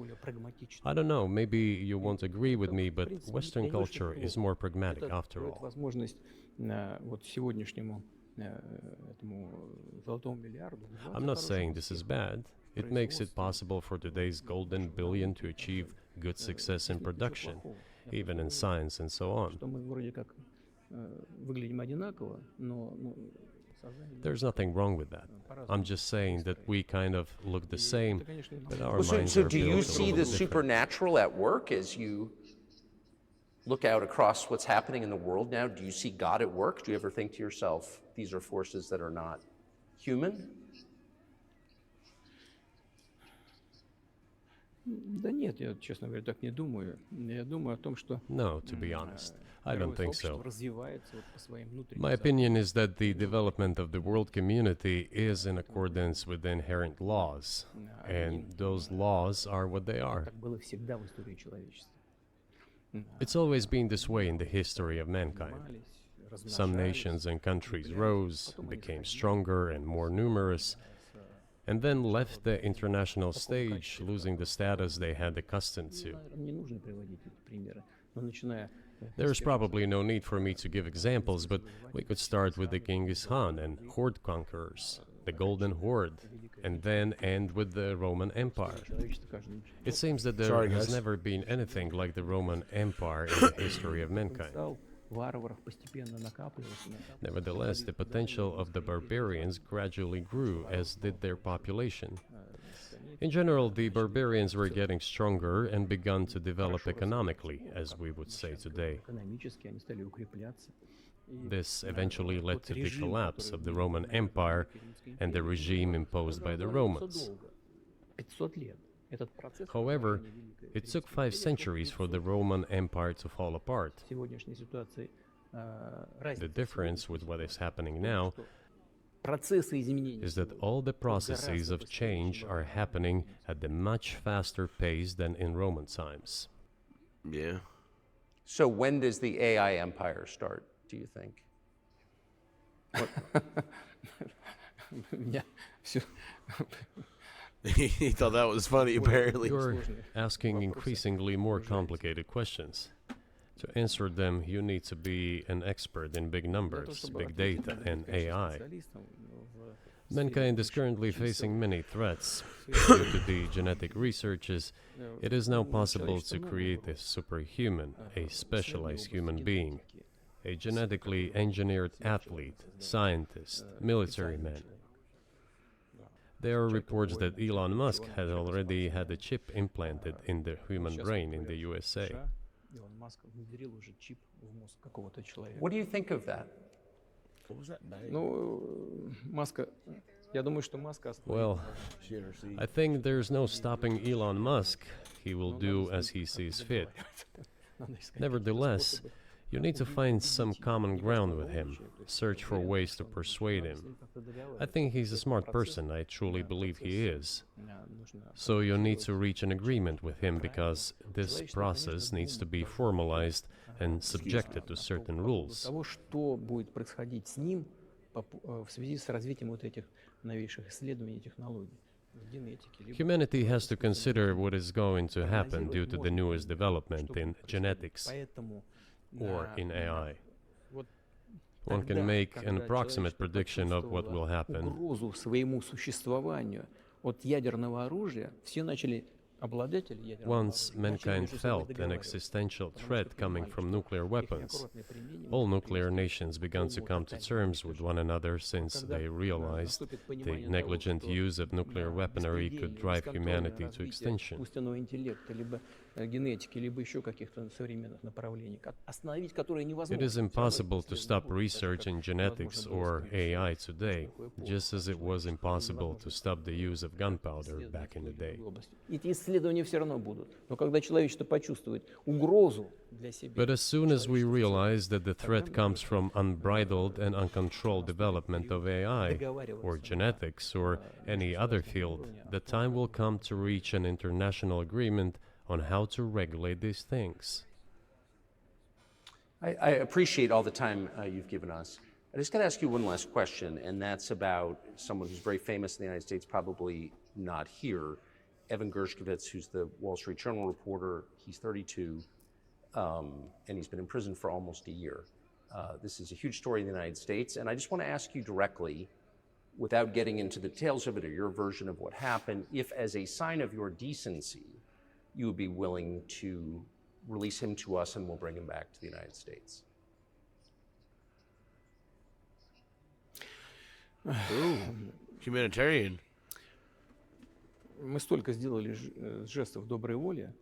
I don't know, maybe you won't agree with me, but Western culture is more pragmatic after all.
Возможность вот сегодняшнему этому золотому миллиарду.
I'm not saying this is bad. It makes it possible for today's golden billion to achieve good success in production, even in science and so on.
Что мы вроде как выглядим одинаково, но
There's nothing wrong with that. I'm just saying that we kind of look the same, but our
Well,
minds
so
are
do you
built a
see
little
the
different.
supernatural at work as you look out across what's happening in the world now? Do you see God at work? Do you ever think to yourself, these are forces that are not human?
Да нет, я, честно говоря, так не думаю. Я думаю о том, что
No, to be honest, I don't think
общество
so.
развивается вот по своим внутренним
My opinion is that the development of the world community is in accordance with the inherent laws, and those laws are what they are.
Так было всегда в истории человечества.
It's always been this way in the history of mankind. Some nations and countries rose, became stronger and more numerous, and then left the international stage, losing the status they had accustomed to.
Не нужно приводить эти примеры, но начиная
There's probably no need for me to give examples, but we could start with the Genghis Khan and horde conquerors, the Golden Horde, and then end with the Roman Empire. It seems that there has never been anything like the Roman Empire in the history of mankind.
варваров постепенно накапливался.
Nevertheless, the potential of the barbarians gradually grew, as did their population. In general, the barbarians were getting stronger and begun to develop economically, as we would say today.
Экономически они стали укрепляться.
This eventually led to the collapse of the Roman Empire and the regime imposed by the Romans.
500 лет. Этот процесс.
However, it took 5 centuries for the Roman Empire to fall apart.
В сегодняшней ситуации
The difference with what is happening now
процессы изменений
is that all the processes of change are happening at a much faster pace than in Roman times.
Yeah.
So when does the AI empire start, do you think?
меня всё
He thought that was funny, apparently.
You're asking increasingly more complicated questions. To answer them, you need to be an expert in big numbers, big data, and AI. Mankind is currently facing many threats. Due to the genetic researches, it is now possible to create a superhuman, a specialized human being. a genetically engineered athlete, scientist, military man. There are reports that Elon Musk had already had a chip implanted in the human brain in the USA.
What do you think of that?
What was that bang?
Well, I think there's no stopping Elon Musk. He will do as he sees fit. Nevertheless, you need to find some common ground with him, search for ways to persuade him. I think he's a smart person, I truly believe he is. So you need to reach an agreement with him because this process needs to be formalized and subjected to certain rules. Humanity has to consider what is going to happen due to the newest development in genetics or in AI. One can make an approximate prediction of what will happen. Once mankind felt an existential threat coming from nuclear weapons, all nuclear nations began to come to terms with one another since they realized the negligent use of nuclear weaponry could drive humanity to extinction. It is impossible to stop research in genetics or AI today, just as it was impossible to stop the use of gunpowder back in the day. But as soon as we realize that the threat comes from unbridled and uncontrolled development of AI, or genetics, or any other field, the time will come to reach an international agreement on how to regulate these things.
I appreciate all the time you've given us. I just got to ask you one last question, and that's about someone who's very famous in the United States, probably not here, Evan Gershkovich, who's the Wall Street Journal reporter. He's 32, and he's been in prison for almost a year. This is a huge story in the United States, and I just want to ask you directly, without getting into the details of it or your version of what happened, if as a sign of your decency, you would be willing to release him to us and we'll bring him back to the United States.
Ooh, humanitarian.
Мы столько сделали жестов доброй воли,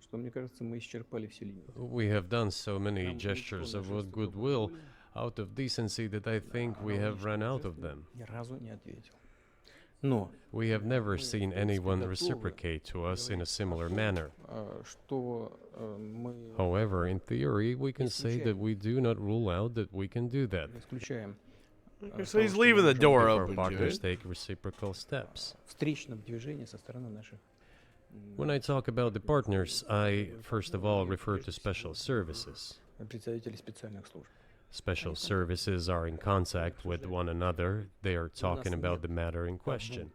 что, мне кажется, мы исчерпали все лимиты.
We have done so many gestures of goodwill out of decency that I think we have run out of them.
Ни разу не ответил.
We have never seen anyone reciprocate to us in a similar manner. However, in theory, we can say that we do not rule out that we can do that.
So he's leaving the door open.
Our partners take reciprocal steps. When I talk about the partners, I first of all refer to special services. Special services are in contact with one another. They are talking about the matter in question.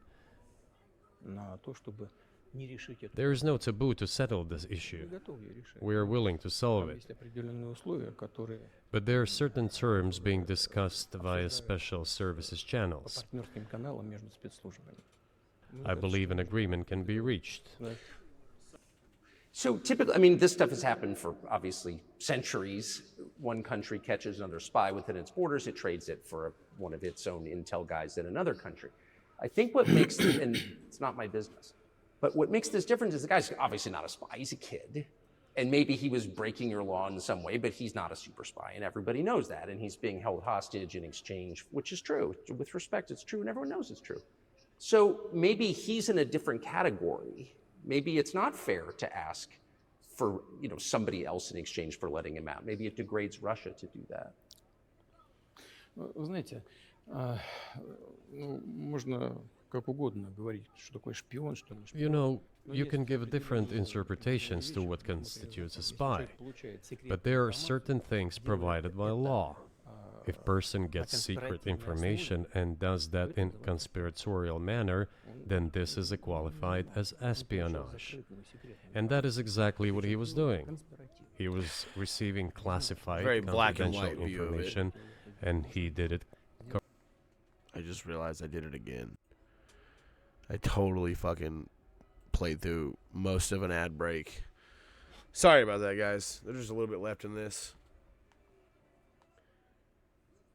There is no taboo to settle this issue. We are willing to solve it. But there are certain terms being discussed via special services channels. I believe an agreement can be reached.
So typically, I mean, this stuff has happened for obviously centuries. One country catches another spy within its borders, it trades it for one of its own intel guys in another country. I think what makes, and it's not my business, but what makes this different is the guy's obviously not a spy, he's a kid. And maybe he was breaking your law in some way, but he's not a super spy, and everybody knows that. And he's being held hostage in exchange, which is true. With respect, it's true, and everyone knows it's true. So maybe he's in a different category. Maybe it's not fair to ask for, somebody else in exchange for letting him out. Maybe it degrades Russia to do that.
Вы знаете, можно как угодно говорить, что такое шпион, что не шпион.
You can give different interpretations to what constitutes a spy, but there are certain things provided by law. If a person gets secret information and does that in a conspiratorial manner, then this is qualified as espionage. And that is exactly what he was doing. He was receiving classified,
very black and
confidential
white
information, and he did it.
I just realized I did it again. I totally fucking played through most of an ad break. Sorry about that, guys. There's just a little bit left in this.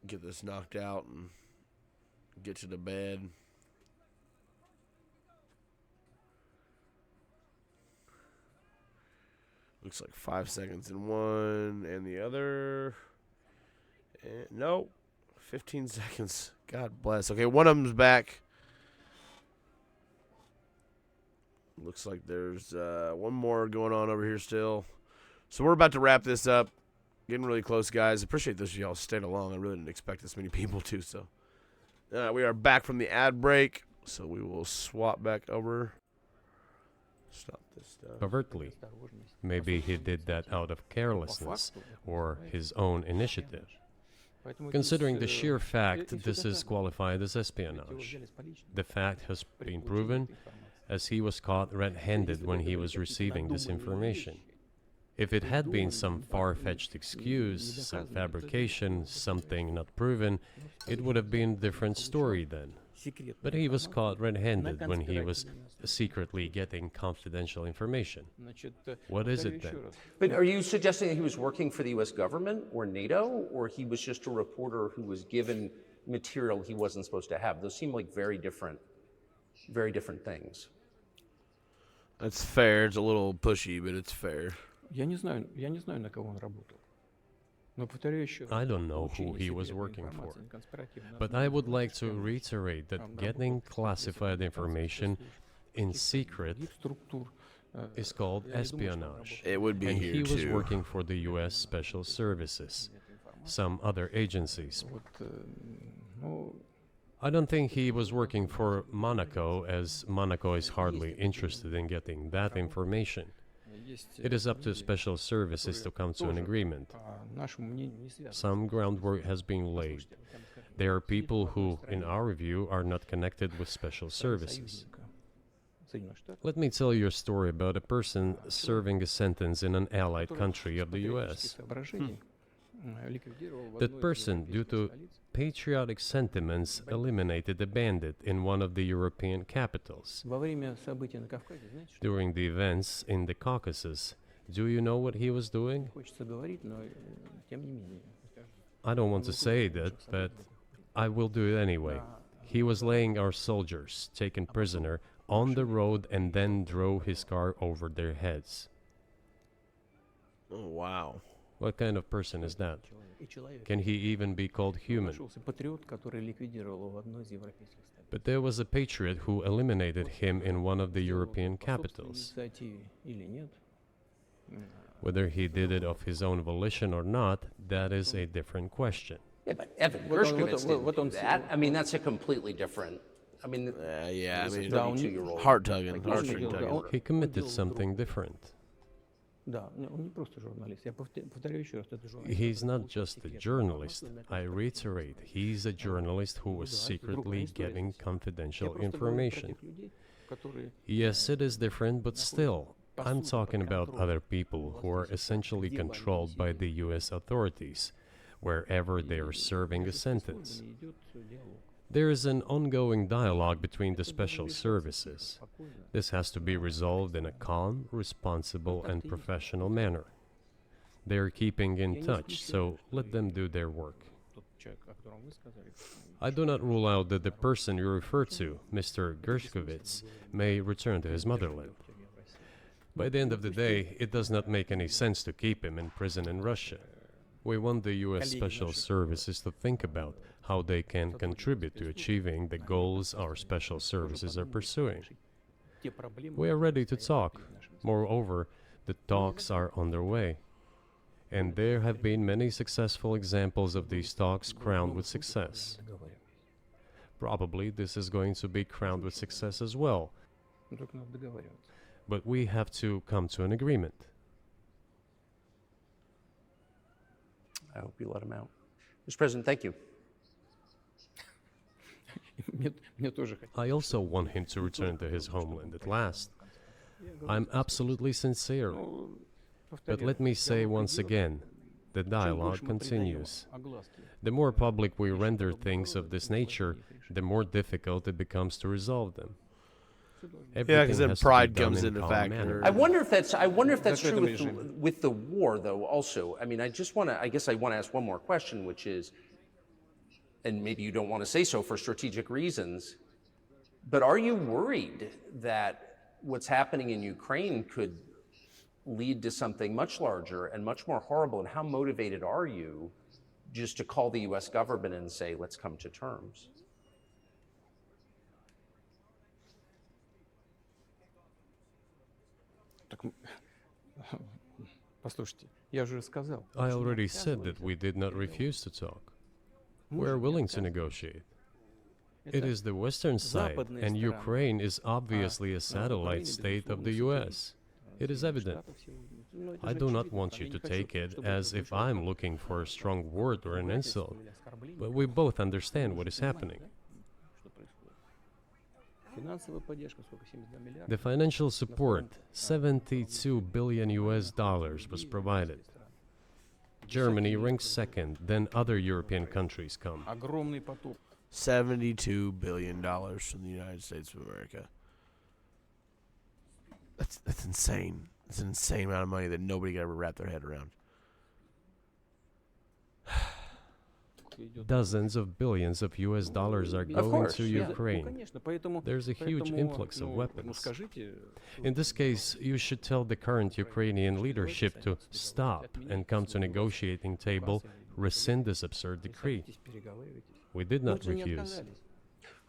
get this knocked out and get to the bed. Looks like 5 seconds in one and the other. And no, 15 seconds. God bless. Okay, one of them's back. Looks like there's one more going on over here still. So we're about to wrap this up. Getting really close, guys. Appreciate those of y'all stayed along. I really didn't expect this many people to. So we are back from the ad break. So we will swap back over. Stop this stuff.
Covertly. Maybe he did that out of carelessness or his own initiative. Considering the sheer fact this is qualified as espionage, the fact has been proven as he was caught red-handed when he was receiving this information. If it had been some far-fetched excuse, some fabrication, something not proven, it would have been a different story then. But he was caught red-handed when he was secretly getting confidential information. What is it then?
But are you suggesting that he was working for the U.S. government or NATO, or he was just a reporter who was given material he wasn't supposed to have? Those seem like very different things.
That's fair. It's a little pushy, but it's fair.
Я не знаю, на кого он работал.
I don't know who he was working for, but I would like to reiterate that getting classified information in secret is called espionage.
It would be
and
here
he was
too.
working for the U.S. Special Services, some other agencies. I don't think he was working for Monaco, as Monaco is hardly interested in getting that information. It is up to special services to come to an agreement. Some groundwork has been laid. There are people who, in our view, are not connected with special services. Let me tell you a story about a person serving a sentence in an allied country of the U.S. That person, due to patriotic sentiments, eliminated a bandit in one of the European capitals. During the events in the Caucasus, do you know what he was doing? I don't want to say that, but I will do it anyway. He was laying our soldiers, taken prisoner, on the road and then drove his car over their heads.
Oh, wow.
What kind of person is that? Can he even be called human? But there was a patriot who eliminated him in one of the European capitals. Whether he did it of his own volition or not, that is a different question.
Yeah, but Evan Gershkovich didn't do that. I mean, that's a completely different... I mean,
yeah, I mean,
32-year-old.
heart-tugging, heartstring tugging.
He committed something different. He's not just a journalist. I reiterate, he's a journalist who was secretly getting confidential information. Yes, it is different, but still, I'm talking about other people who are essentially controlled by the U.S. authorities, wherever they are serving a sentence. There is an ongoing dialogue between the special services. This has to be resolved in a calm, responsible, and professional manner. They are keeping in touch, so let them do their work. I do not rule out that the person you refer to, Mr. Gershkovich, may return to his motherland. By the end of the day, it does not make any sense to keep him in prison in Russia. We want the U.S. Special Services to think about how they can contribute to achieving the goals our special services are pursuing. We are ready to talk. Moreover, the talks are underway. And there have been many successful examples of these talks crowned with success. Probably this is going to be crowned with success as well. But we have to come to an agreement.
I hope you let him out. Mr. President, thank you.
I also want him to return to his homeland at last. I'm absolutely sincere. But let me say once again, the dialogue continues. The more public we render things of this nature, the more difficult it becomes to resolve them.
Yeah, because then pride comes into factor.
I wonder if that's true with the war, though. Also, I mean, I guess I want to ask one more question, which is, and maybe you don't want to say so for strategic reasons, but are you worried that what's happening in Ukraine could lead to something much larger and much more horrible? And how motivated are you just to call the US government and say, let's come to terms?
I already said that we did not refuse to talk. We're willing to negotiate. It is the Western side, and Ukraine is obviously a satellite state of the US. It is evident. I do not want you to take it as if I'm looking for a strong word or an insult, but we both understand what is happening. The financial support, $72 billion was provided. Germany ranks second, then other European countries come.
$72 billion from the United States of America. That's insane. It's an insane amount of money that nobody could ever wrap their head around.
Dozens of billions of US dollars are going to Ukraine. There's a huge influx of weapons. In this case, you should tell the current Ukrainian leadership to stop and come to negotiating table, rescind this absurd decree. We did not refuse.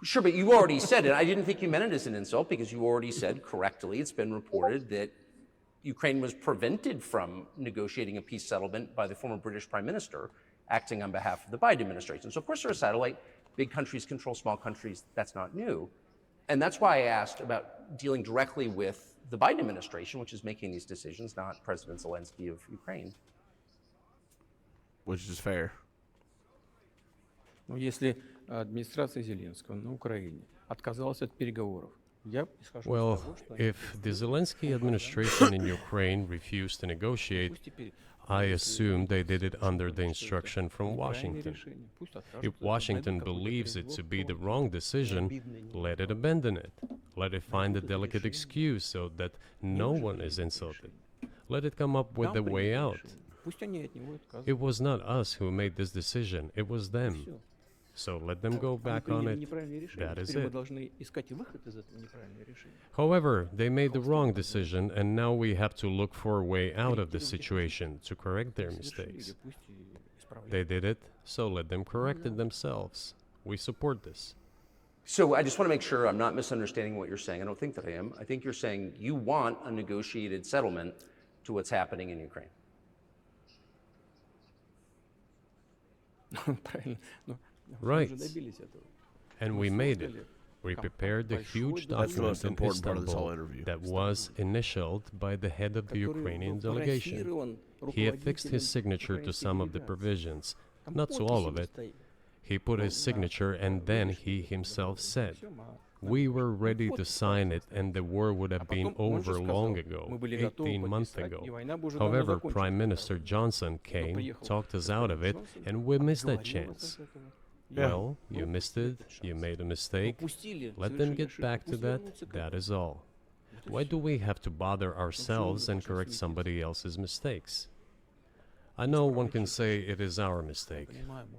Sure, but you already said it. I didn't think you meant it as an insult because you already said correctly, it's been reported that Ukraine was prevented from negotiating a peace settlement by the former British Prime Minister acting on behalf of the Biden administration. So of course they're a satellite. Big countries control small countries. That's not new. And that's why I asked about dealing directly with the Biden administration, which is making these decisions, not President Zelensky of Ukraine.
Which is fair.
Если администрация Зеленского на Украине отказалась от переговоров,
well, if the Zelensky administration in Ukraine refused to negotiate, I assume they did it under the instruction from Washington. If Washington believes it to be the wrong decision, let it abandon it. Let it find a delicate excuse so that no one is insulted. Let it come up with a way out. It was not us who made this decision, it was them. So let them go back on it. That is it. However, they made the wrong decision, and now we have to look for a way out of the situation to correct their mistakes. They did it, so let them correct it themselves. We support this.
So I just want to make sure I'm not misunderstanding what you're saying. I don't think that I am. I think you're saying you want a negotiated settlement to what's happening in Ukraine.
Right. And we made it. We prepared a huge document in Istanbul that was initialed by the head of the Ukrainian delegation. He affixed his signature to some of the provisions, not to all of it. He put his signature and then he himself said, we were ready to sign it and the war would have been over long ago, 18 months ago. However, Prime Minister Johnson came, talked us out of it, and we missed that chance. Well, you missed it, you made a mistake, let them get back to that, that is all. Why do we have to bother ourselves and correct somebody else's mistakes? I know one can say it is our mistake.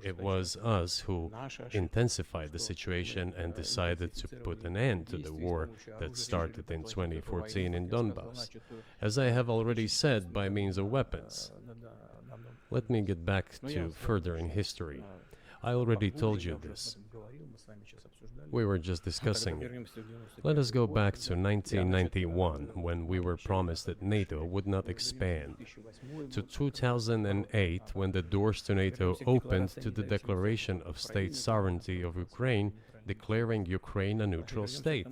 It was us who intensified the situation and decided to put an end to the war that started in 2014 in Donbass, as I have already said, by means of weapons. Let me get back to furthering history. I already told you this. We were just discussing it. Let us go back to 1991, when we were promised that NATO would not expand, to 2008, when the doors to NATO opened to the declaration of state sovereignty of Ukraine, declaring Ukraine a neutral state.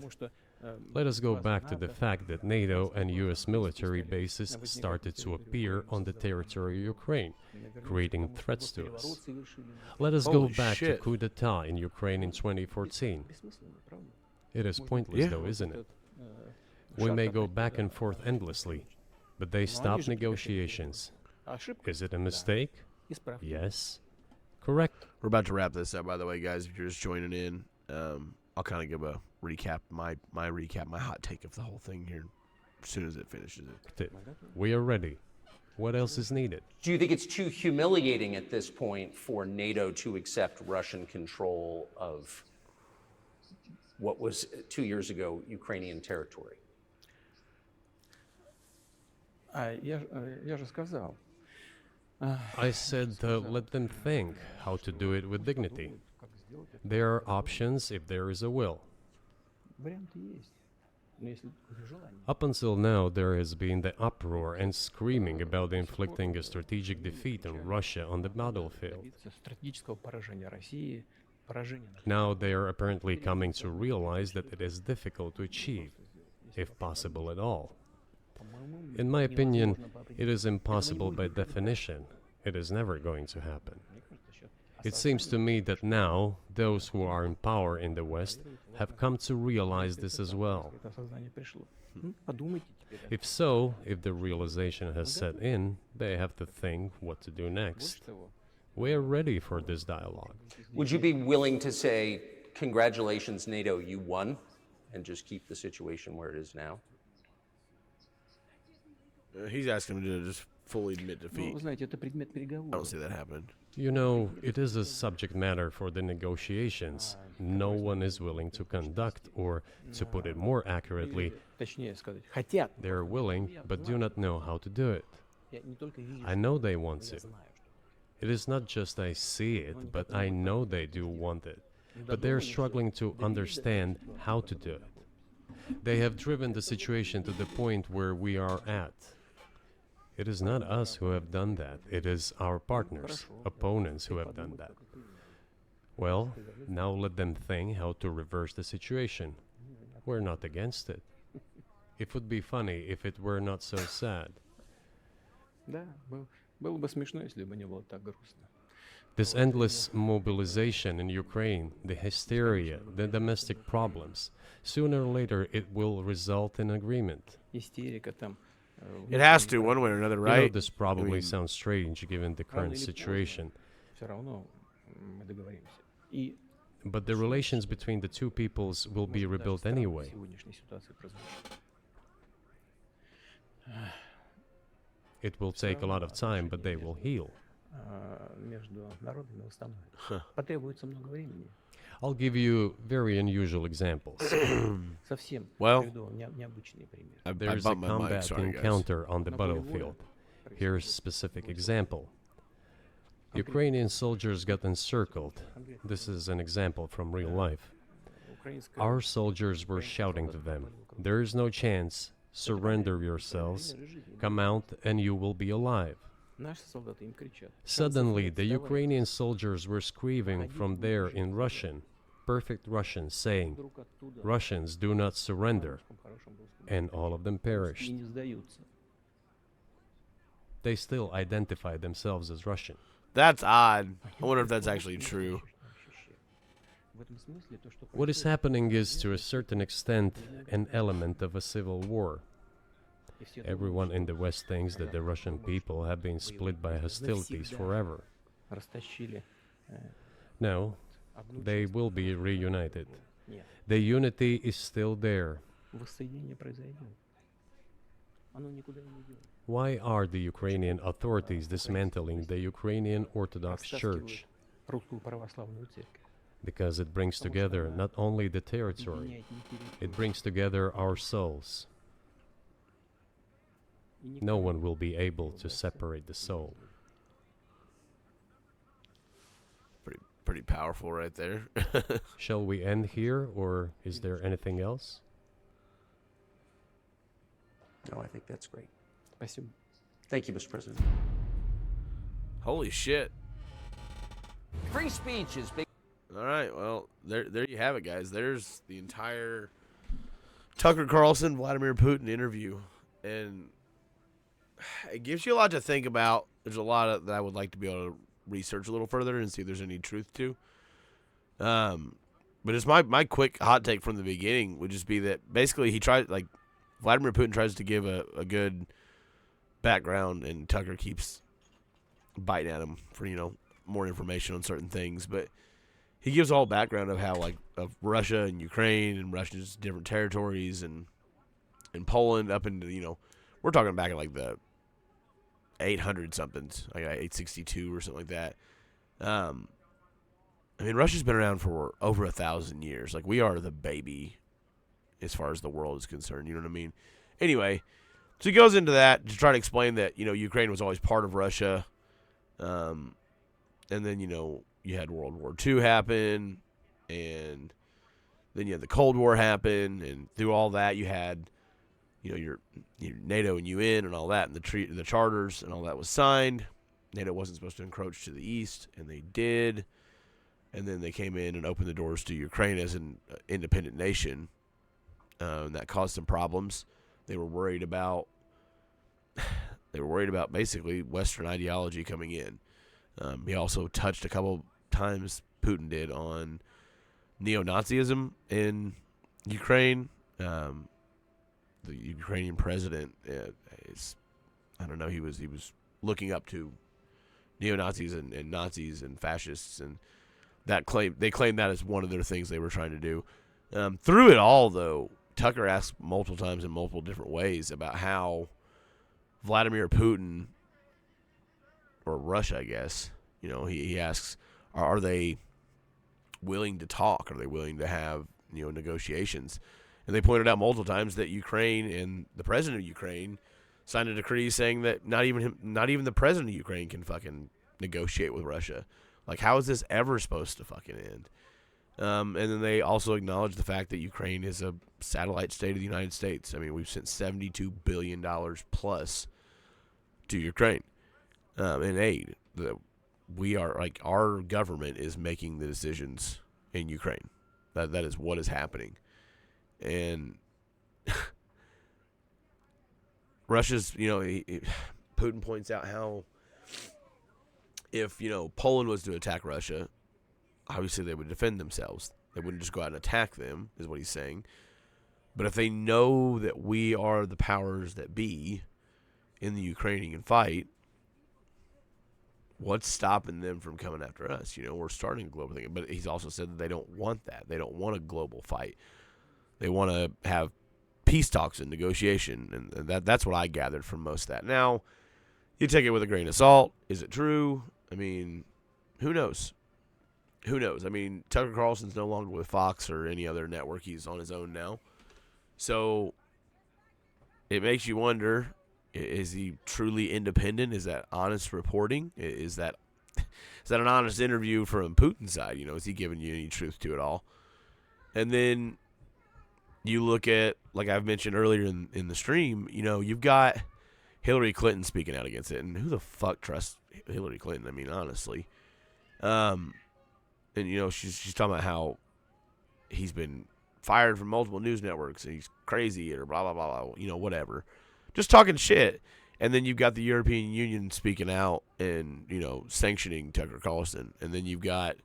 Let us go back to the fact that NATO and US military bases started to appear on the territory of Ukraine, creating threats to us. Let us go back to coup d'etat in Ukraine in 2014. It is pointless though, isn't it? We may go back and forth endlessly, but they stopped negotiations. Is it a mistake? Yes. Correct.
We're about to wrap this up, by the way, guys, if you're just joining in. I'll kind of give a recap, my hot take of the whole thing here as soon as it finishes it.
We are ready. What else is needed?
Do you think it's too humiliating at this point for NATO to accept Russian control of what was 2 years ago Ukrainian territory?
Я же сказал.
I said let them think how to do it with dignity. There are options if there is a will.
Варианты есть. Но если желание.
Up until now, there has been the uproar and screaming about inflicting a strategic defeat on Russia on the battlefield.
Стратегического поражения России, поражения.
Now they are apparently coming to realize that it is difficult to achieve, if possible at all. In my opinion, it is impossible by definition. It is never going to happen. It seems to me that now, those who are in power in the West have come to realize this as well. If so, if the realization has set in, they have to think what to do next. We are ready for this dialogue.
Would you be willing to say, congratulations, NATO, you won, and just keep the situation where it is now?
He's asking him to just fully admit defeat.
Знаете, это предмет переговоров.
I don't see that happening.
You know, it is a subject matter for the negotiations. No one is willing to conduct, or, to put it more accurately,
Точнее сказать, хотят.
they are willing, but do not know how to do it. I know they want to. It is not just I see it, but I know they do want it. But they are struggling to understand how to do it. They have driven the situation to the point where we are at. It is not us who have done that. It is our partners, opponents who have done that. Well, now let them think how to reverse the situation. We're not against it. It would be funny if it were not so sad.
Да, было бы смешно, если бы не было так грустно.
This endless mobilization in Ukraine, the hysteria, the domestic problems, sooner or later it will result in agreement.
Истерика там.
It has to, one way or another, right?
You know, this probably sounds strange given the current situation.
Все равно мы договоримся. И
But the relations between the two peoples will be rebuilt anyway.
сегодняшней ситуации произойдет.
It will take a lot of time, but they will heal.
Между народами восстановится. Потребуется много времени.
I'll give you very unusual examples.
Совсем
Well,
необычные примеры.
There's a combat encounter on the battlefield. Here's a specific example. Ukrainian soldiers got encircled. This is an example from real life. Our soldiers were shouting to them, "There is no chance. Surrender yourselves. Come out and you will be alive."
Наши солдаты им кричат.
Suddenly, the Ukrainian soldiers were screaming from there in Russian, perfect Russian, saying, "Russians, do not surrender." And all of them perished.
И не сдаются.
They still identify themselves as Russian.
That's odd. I wonder if that's actually true.
В этом смысле то, что
What is happening is, to a certain extent, an element of a civil war. Everyone in the West thinks that the Russian people have been split by hostilities forever.
растащили.
No, they will be reunited. The unity is still there.
Воссоединение произойдет. Оно никуда не идет.
Why are the Ukrainian authorities dismantling the Ukrainian Orthodox Church?
Русскую православную церковь.
Because it brings together not only the territory, it brings together our souls. No one will be able to separate the soul.
Pretty powerful right there.
Shall we end here, or is there anything else?
No, I think that's great.
Спасибо.
Thank you, Mr. President.
Holy shit.
Free speech is big.
All right, well, there you have it, guys. There's the entire Tucker Carlson, Vladimir Putin interview. And it gives you a lot to think about. There's a lot that I would like to be able to research a little further and see if there's any truth to. But it's my quick hot take from the beginning would just be that basically Vladimir Putin tries to give a good background, and Tucker keeps biting at him for, more information on certain things. But he gives all background of how, of Russia and Ukraine and Russia's different territories and Poland up into, we're talking back in, the 800 somethings. I got 862 or something like that. I mean, Russia's been around for over 1,000 years. Like, we are the baby as far as the world is concerned. You know what I mean? Anyway, so he goes into that to try to explain that, Ukraine was always part of Russia. And then, you had World War II happen, and then you had the Cold War happen, and through all that you had, your NATO and UN and all that, and the charters and all that was signed. NATO wasn't supposed to encroach to the east, and they did. And then they came in and opened the doors to Ukraine as an independent nation. And that caused some problems. They were worried about basically Western ideology coming in. He also touched a couple times, Putin did, on neo-Nazism in Ukraine. The Ukrainian president I don't know, he was looking up to neo-Nazis and Nazis and fascists, and they claimed that as one of their things they were trying to do. Through it all, though, Tucker asked multiple times in multiple different ways about how Vladimir Putin, or Russia, I guess, he asks, are they willing to talk? Are they willing to have, negotiations? And they pointed out multiple times that Ukraine and the president of Ukraine signed a decree saying that not even the president of Ukraine can fucking negotiate with Russia. Like, how is this ever supposed to fucking end? And then they also acknowledged the fact that Ukraine is a satellite state of the United States. I mean, we've sent $72 billion plus to Ukraine in aid. We are, like, our government is making the decisions in Ukraine. That is what is happening. And Russia's, Putin points out how if, Poland was to attack Russia, obviously they would defend themselves. They wouldn't just go out and attack them, is what he's saying. But if they know that we are the powers that be in the Ukrainian fight, what's stopping them from coming after us? We're starting a global thing. But he's also said that they don't want that. They don't want a global fight. They want to have peace talks and negotiation, and that's what I gathered from most of that. Now, you take it with a grain of salt. Is it true? I mean, who knows? Who knows? I mean, Tucker Carlson's no longer with Fox or any other network. He's on his own now. So it makes you wonder, is he truly independent? Is that honest reporting? Is that an honest interview from Putin's side? Is he giving you any truth to it all? And then you look at, like I've mentioned earlier in the stream, you've got Hillary Clinton speaking out against it. And who the fuck trusts Hillary Clinton? I mean, honestly. And, she's talking about how he's been fired from multiple news networks and he's crazy or blah, blah, blah, blah, whatever. Just talking shit. And then you've got the European Union speaking out and, sanctioning Tucker Carlson. And then you've got,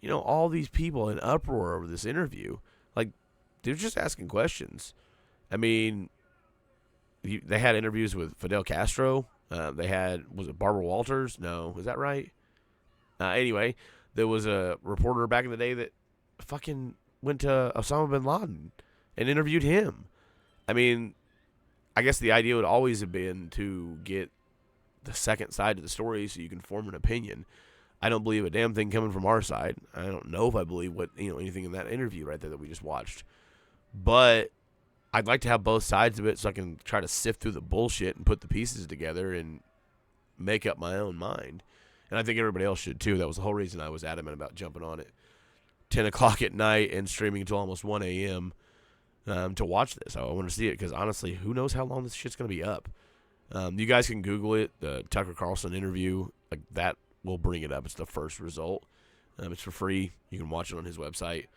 all these people in uproar over this interview. Like, they're just asking questions. I mean, they had interviews with Fidel Castro. They had, was it Barbara Walters? No. Is that right? Anyway, there was a reporter back in the day that fucking went to Osama bin Laden and interviewed him. I mean, I guess the idea would always have been to get the second side of the story so you can form an opinion. I don't believe a damn thing coming from our side. I don't know if I believe anything in that interview right there that we just watched. But I'd like to have both sides of it so I can try to sift through the bullshit and put the pieces together and make up my own mind. And I think everybody else should too. That was the whole reason I was adamant about jumping on it 10 o'clock at night and streaming until almost 1 a.m. To watch this. I want to see it because honestly, who knows how long this shit's going to be up. You guys can Google it, the Tucker Carlson interview. Like, that will bring it up. It's the first result. It's for free. You can watch it on his website.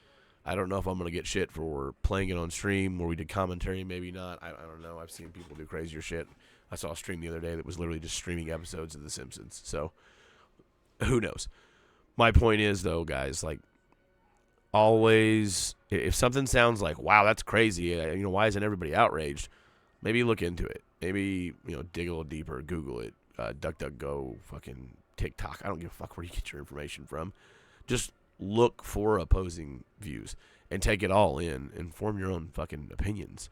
I don't know if I'm going to get shit for playing it on stream where we did commentary, maybe not. I don't know. I've seen people do crazier shit. I saw a stream the other day that was literally just streaming episodes of The Simpsons. So, who knows? My point is, though, guys, like, always, if something sounds like, wow, that's crazy, why isn't everybody outraged? Maybe look into it. Maybe, dig a little deeper, Google it, DuckDuckGo, fucking TikTok. I don't give a fuck where you get your information from. Just look for opposing views and take it all in and form your own fucking opinions.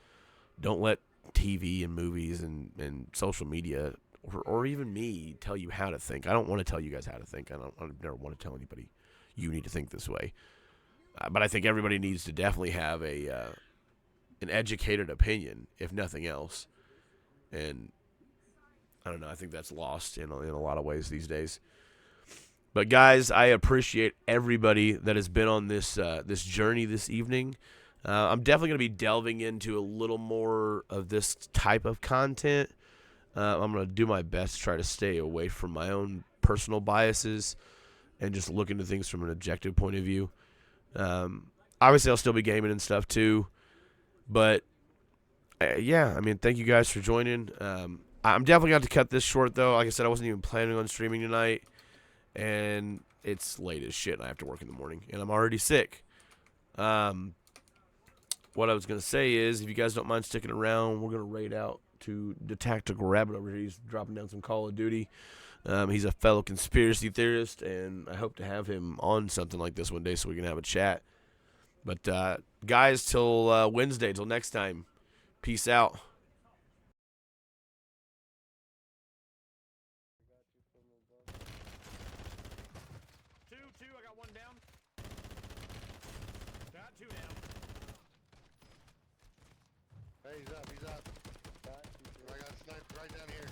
Don't let TV and movies and social media or even me tell you how to think. I don't want to tell you guys how to think. I never want to tell anybody you need to think this way. But I think everybody needs to definitely have an educated opinion, if nothing else. And I don't know. I think that's lost in a lot of ways these days. But guys, I appreciate everybody that has been on this this journey this evening. I'm definitely going to be delving into a little more of this type of content. I'm going to do my best to try to stay away from my own personal biases and just look into things from an objective point of view. Obviously, I'll still be gaming and stuff too. But, yeah, I mean, thank you guys for joining. I'm definitely going to have to cut this short, though. Like I said, I wasn't even planning on streaming tonight. And it's late as shit, and I have to work in the morning. And I'm already sick. What I was going to say is, if you guys don't mind sticking around, we're going to raid out to the Tactical Rabbit over here. He's dropping down some Call of Duty. He's a fellow conspiracy theorist, and I hope to have him on something like this one day so we can have a chat. But, guys, till Wednesday, till next time, peace out.
Two, I got one down. Got two down.
Hey, he's up. I got sniped right down here.